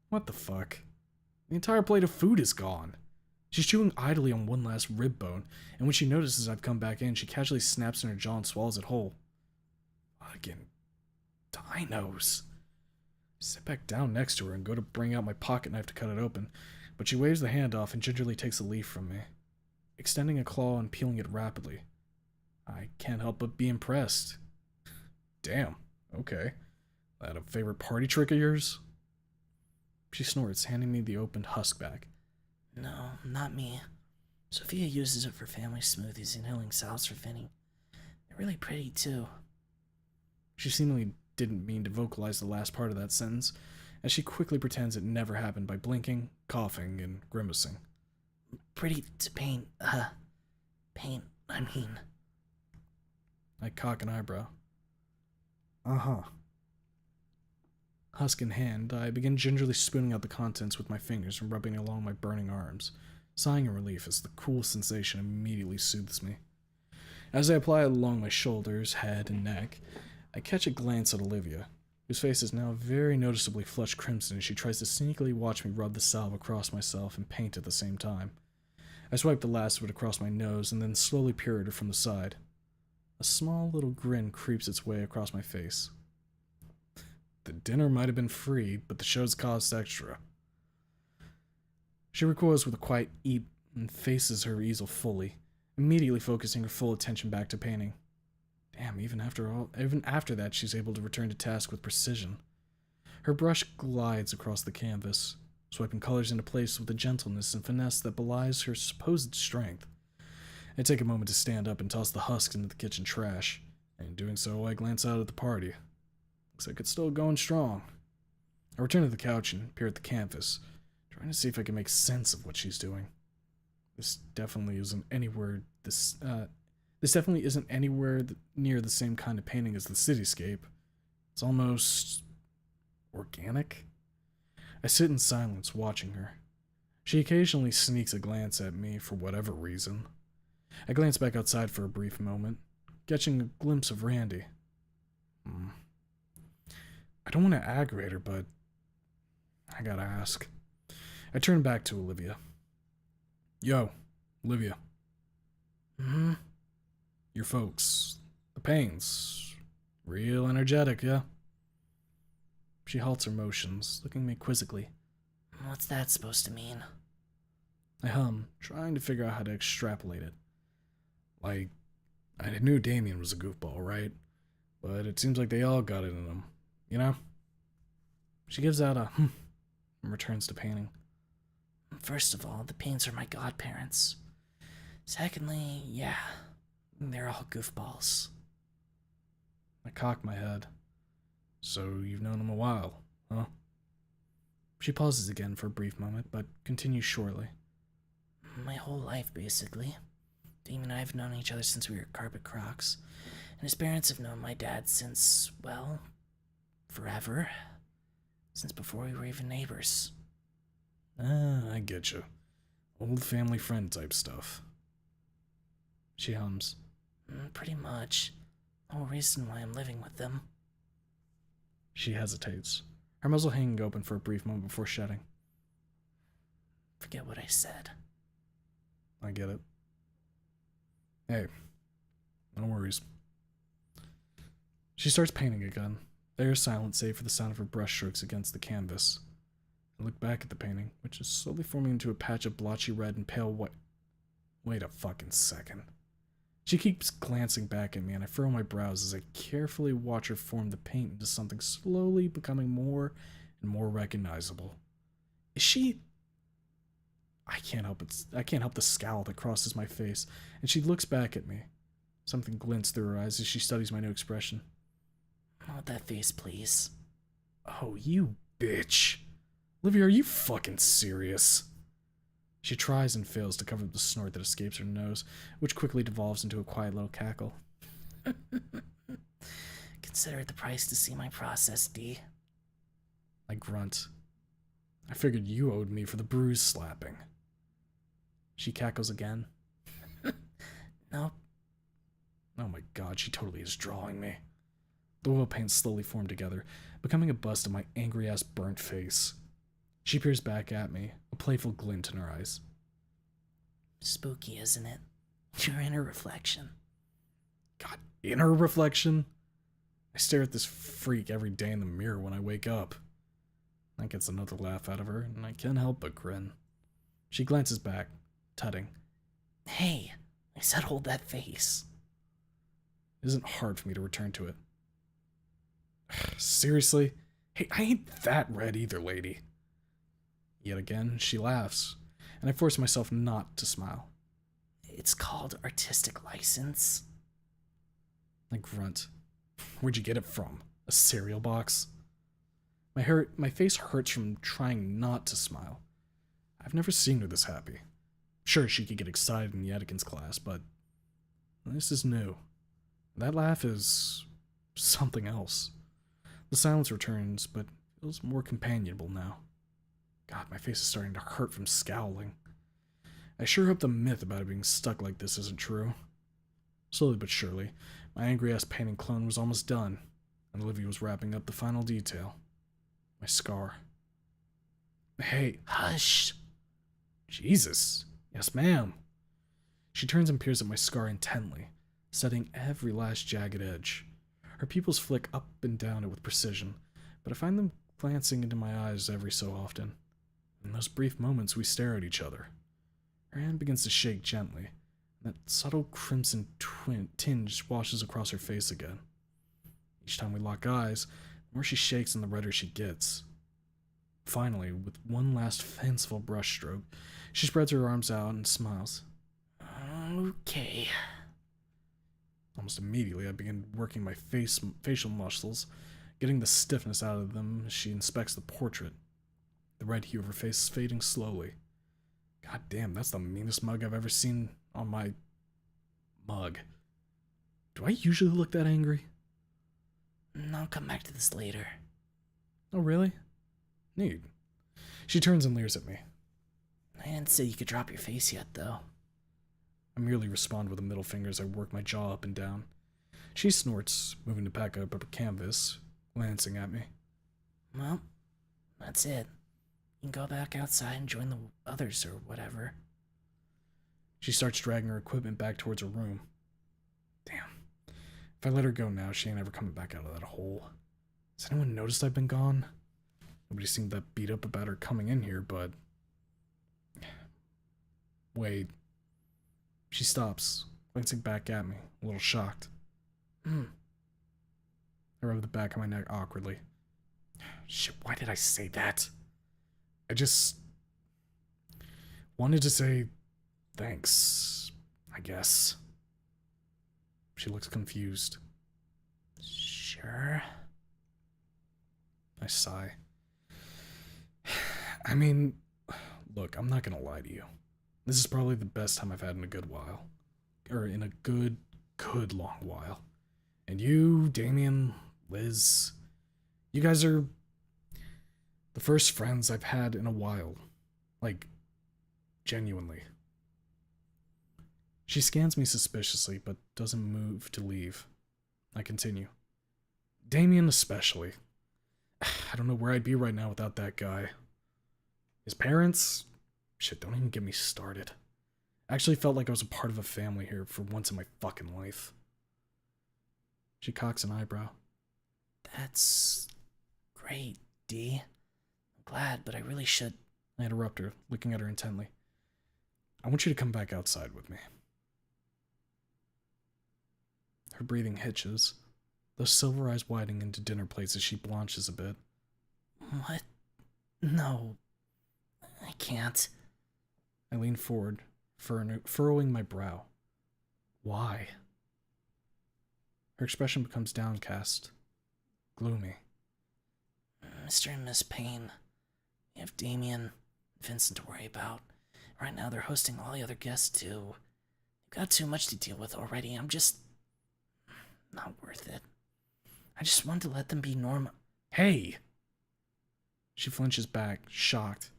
Speaker 2: What the fuck? The entire plate of food is gone. She's chewing idly on one last rib bone, and when she notices I've come back in, she casually snaps in her jaw and swallows it whole. Fucking dinos. Sit back down next to her and go to bring out my pocket knife to cut it open, but she waves the hand off and gingerly takes a leaf from me, extending a claw and peeling it rapidly. I can't help but be impressed. Damn, okay. That a favorite party trick of yours? She snorts, handing me the opened husk bag.
Speaker 4: No, not me. Sophia uses it for family smoothies and healing salves for Vinny. They're really pretty, too.
Speaker 2: She seemingly didn't mean to vocalize the last part of that sentence, as she quickly pretends it never happened by blinking, coughing, and grimacing.
Speaker 4: Pretty to paint, I mean.
Speaker 2: I cock an eyebrow. Uh-huh. Husk in hand, I begin gingerly spooning out the contents with my fingers and rubbing along my burning arms, sighing in relief as the cool sensation immediately soothes me. As I apply it along my shoulders, head, and neck, I catch a glance at Olivia, whose face is now very noticeably flushed crimson as she tries to sneakily watch me rub the salve across myself and paint at the same time. I swipe the last of it across my nose and then slowly peer at her from the side. A small little grin creeps its way across my face. The dinner might have been free, but the show's cost extra. She recoils with a quiet eep and faces her easel fully, immediately focusing her full attention back to painting. Damn, even after that, she's able to return to task with precision. Her brush glides across the canvas, swiping colors into place with a gentleness and finesse that belies her supposed strength. I take a moment to stand up and toss the husks into the kitchen trash, and in doing so, I glance out at the party. Looks like it's still going strong. I return to the couch and peer at the canvas, trying to see if I can make sense of what she's doing. This definitely isn't anywhere near the same kind of painting as the cityscape. It's almost organic. I sit in silence watching her. She occasionally sneaks a glance at me for whatever reason. I glance back outside for a brief moment, catching a glimpse of Randy. I don't want to aggravate her, but I gotta ask. I turn back to Olivia. Yo, Olivia. Your folks, the Paynes, real energetic, yeah? She halts her motions, looking at me quizzically.
Speaker 4: What's that supposed to mean?
Speaker 2: I hum, trying to figure out how to extrapolate it. Like, I knew Damien was a goofball, right? But it seems like they all got it in them, you know? She gives out a and returns to painting.
Speaker 4: First of all, the Paynes are my godparents. Secondly, yeah, they're all goofballs.
Speaker 2: I cock my head. So you've known them a while, huh? She pauses again for a brief moment, but continues shortly.
Speaker 4: My whole life, basically. Damien and I have known each other since we were carpet crocs, and his parents have known my dad since, well, forever. Since before we were even neighbors.
Speaker 2: I get you. Old family friend type stuff. She hums.
Speaker 4: Pretty much. The whole reason why I'm living with them.
Speaker 2: She hesitates, her muzzle hanging open for a brief moment before shedding.
Speaker 4: Forget what I said.
Speaker 2: I get it. Hey, no worries. She starts painting again. They are silent save for the sound of her brush strokes against the canvas. I look back at the painting, which is slowly forming into a patch of blotchy red and pale white. Wait a fucking second. She keeps glancing back at me, and I furrow my brows as I carefully watch her form the paint into something slowly becoming more and more recognizable. Is she... I can't help the scowl that crosses my face, and she looks back at me. Something glints through her eyes as she studies my new expression.
Speaker 4: Not that face, please.
Speaker 2: Oh, you bitch. Olivia, are you fucking serious? She tries and fails to cover up the snort that escapes her nose, which quickly devolves into a quiet little cackle.
Speaker 4: Consider it the price to see my process, D.
Speaker 2: I grunt. I figured you owed me for the bruise slapping. She cackles again.
Speaker 4: Nope.
Speaker 2: Oh my god, she totally is drawing me. The oil paints slowly form together, becoming a bust of my angry-ass burnt face. She peers back at me, a playful glint in her eyes.
Speaker 4: Spooky, isn't it? Your inner reflection.
Speaker 2: God, inner reflection? I stare at this freak every day in the mirror when I wake up. That gets another laugh out of her, and I can't help but grin. She glances back, tutting.
Speaker 4: Hey, I said hold that face.
Speaker 2: It isn't hard for me to return to it. Seriously? Hey, I ain't that red either, lady. Yet again, she laughs, and I force myself not to smile.
Speaker 4: It's called artistic license.
Speaker 2: I grunt. Where'd you get it from? A cereal box? My face hurts from trying not to smile. I've never seen her this happy. Sure, she could get excited in the etiquette class, but this is new. That laugh is something else. The silence returns, but feels more companionable now. God, my face is starting to hurt from scowling. I sure hope the myth about it being stuck like this isn't true. Slowly but surely, my angry-ass painting clone was almost done, and Olivia was wrapping up the final detail. My scar. Hey,
Speaker 4: Hush.
Speaker 2: Jesus. Yes, ma'am. She turns and peers at my scar intently, studying every last jagged edge. Her pupils flick up and down it with precision, but I find them glancing into my eyes every so often. In those brief moments, we stare at each other. Her hand begins to shake gently, and that subtle crimson tinge washes across her face again. Each time we lock eyes, the more she shakes and the redder she gets. Finally, with one last fanciful brushstroke, she spreads her arms out and smiles.
Speaker 4: Okay.
Speaker 2: Almost immediately, I begin working my facial muscles, getting the stiffness out of them as she inspects the portrait. The red hue of her face is fading slowly. God damn, that's the meanest mug I've ever seen on my mug. Do I usually look that angry?
Speaker 4: I'll come back to this later.
Speaker 2: Oh, really? Neat. She turns and leers at me.
Speaker 4: I didn't say you could drop your face yet, though.
Speaker 2: I merely respond with a middle finger as I work my jaw up and down. She snorts, moving to pack up her canvas, glancing at me.
Speaker 4: Well, that's it. You can go back outside and join the others or whatever.
Speaker 2: She starts dragging her equipment back towards her room. Damn. If I let her go now, she ain't ever coming back out of that hole. Has anyone noticed I've been gone? Nobody seemed that beat up about her coming in here, but... Wait. She stops, glancing back at me, a little shocked. I rub the back of my neck awkwardly. Shit, why did I say that? I just wanted to say thanks, I guess. She looks confused.
Speaker 4: Sure.
Speaker 2: I sigh. I mean, look, I'm not gonna lie to you. This is probably the best time I've had in a good while. Or in a good long while. And you, Damien, Liz, you guys are the first friends I've had in a while. Like, genuinely. She scans me suspiciously, but doesn't move to leave. I continue. Damien especially. I don't know where I'd be right now without that guy. His parents? Shit, don't even get me started. I actually felt like I was a part of a family here for once in my fucking life. She cocks an eyebrow.
Speaker 4: That's great, D. I'm glad, but I really should.
Speaker 2: I interrupt her, looking at her intently. I want you to come back outside with me. Her breathing hitches, those silver eyes widening into dinner plates as she blanches a bit.
Speaker 4: What? No. I can't.
Speaker 2: I lean forward, furrowing my brow. Why? Her expression becomes downcast, gloomy.
Speaker 4: Mr. and Miss Payne. You have Damien and Vincent to worry about. Right now they're hosting all the other guests too. They've got too much to deal with already. I'm just... not worth it. I just want to let them be normal.
Speaker 2: Hey! She flinches back, shocked.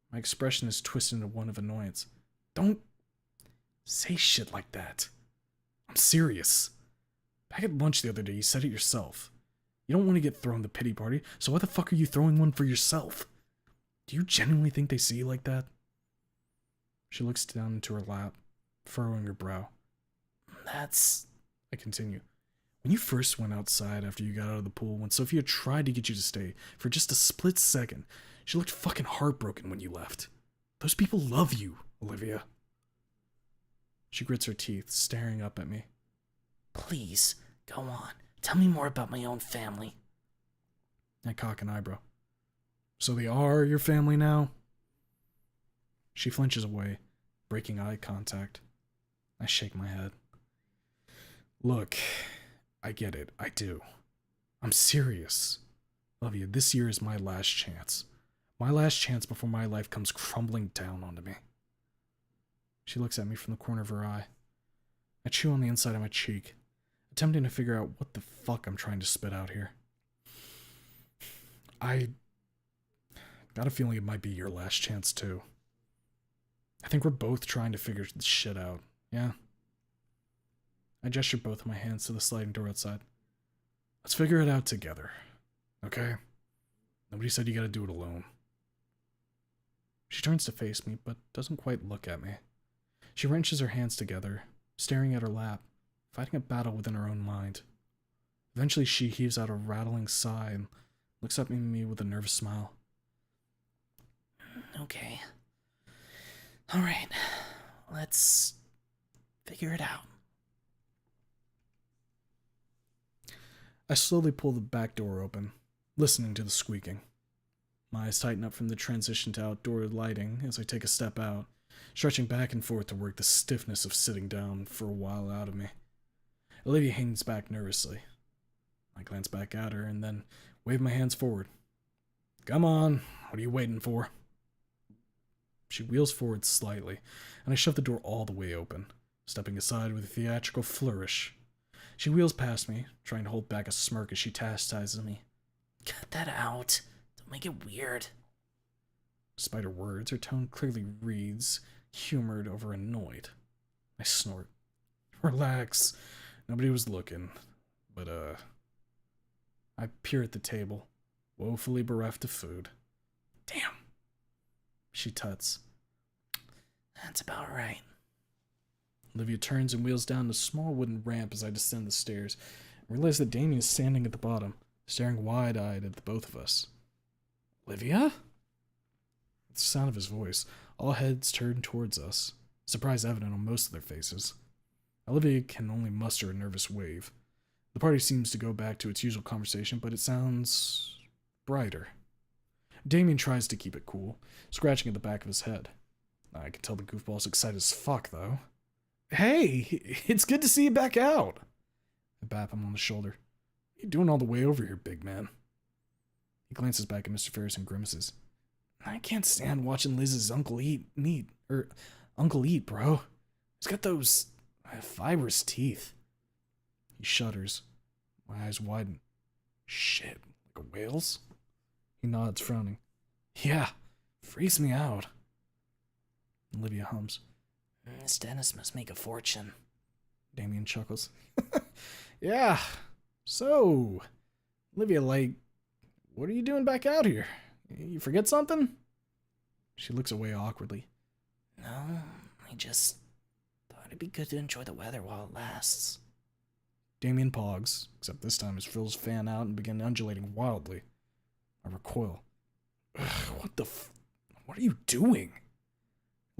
Speaker 2: My expression is twisted into one of annoyance. Don't say shit like that. I'm serious. Back at lunch the other day, you said it yourself. You don't want to get thrown the pity party, so why the fuck are you throwing one for yourself? Do you genuinely think they see you like that? She looks down into her lap, furrowing her brow.
Speaker 4: That's...
Speaker 2: I continue. When you first went outside after you got out of the pool, when Sophia tried to get you to stay for just a split second, she looked fucking heartbroken when you left. Those people love you, Olivia. She grits her teeth, staring up at me.
Speaker 4: Please, go on. Tell me more about my own family.
Speaker 2: I cock an eyebrow. So they are your family now? She flinches away, breaking eye contact. I shake my head. Look, I get it. I do. I'm serious. Olivia, this year is my last chance. My last chance before my life comes crumbling down onto me. She looks at me from the corner of her eye. I chew on the inside of my cheek, attempting to figure out what the fuck I'm trying to spit out here. I got a feeling it might be your last chance, too. I think we're both trying to figure this shit out, yeah? I gesture both of my hands to the sliding door outside. Let's figure it out together, okay? Nobody said you gotta do it alone. She turns to face me, but doesn't quite look at me. She wrenches her hands together, staring at her lap, fighting a battle within her own mind. Eventually she heaves out a rattling sigh and looks up at me with a nervous smile.
Speaker 4: Okay. Alright. Let's figure it out.
Speaker 2: I slowly pull the back door open, listening to the squeaking. My eyes tighten up from the transition to outdoor lighting as I take a step out, stretching back and forth to work the stiffness of sitting down for a while out of me. Olivia hangs back nervously. I glance back at her and then wave my hands forward. Come on, what are you waiting for? She wheels forward slightly, and I shove the door all the way open, stepping aside with a theatrical flourish. She wheels past me, trying to hold back a smirk as she chastises me.
Speaker 4: Cut that out. Don't make it weird.
Speaker 2: Despite her words, her tone clearly reads, humored over annoyed. I snort. Relax. Nobody was looking. But, I peer at the table, woefully bereft of food. Damn. She tuts.
Speaker 4: That's about right.
Speaker 2: Olivia turns and wheels down the small wooden ramp as I descend the stairs, and realize that Damien is standing at the bottom, staring wide-eyed at the both of us. Olivia? At the sound of his voice, all heads turn towards us, surprise evident on most of their faces. Olivia can only muster a nervous wave. The party seems to go back to its usual conversation, but it sounds brighter. Damien tries to keep it cool, scratching at the back of his head. I can tell the goofball's excited as fuck, though. Hey, it's good to see you back out. I bap him on the shoulder. What are you doing all the way over here, big man? He glances back at Mr. Ferris and grimaces. I can't stand watching Liz's Uncle eat, bro. He's got those fibrous teeth. He shudders. My eyes widen. Shit, like a whale's? He nods, frowning. Yeah, freaks me out. Olivia hums.
Speaker 4: This dentist must make a fortune.
Speaker 2: Damien chuckles. Yeah, so, Olivia, what are you doing back out here? You forget something? She looks away awkwardly.
Speaker 4: No, I just thought it'd be good to enjoy the weather while it lasts.
Speaker 2: Damien pogs, except this time his frills fan out and begin undulating wildly. I recoil. Ugh, what are you doing?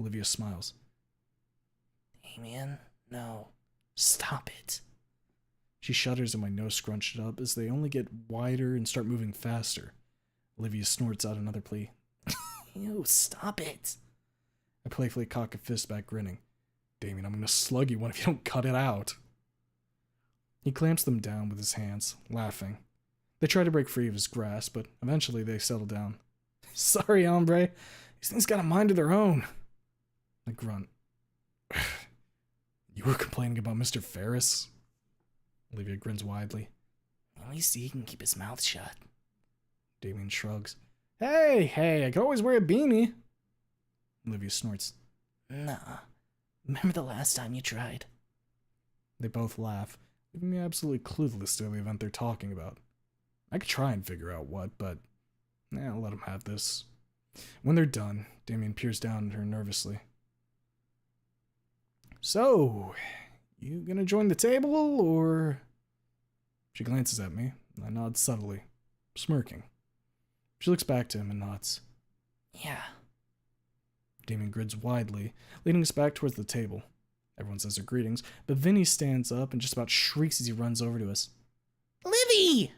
Speaker 2: Olivia smiles.
Speaker 4: Damien, no. Stop it.
Speaker 2: She shudders and my nose scrunched up as they only get wider and start moving faster. Olivia snorts out another plea.
Speaker 4: Ew, stop it.
Speaker 2: I playfully cock a fist back, grinning. Damien, I'm gonna slug you one if you don't cut it out. He clamps them down with his hands, laughing. They try to break free of his grasp, but eventually they settle down. Sorry, hombre. These things got a mind of their own. I grunt. You were complaining about Mr. Ferris? Olivia grins widely.
Speaker 4: At least he can keep his mouth shut.
Speaker 2: Damien shrugs. Hey, I could always wear a beanie. Olivia snorts.
Speaker 4: Nah. Remember the last time you tried?
Speaker 2: They both laugh, leaving me absolutely clueless to the event they're talking about. I could try and figure out what, but I'll let them have this. When they're done, Damien peers down at her nervously. So, you gonna join the table, or? She glances at me, and I nod subtly, smirking. She looks back to him and nods.
Speaker 4: Yeah.
Speaker 2: Damien grins widely, leading us back towards the table. Everyone says their greetings, but Vinny stands up and just about shrieks as he runs over to us.
Speaker 4: Livy!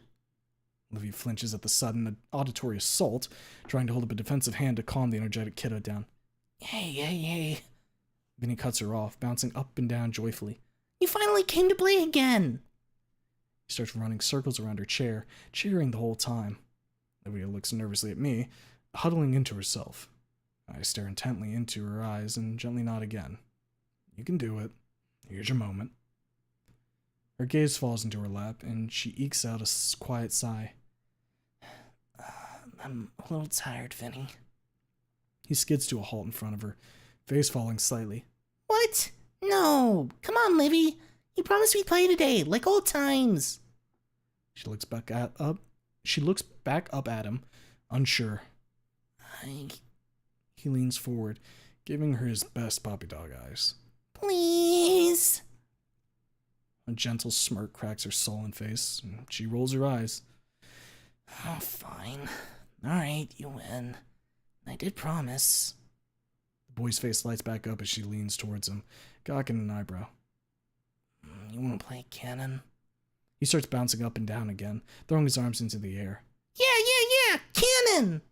Speaker 2: Olivia flinches at the sudden auditory assault, trying to hold up a defensive hand to calm the energetic kiddo down.
Speaker 4: Hey.
Speaker 2: Vinny cuts her off, bouncing up and down joyfully.
Speaker 4: You finally came to play again.
Speaker 2: He starts running circles around her chair, cheering the whole time. Olivia looks nervously at me, huddling into herself. I stare intently into her eyes and gently nod again. You can do it. Here's your moment. Her gaze falls into her lap, and she ekes out a quiet sigh.
Speaker 4: I'm a little tired, Vinny.
Speaker 2: He skids to a halt in front of her, face falling slightly.
Speaker 4: What? No. Come on, Livy. You promised we'd play today, like old times.
Speaker 2: She looks back up at him, unsure. He leans forward, giving her his best puppy dog eyes.
Speaker 4: Please.
Speaker 2: A gentle smirk cracks her sullen face, and she rolls her eyes.
Speaker 4: Oh, fine. All right, you win. I did promise.
Speaker 2: The boy's face lights back up as she leans towards him, cocking an eyebrow.
Speaker 4: You want to play cannon?
Speaker 2: He starts bouncing up and down again, throwing his arms into the air.
Speaker 4: Yeah, cannon!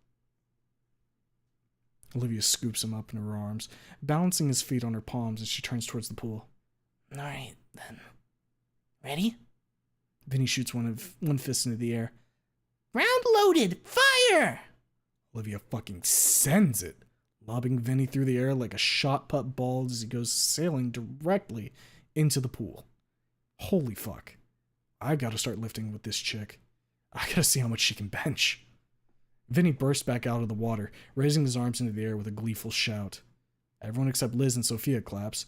Speaker 2: Olivia scoops him up in her arms, balancing his feet on her palms as she turns towards the pool.
Speaker 4: All right, then. Ready?
Speaker 2: Vinny shoots one fist into the air.
Speaker 4: Round loaded! Fire!
Speaker 2: Olivia fucking sends it, lobbing Vinny through the air like a shot put ball as he goes sailing directly into the pool. Holy fuck. I gotta start lifting with this chick. I gotta see how much she can bench. Vinny bursts back out of the water, raising his arms into the air with a gleeful shout. Everyone except Liz and Sophia claps,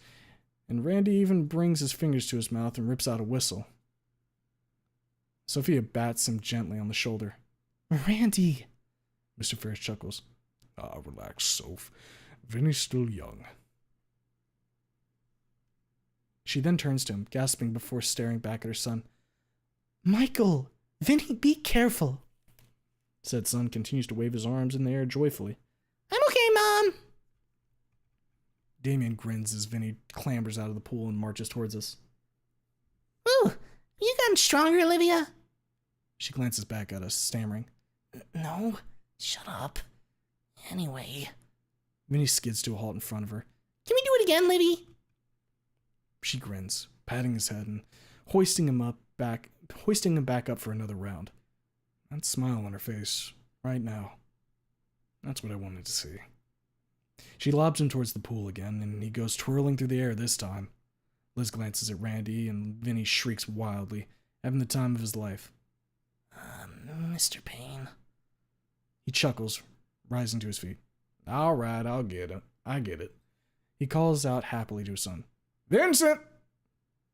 Speaker 2: and Randy even brings his fingers to his mouth and rips out a whistle. Sophia bats him gently on the shoulder. Randy! Mr. Ferris chuckles. Relax, Soph. Vinny's still young. She then turns to him, gasping before staring back at her son. Michael! Vinny, be careful! Said son continues to wave his arms in the air joyfully.
Speaker 4: I'm okay, Mom!
Speaker 2: Damien grins as Vinny clambers out of the pool and marches towards us.
Speaker 4: Ooh, have you gotten stronger, Olivia?
Speaker 2: She glances back at us, stammering.
Speaker 4: No, shut up. Anyway.
Speaker 2: Vinny skids to a halt in front of her.
Speaker 4: Can we do it again, Livy?
Speaker 2: She grins, patting his head and hoisting him back up for another round. That smile on her face, right now. That's what I wanted to see. She lobs him towards the pool again, and he goes twirling through the air this time. Liz glances at Randy, and Vinny shrieks wildly, having the time of his life.
Speaker 4: Mr. Payne.
Speaker 2: He chuckles, rising to his feet. All right, I'll get it. I get it. He calls out happily to his son. Vincent!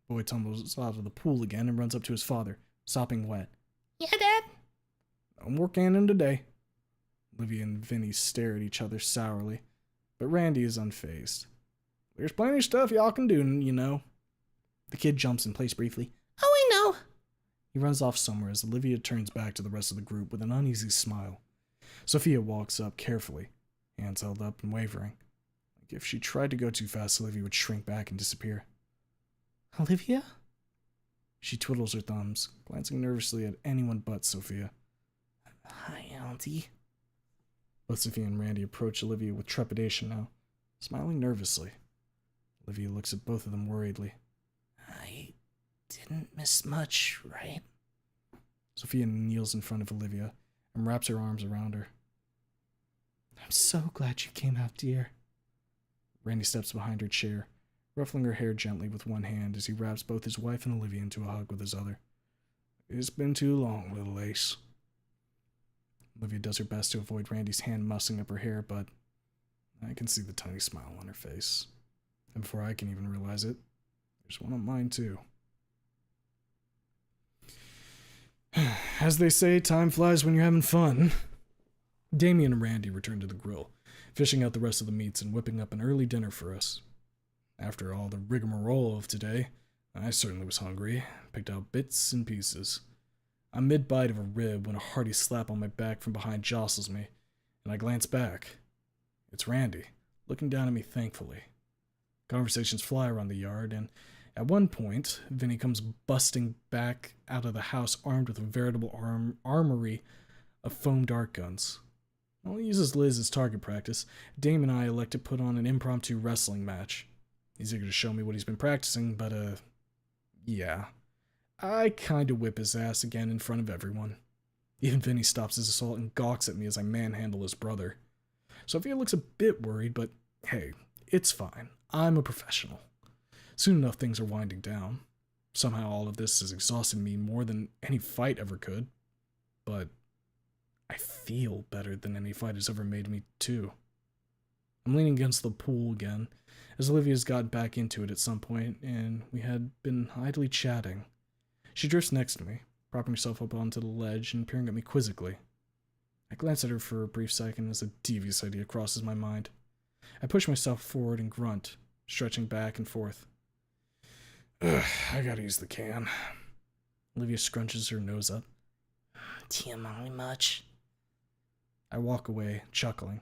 Speaker 2: The boy tumbles out of the pool again and runs up to his father, sopping wet.
Speaker 4: Yeah, Dad?
Speaker 2: No more cannon today. Olivia and Vinny stare at each other sourly, but Randy is unfazed. There's plenty of stuff y'all can do, you know. The kid jumps in place briefly.
Speaker 4: Oh, I know.
Speaker 2: He runs off somewhere as Olivia turns back to the rest of the group with an uneasy smile. Sophia walks up carefully, hands held up and wavering. Like if she tried to go too fast, Olivia would shrink back and disappear. Olivia? She twiddles her thumbs, glancing nervously at anyone but Sophia.
Speaker 4: Hi, Auntie.
Speaker 2: Both Sophia and Randy approach Olivia with trepidation now, smiling nervously. Olivia looks at both of them worriedly.
Speaker 4: I didn't miss much, right?
Speaker 2: Sophia kneels in front of Olivia and wraps her arms around her. I'm so glad you came out, dear. Randy steps behind her chair, ruffling her hair gently with one hand as he wraps both his wife and Olivia into a hug with his other. It's been too long, little Ace. Olivia does her best to avoid Randy's hand mussing up her hair, but I can see the tiny smile on her face. And before I can even realize it, there's one on mine too. As they say, time flies when you're having fun. Damien and Randy return to the grill, fishing out the rest of the meats and whipping up an early dinner for us. After all the rigmarole of today, I certainly was hungry, picked out bits and pieces. I'm mid-bite of a rib when a hearty slap on my back from behind jostles me, and I glance back. It's Randy, looking down at me thankfully. Conversations fly around the yard, and at one point, Vinny comes busting back out of the house armed with a veritable armory of foam dart guns. Well, he uses Liz as target practice. Dame and I elect to put on an impromptu wrestling match. He's eager to show me what he's been practicing, but, yeah. I kinda whip his ass again in front of everyone. Even Vinny stops his assault and gawks at me as I manhandle his brother. Sophia looks a bit worried, but hey, it's fine. I'm a professional. Soon enough, things are winding down. Somehow all of this has exhausted me more than any fight ever could. But I feel better than any fight has ever made me, too. I'm leaning against the pool again, as Olivia's gotten back into it at some point, and we had been idly chatting. She drifts next to me, propping herself up onto the ledge and peering at me quizzically. I glance at her for a brief second as a devious idea crosses my mind. I push myself forward and grunt, stretching back and forth. Ugh, I gotta use the can. Olivia scrunches her nose up.
Speaker 4: Do you mind much?
Speaker 2: I walk away, chuckling.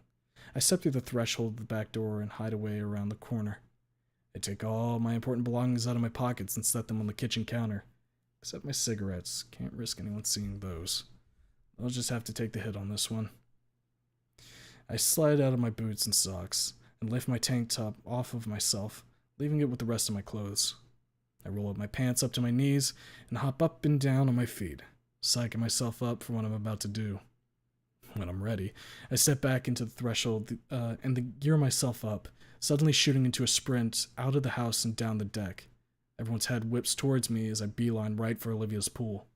Speaker 2: I step through the threshold of the back door and hide away around the corner. I take all my important belongings out of my pockets and set them on the kitchen counter. Except my cigarettes. Can't risk anyone seeing those. I'll just have to take the hit on this one. I slide out of my boots and socks and lift my tank top off of myself, leaving it with the rest of my clothes. I roll up my pants up to my knees and hop up and down on my feet, psyching myself up for what I'm about to do. When I'm ready, I step back into the threshold and gear myself up, suddenly shooting into a sprint out of the house and down the deck. Everyone's head whips towards me as I beeline right for Olivia's pool.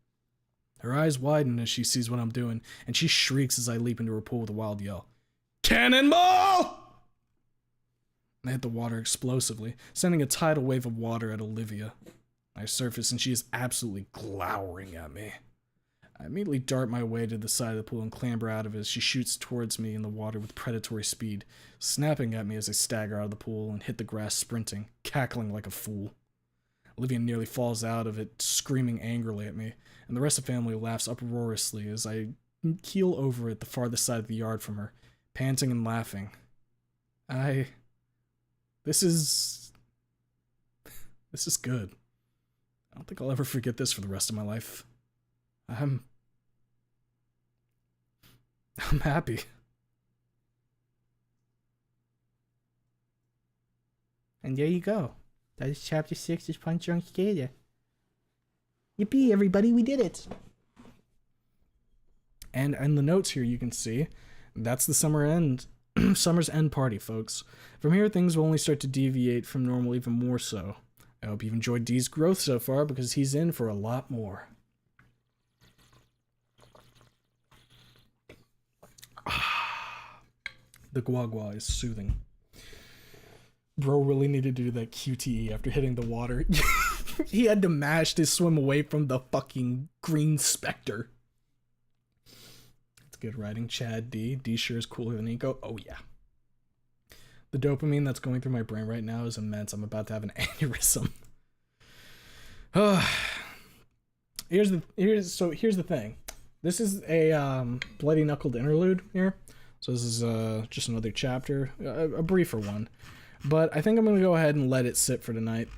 Speaker 2: Her eyes widen as she sees what I'm doing, and she shrieks as I leap into her pool with a wild yell. Cannonball! I hit the water explosively, sending a tidal wave of water at Olivia. I surface and she is absolutely glowering at me. I immediately dart my way to the side of the pool and clamber out of it as she shoots towards me in the water with predatory speed, snapping at me as I stagger out of the pool and hit the grass sprinting, cackling like a fool. Olivia nearly falls out of it, screaming angrily at me, and the rest of the family laughs uproariously as I keel over at the farthest side of the yard from her, panting and laughing. This is good. I don't think I'll ever forget this for the rest of my life. I'm happy.
Speaker 5: And there you go. That is chapter 6 of Punch Drunk Gator. Yippee, everybody, we did it!
Speaker 2: And in the notes here, you can see that's the summer's end party, folks. From here, things will only start to deviate from normal even more so. I hope you've enjoyed Dee's growth so far, because he's in for a lot more. The guagua is soothing. Bro really needed to do that QTE after hitting the water. He had to mash to swim away from the fucking green specter. It's good writing, Chad D. D sure is cooler than Nico. Oh yeah. The dopamine that's going through my brain right now is immense. I'm about to have an aneurysm. Here's the thing. This is a bloody knuckled interlude here. So this is just another chapter, a briefer one. But I think I'm going to go ahead and let it sit for tonight.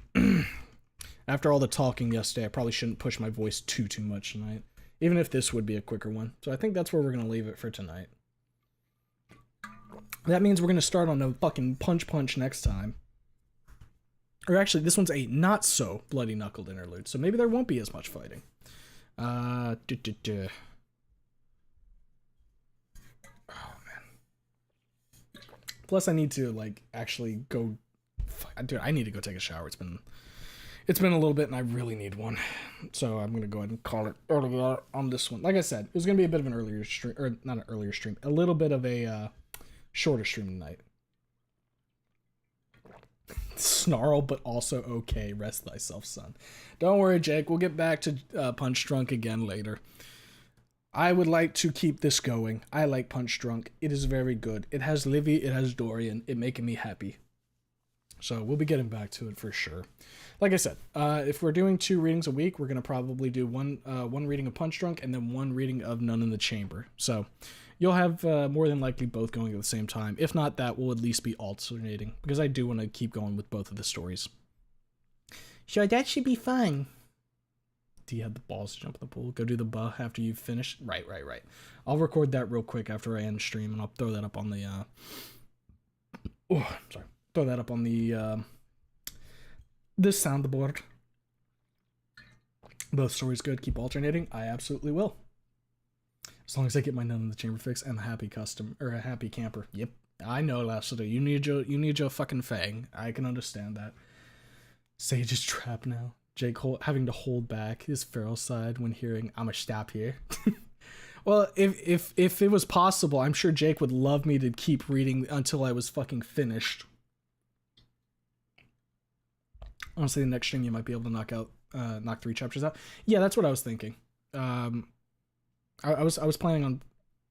Speaker 2: After all the talking yesterday, I probably shouldn't push my voice too much tonight. Even if this would be a quicker one. So I think that's where we're going to leave it for tonight. That means we're going to start on a fucking punch next time. Or actually, this one's a not so bloody knuckled interlude. So maybe there won't be as much fighting. Oh man. Plus I need to like actually go dude, I need to go take a shower. It's been a little bit and I really need one. So I'm going to go ahead and call it earlier on this one. Like I said, it was going to be a bit of an earlier stream, or not an earlier stream, a little bit of a shorter stream tonight. Snarl, but also okay. Rest thyself, son. Don't worry, Jake. We'll get back to Punch Drunk again later. I would like to keep this going. I like Punch Drunk. It is very good. It has Livy, it has Dorian. It making me happy. So we'll be getting back to it for sure. Like I said, if we're doing 2 readings a week, we're going to probably do one reading of Punch Drunk and then 1 reading of None in the Chamber. So you'll have more than likely both going at the same time. If not, that will at least be alternating, because I do want to keep going with both of the stories.
Speaker 5: So that should be fun.
Speaker 1: D had the balls to jump in the pool. Go do the buh after you finish. Right. I'll record that real quick after I end stream, and I'll throw that up on the throw that up on the soundboard. Both stories good. Keep alternating. I absolutely will. As long as I get my Nun in the Chamber fix and the happy custom or a happy camper. Yep, I know, Lassiter. You need your fucking fang. I can understand that. Sage is trapped now. Jake having to hold back his feral side when hearing "I'ma stop here." Well, if it was possible, I'm sure Jake would love me to keep reading until I was fucking finished. Honestly, the next stream you might be able to knock 3 chapters out. Yeah, that's what I was thinking. I was planning on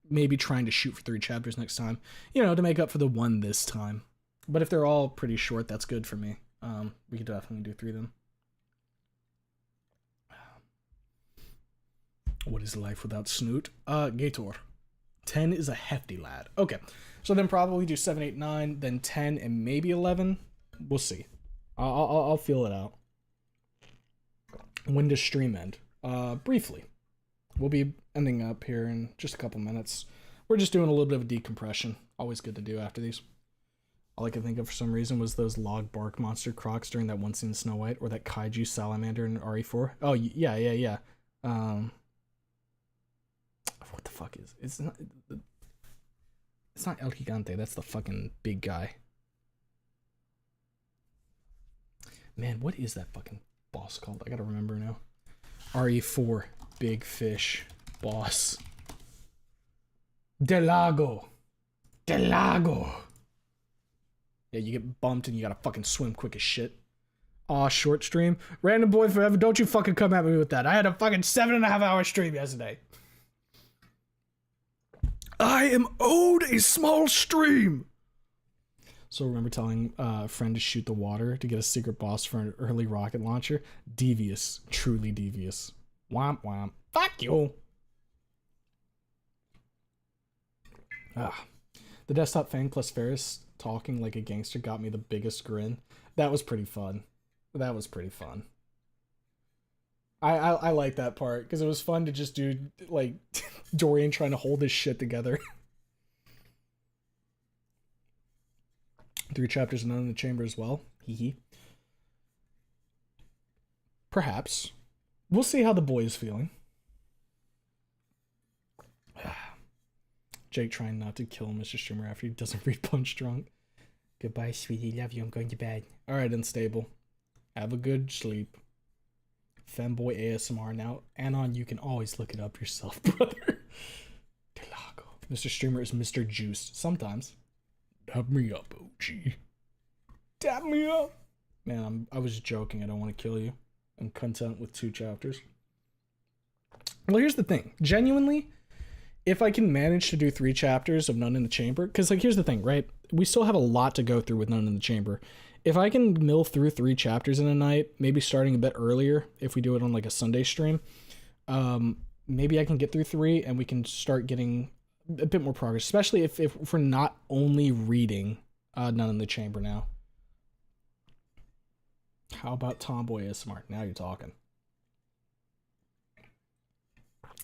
Speaker 1: maybe trying to shoot for 3 chapters next time, to make up for the 1 this time. But if they're all pretty short, that's good for me. We could definitely do 3 then. What is life without Snoot? Gator. 10 is a hefty lad. Okay, so then probably do 7, 8, 9, then 10, and maybe 11. We'll see. I'll feel it out. When does stream end? Briefly. We'll be ending up here in just a couple minutes. We're just doing a little bit of a decompression. Always good to do after these. All I could think of for some reason was those log bark monster crocs during that one scene in Snow White, or that kaiju salamander in RE4. Oh, yeah. What the fuck is... It's not El Gigante. That's the fucking big guy. Man, what is that fucking boss called? I gotta remember now. RE4. Big fish. Boss. Delago. Yeah, you get bumped and you gotta fucking swim quick as shit. Aw, short stream. Random boy forever, don't you fucking come at me with that. I had a fucking 7.5 hour stream yesterday. I am owed a small stream. So remember telling a friend to shoot the water to get a secret boss for an early rocket launcher? Devious. Truly devious. Womp womp. Fuck you. The desktop fan plus Ferris talking like a gangster got me the biggest grin. That was pretty fun. I like that part because it was fun to just do like Dorian trying to hold his shit together. 3 chapters and none in the chamber as well. Hee. Perhaps. We'll see how the boy is feeling. Jake trying not to kill Mr. Streamer after he doesn't read Punch Drunk. Goodbye, sweetie. Love you. I'm going to bed. Alright, Unstable. Have a good sleep. Femboy ASMR now. Anon, you can always look it up yourself, brother. Delago. Mr. Streamer is Mr. Juiced. Sometimes. Dab me up, OG. Dab me up. Man, I was joking. I don't want to kill you. I'm content with 2 chapters. Well, here's the thing. Genuinely, if I can manage to do 3 chapters of None in the Chamber, because here's the thing, right? We still have a lot to go through with None in the Chamber. If I can mill through 3 chapters in a night, maybe starting a bit earlier, if we do it on like a Sunday stream, maybe I can get through 3 and we can start getting a bit more progress, especially if we're not only reading None in the Chamber now. How about Tomboy ASMR? Now you're talking.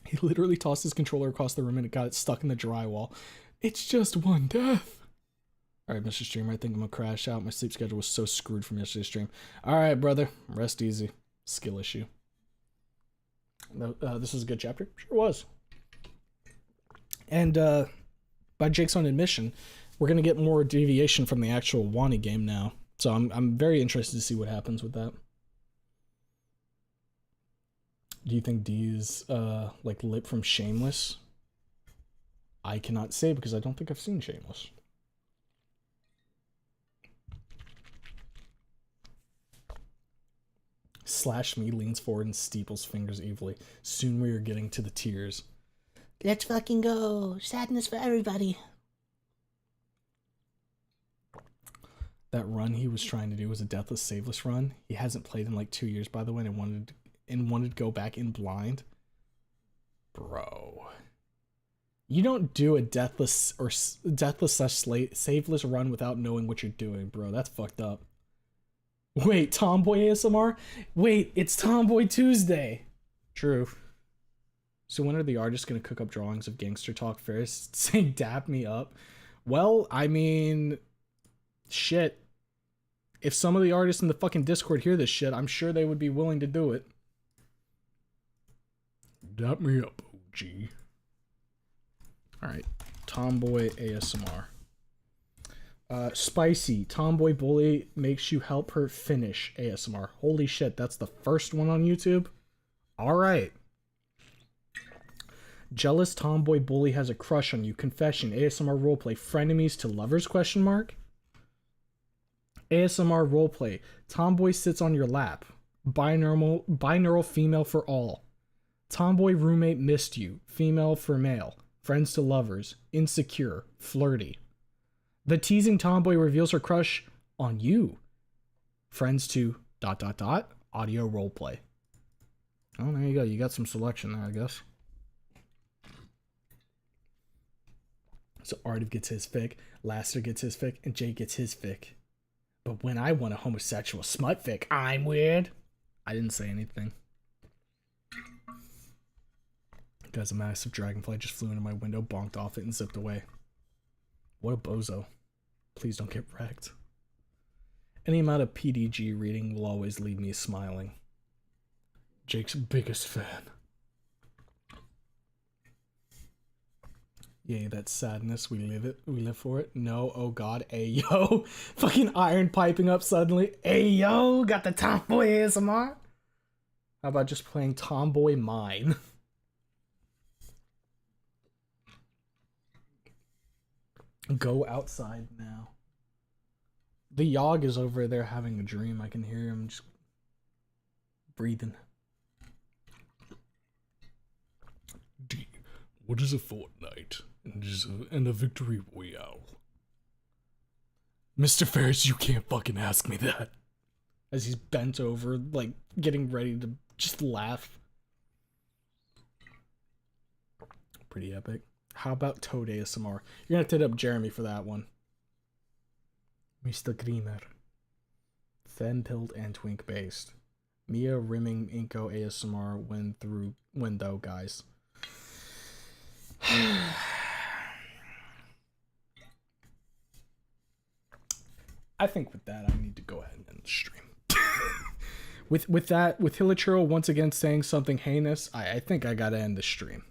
Speaker 1: He literally tossed his controller across the room and it got it stuck in the drywall. It's just one death. Alright, Mr. Streamer, I think I'm gonna crash out. My sleep schedule was so screwed from yesterday's stream. Alright, brother. Rest easy. Skill issue. This was a good chapter? Sure was. And by Jake's own admission, we're gonna get more deviation from the actual Wani game now. So I'm very interested to see what happens with that. Do you think D is like lit from Shameless? I cannot say because I don't think I've seen Shameless. Slash me leans forward and steeples fingers evilly. Soon we are getting to the tears.
Speaker 4: Let's fucking go. Sadness for everybody.
Speaker 1: That run he was trying to do was a deathless, saveless run. He hasn't played in like 2 years, by the way, and wanted to go back in blind. Bro. You don't do a deathless or saveless run without knowing what you're doing, bro. That's fucked up. Wait, Tomboy ASMR? Wait, it's Tomboy Tuesday. True. So when are the artists gonna cook up drawings of Gangster Talk Ferris saying "dap me up"? Well, I mean, shit. If some of the artists in the fucking Discord hear this shit, I'm sure they would be willing to do it. Dap me up, OG. Alright. Tomboy ASMR. Spicy. Tomboy bully makes you help her finish ASMR. Holy shit, that's the first one on YouTube? Alright. Jealous tomboy bully has a crush on you. Confession. ASMR roleplay. Frenemies to lovers? Question mark. ASMR roleplay. Tomboy sits on your lap. Binaural female for all. Tomboy roommate missed you. Female for male. Friends to lovers. Insecure. Flirty. The teasing tomboy reveals her crush on you. Friends to ... audio roleplay. Oh, there you go. You got some selection there, I guess. So Artiv gets his fic, Laster gets his fic, and Jay gets his fic. But when I want a homosexual smut fic, I'm weird. I didn't say anything. Guys, a massive dragonfly just flew into my window, bonked off it, and zipped away. What a bozo. Please don't get wrecked. Any amount of PDG reading will always leave me smiling. Jake's biggest fan. Yay, that sadness, we live for it. No, oh god, ayo. Fucking iron piping up suddenly. Ayo, got the tomboy ASMR. How about just playing Tomboy Mine? Go outside now. The Yogg is over there having a dream. I can hear him just breathing. D, what is a fortnight? And a victory royale. Mr. Ferris, you can't fucking ask me that. As he's bent over, like, getting ready to just laugh. Pretty epic. How about Toad ASMR? You're gonna have to hit up Jeremy for that one. Mr. Greener. Fen-pilled and twink based. Mia rimming Inko ASMR went through window, guys. I think with that, I need to go ahead and end the stream. with that, with Hilichurl once again saying something heinous, I think I gotta end the stream.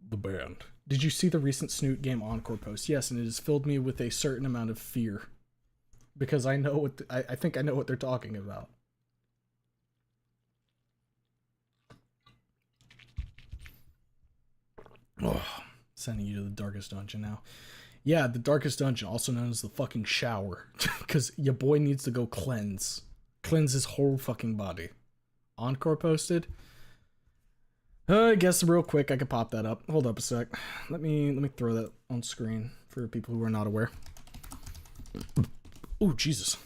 Speaker 1: The band. Did you see the recent Snoot Game Encore post? Yes, and it has filled me with a certain amount of fear. Because I know what, I think I know what they're talking about. Oh, sending you to the darkest dungeon now. Yeah, the darkest dungeon, also known as the fucking shower. Because your boy needs to go cleanse. Cleanse his whole fucking body. Encore posted. I guess real quick I could pop that up. Hold up a sec. Let me throw that on screen for people who are not aware. Oh, Jesus.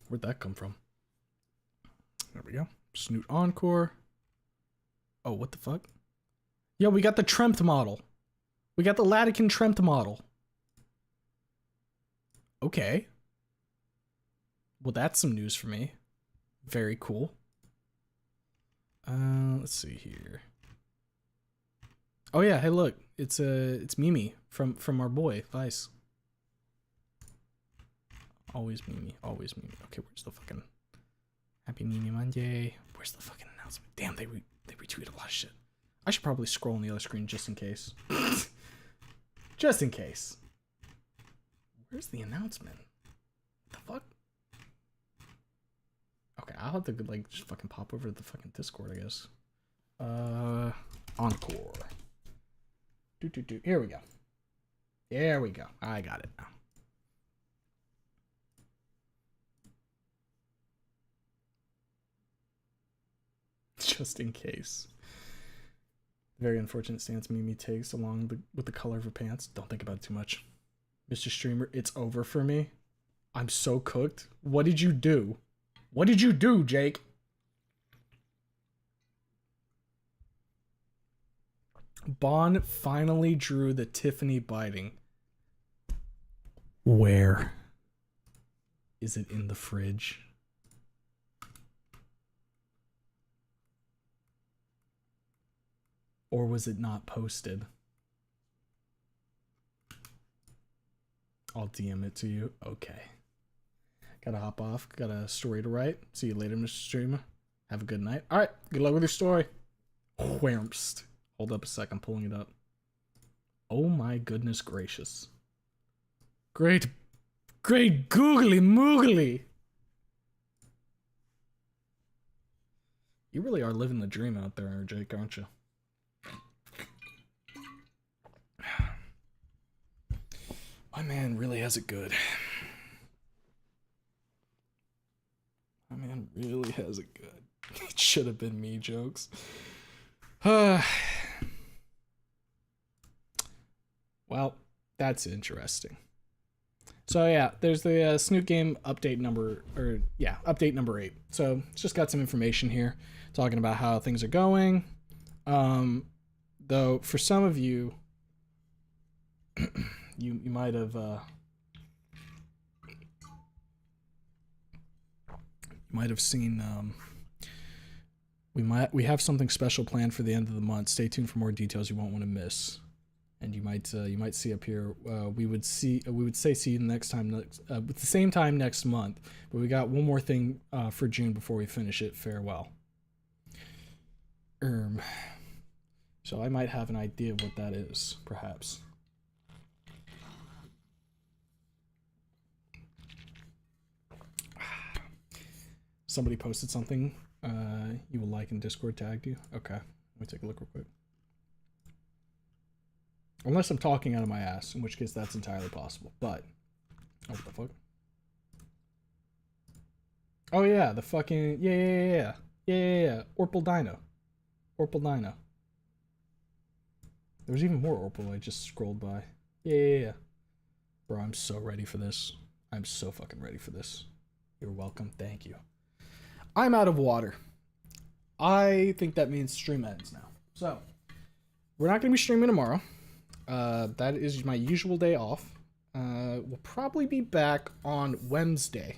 Speaker 1: Where'd that come from? There we go. Snoot Encore. Oh, what the fuck? Yo, we got the Trempt model. We got the Latican Trempt model. Okay. Well, that's some news for me. Very cool. Let's see here. Oh yeah, hey look, it's Mimi from our boy Vice. Always Mimi, always Mimi. Okay, where's the fucking Happy Mimi Monday? Where's the fucking announcement? Damn, they retweet a lot of shit. I should probably scroll on the other screen just in case. Just in case. Where's the announcement? What the fuck? Okay, I'll have to like just fucking pop over to the fucking Discord, I guess. Encore. Here we go. There we go. I got it now. Just in case. Very unfortunate stance Mimi takes along with the color of her pants. Don't think about it too much. Mr. Streamer, it's over for me. I'm so cooked. What did you do? What did you do, Jake? Bon finally drew the Tiffany biting. Where? Is it in the fridge? Or was it not posted? I'll DM it to you. Okay. Gotta hop off. Got a story to write. See you later, Mr. Streamer. Have a good night. Alright, good luck with your story. Whamst. Hold up a sec, I'm pulling it up. Oh my goodness gracious. Great googly moogly. You really are living the dream out there, Jake, aren't you? My man really has it good. My man really has it good. It should have been me jokes. Well, that's interesting. So yeah, there's the Snoot game update number, update number 8. So it's just got some information here talking about how things are going. Though for some of you, you might have seen we have something special planned for the end of the month. Stay tuned for more details you won't want to miss. And you might see up here. We would say see you next time, at the same time next month. But we got one more thing for June before we finish it. Farewell. So I might have an idea of what that is, perhaps. Somebody posted something you will like in Discord, tagged you. Okay, let me take a look real quick. Unless I'm talking out of my ass, in which case that's entirely possible. But, oh, what the fuck? Oh yeah, the fucking, yeah. Orpal Dino. There was even more Orpal I just scrolled by. Yeah. Bro, I'm so ready for this. I'm so fucking ready for this. You're welcome. Thank you. I'm out of water. I think that means stream ends now. So, we're not going to be streaming tomorrow. That is my usual day off. We'll probably be back on Wednesday.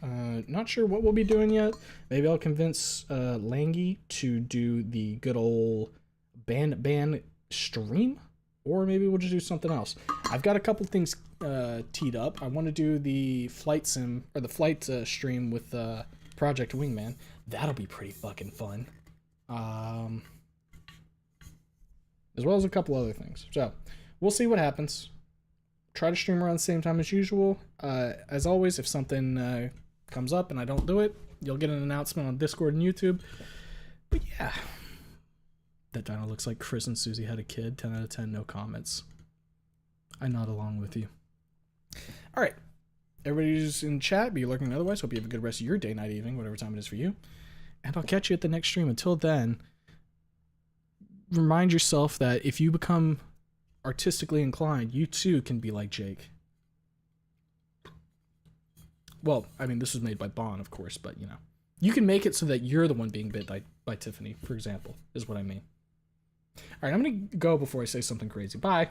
Speaker 1: Not sure what we'll be doing yet. Maybe I'll convince Langy to do the good old ban stream, or maybe we'll just do something else. I've got a couple things teed up. I want to do the flight sim or the flight stream with Project Wingman. That'll be pretty fucking fun. As well as a couple other things. So, we'll see what happens. Try to stream around the same time as usual. As always, if something comes up and I don't do it, you'll get an announcement on Discord and YouTube. But yeah. That dino looks like Chris and Susie had a kid. 10 out of 10, no comments. I nod along with you. Alright. Everybody who's in chat, be lurking otherwise. Hope you have a good rest of your day, night, evening, whatever time it is for you. And I'll catch you at the next stream. Until then, remind yourself that if you become artistically inclined, you too can be like Jake. Well, I mean, this was made by Bon, of course, but you know. You can make it so that you're the one being bit by Tiffany, for example, is what I mean. Alright, I'm gonna go before I say something crazy. Bye!